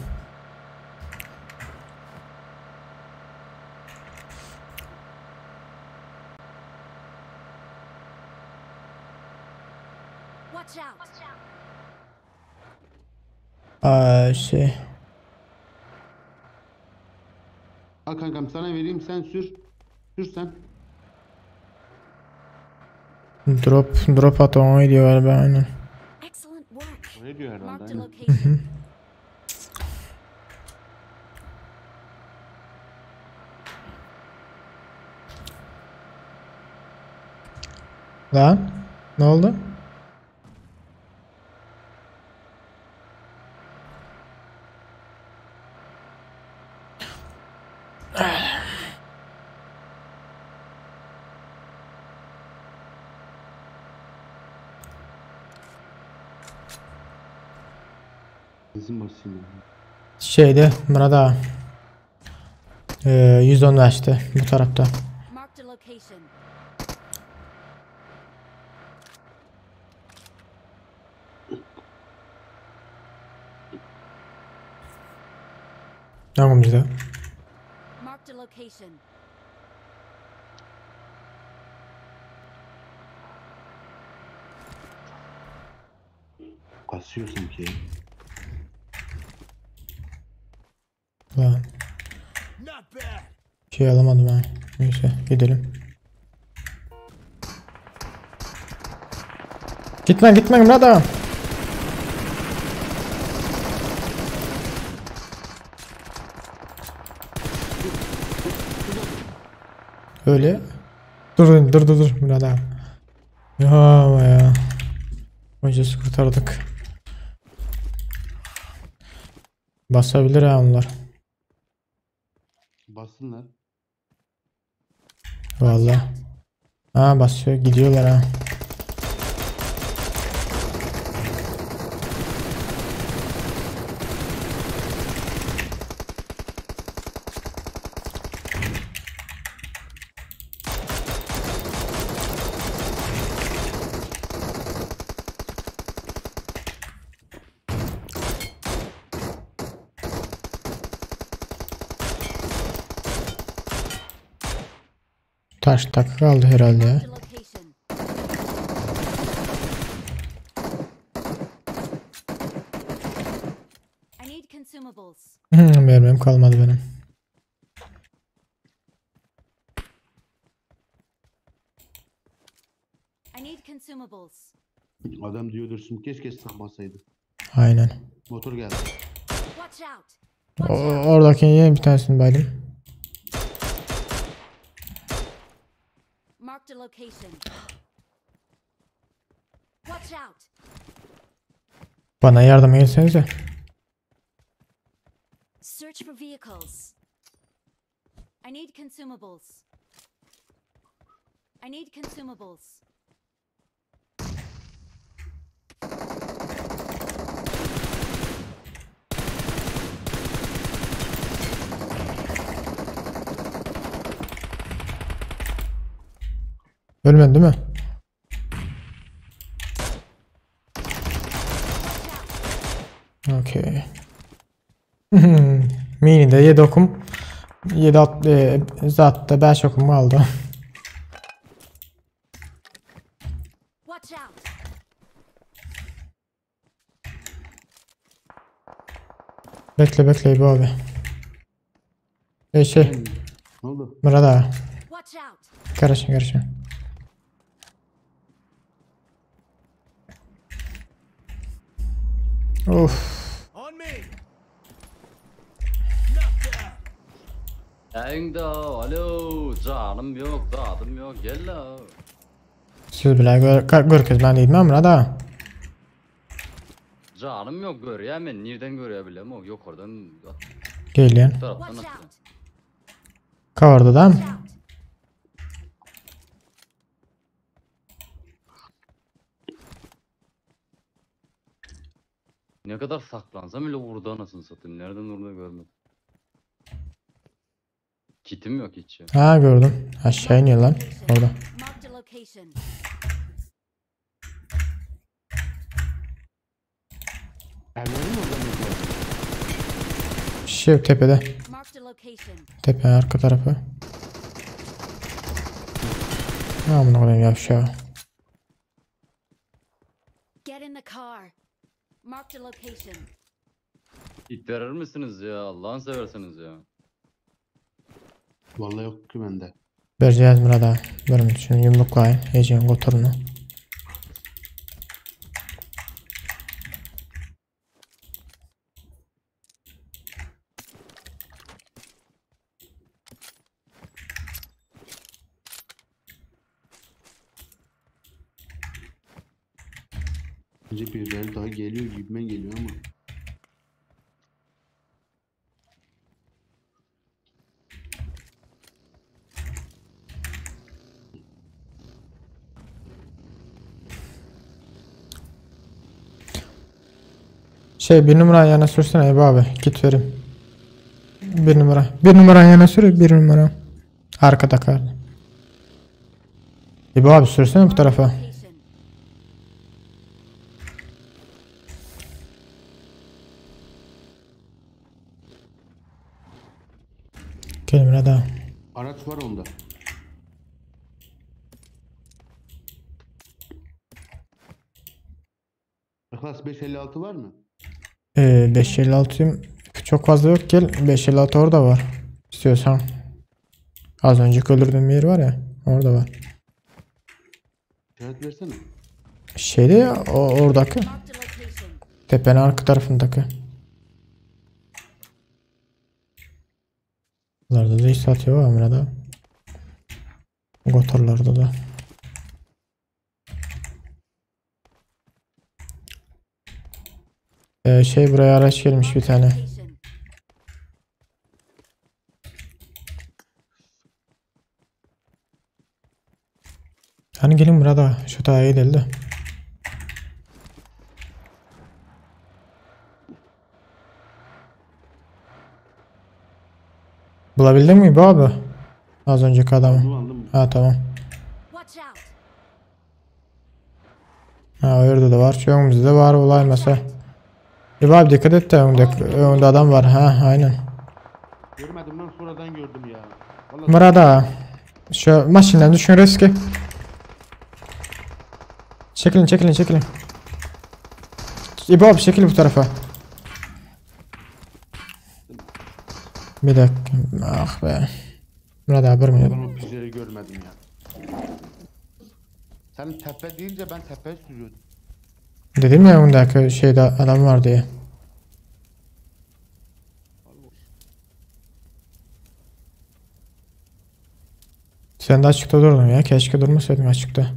Watch out. Şey. Al kankam sana vereyim, sen sür. Sür sen. Drop atmama gidiyor galiba aynen. Excellent work. O ne diyor herhalde? Marked a Aynen. location. Lan ne oldu? Benzin basayım ya. Şeyde Murat ağa. 110 açtı bu tarafta. Marked a location. Yanımızda. Marked a location. Kasıyor sanki ya. Lan Not bad. şey alamadım ha. Neyse gidelim. Gitme Murat ağa. Öyle. Dur Murat ağa. Ya. Hocası kurtardık. Basabilir ha onlar. Bassınlar. Vallahi. Ha basıyor gidiyorlar ha. Taş takı kaldı herhalde ya. Marked a location. I need consumables. Mermim kalmadı benim. I need consumables. Adam diyordur şimdi keşke sıkmasaydı. Aynen. Motor geldi. Watch out. Oradaki yine bir tanesini baydım. Marked a location. Watch out. Bana yardıma gelsenize. Search for vehicles. I need consumables. I need consumables. Ölmedin değil mi? Okey. Mini de 7 okum. 7 zatta 5 okum kaldı. Watch out. Bekle bu abi. Şey. Ne oldu? Murat ağa. Watch out. Karışın. Of. On me. Not bad. Evinde alo canım yok dadım yok gel la. Siz bile görkez ben değilim Murat ağa. Canım yok görüyor men nereden görebilem o yok oradan Geliyen. bu taraftan Watch atıyor. out. Kavardı da mı? Watch out. Ne kadar saklansam öyle vurdu anasını satayım. Nereden vurdu görmedim. Kitim yok hiç ya. Ha gördüm. Aşağı iniyor lan. Orada. Marked a location. Evlerin mi orada mı? Şey tepede. Marked a location. Tepe arka tarafı. Amına koyayım yavşağı. Get in the car. Marked a location. İt verir misiniz ya? Allah'ını seversiniz ya. Vallahi yok ki bende. Vereceğiz Murat ağa. Durun şunu yumruklayın. Heyecan motorunu. Bence birileri daha geliyor gibime geliyor ama. Şey bir numara yana sürsene Ebe abi. Git vereyim. Bir numara. Bir numara yana sür. Bir numara. Arkada kal. İbo abi sürsene bu tarafa. Location. Gel burada. Araç var onda. Klas 556 var mı? 556'yım. Çok fazla yok, gel. 556 orada var. İstiyorsan. Az önce öldürdüğüm bir yer var ya. Orada var. İşaret versene. Şeyde ya oradaki. Marked a location. Tepenin arka tarafındaki. Bunlarda da iş satıyor var burada. Gotorlarda da. Şey buraya araç gelmiş bir tane. Location. Hani gelin burada. Şu tarafa gidelim. Bulabildin mi bu abi? Az önceki adamı. Aldım. Ha tamam. Watch out. Ha orada da var. Şu önümüzde de var olay mesela. İbo abi dikkat et de önde adam var. Ha aynen. Görmedim lan, sonradan gördüm ya. Vallahi Burada. Şu maşinden düşün riski. Çekilin çekilin çekilin. İbo abi çekil bu tarafa. Bir dakika. Ah be. Burada bir ben minut. o pizzeri görmedim ya. Sen tepe deyince ben tepeye sürüyordum. Dedim ya ondaki şeyde adam var diye. Sen de açıkta durdun ya. Keşke durmasaydın açıkta.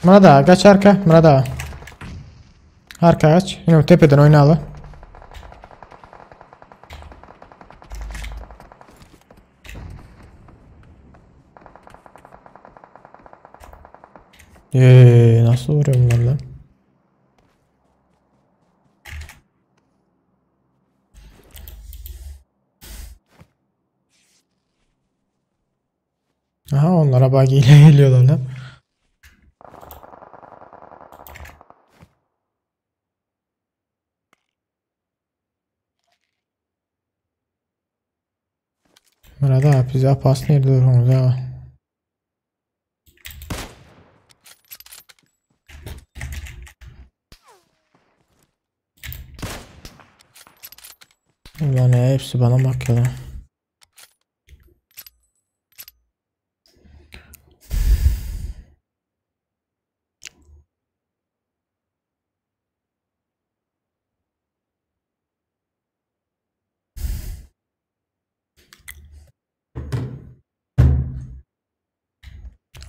Murada kaç arka. Murada. Arka kaç. Yine tepeden oyna al. Nasıl vuruyor bunlar lan? Aha onlara bug ile geliyorlar lan. Burada bize pas nerede durumuz ha? Ulan hepsi bana bakıyor lan.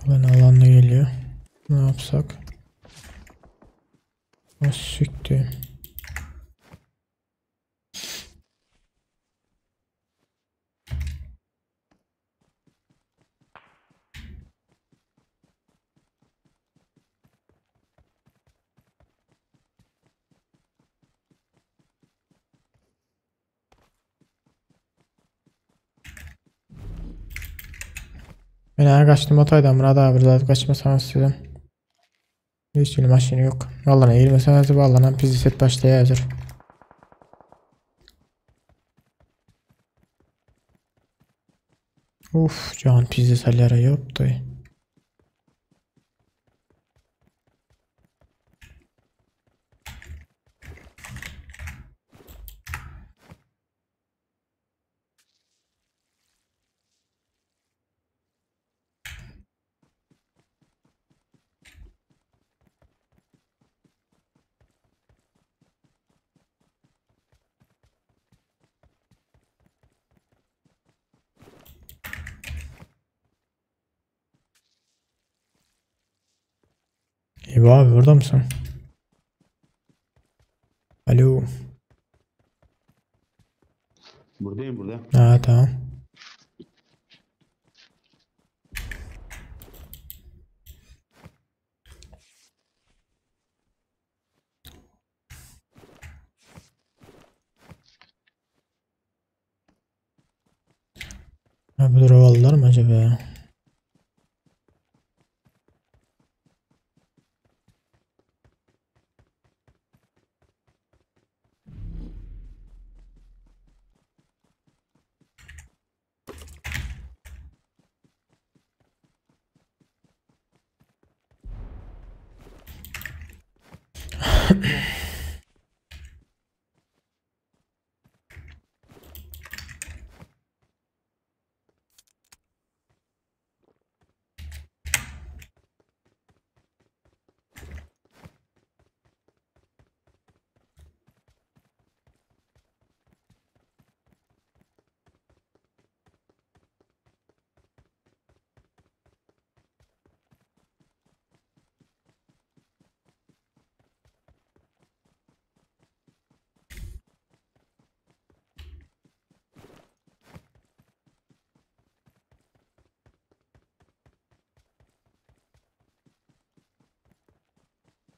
Ulan alanda geliyor. Ne yapsak? O sikti. Ben her kaçtım otaydan Murat abi zaten kaçmasanız istedim. Hiç bir maşini yok. Vallahi eğilmeseniz vallahi pizzi set başlaya hazır. Uf can pizzi salyara yaptı. İyi abi orada mısın? Alo. Buradayım burada. Ha tamam. Ha, bu aldılar mı acaba ya?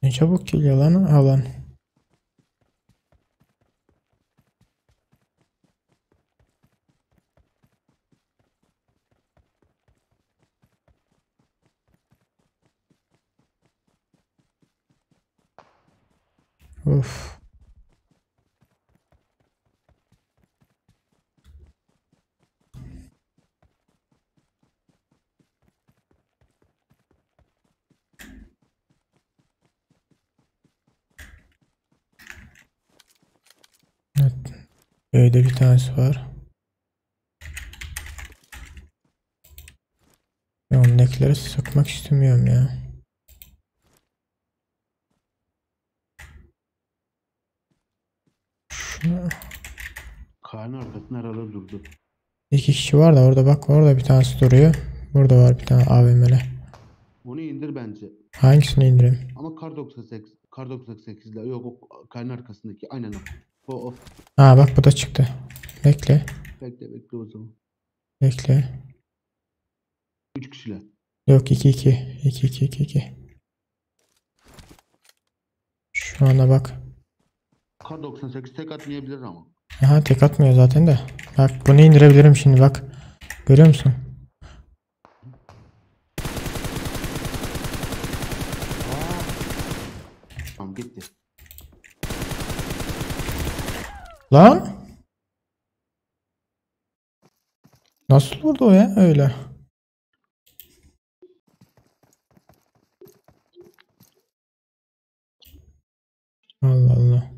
Ne çabuk geliyor lan alan. Of. Evet. Öyle bir tanesi var. Ben ondakileri sıkmak istemiyorum ya. Şunu... Kayanın arkasında arada durdu. İki kişi var da orada bak orada bir tanesi duruyor. Burada var bir tane AVM'li. Onu indir bence. Hangisini indireyim? Ama kar 98, kar 98 ile yok o kayanın arkasındaki aynen o. O. Ha bak bu da çıktı. Bekle. Bekle o zaman. Bekle. 3 kişiler. Yok 2-2. 2-2-2-2. Şu anda bak. Kar 98 tek atmayabilir ama. Aha tek atmıyor zaten de. Bak bunu indirebilirim şimdi bak. Görüyor musun? Tamam gitti. Lan! Nasıl vurdu o ya öyle? Allah Allah.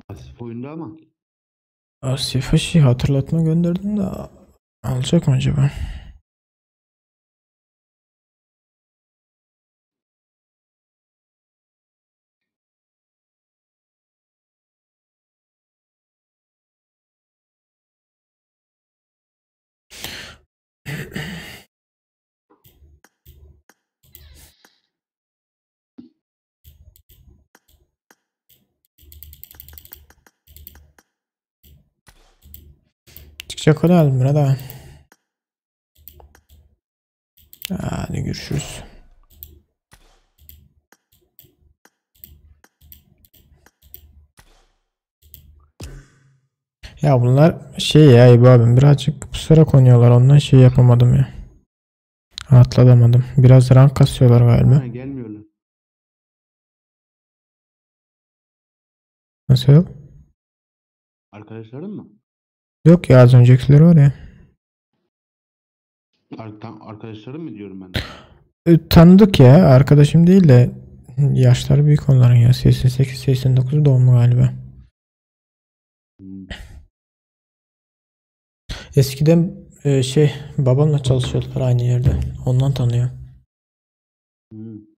Pasif oyunda ama. Asife şey hatırlatma gönderdim de alacak mı acaba? Çıkacak olalım burada. Hadi görüşürüz. Ya bunlar şey ya İbo abim birazcık pusarak oynuyorlar ondan şey yapamadım ya. Atlatamadım. Biraz rank kasıyorlar galiba. Ha, gelmiyorlar. Nasıl? Arkadaşların mı? Yok ya az öncekileri var ya. Arkadaşların mı diyorum ben de. Tanıdık ya. Arkadaşım değil de yaşları büyük onların ya. 88-89 doğumlu galiba. Hmm. Eskiden babamla çalışıyordular aynı yerde. Ondan tanıyor. Hmm.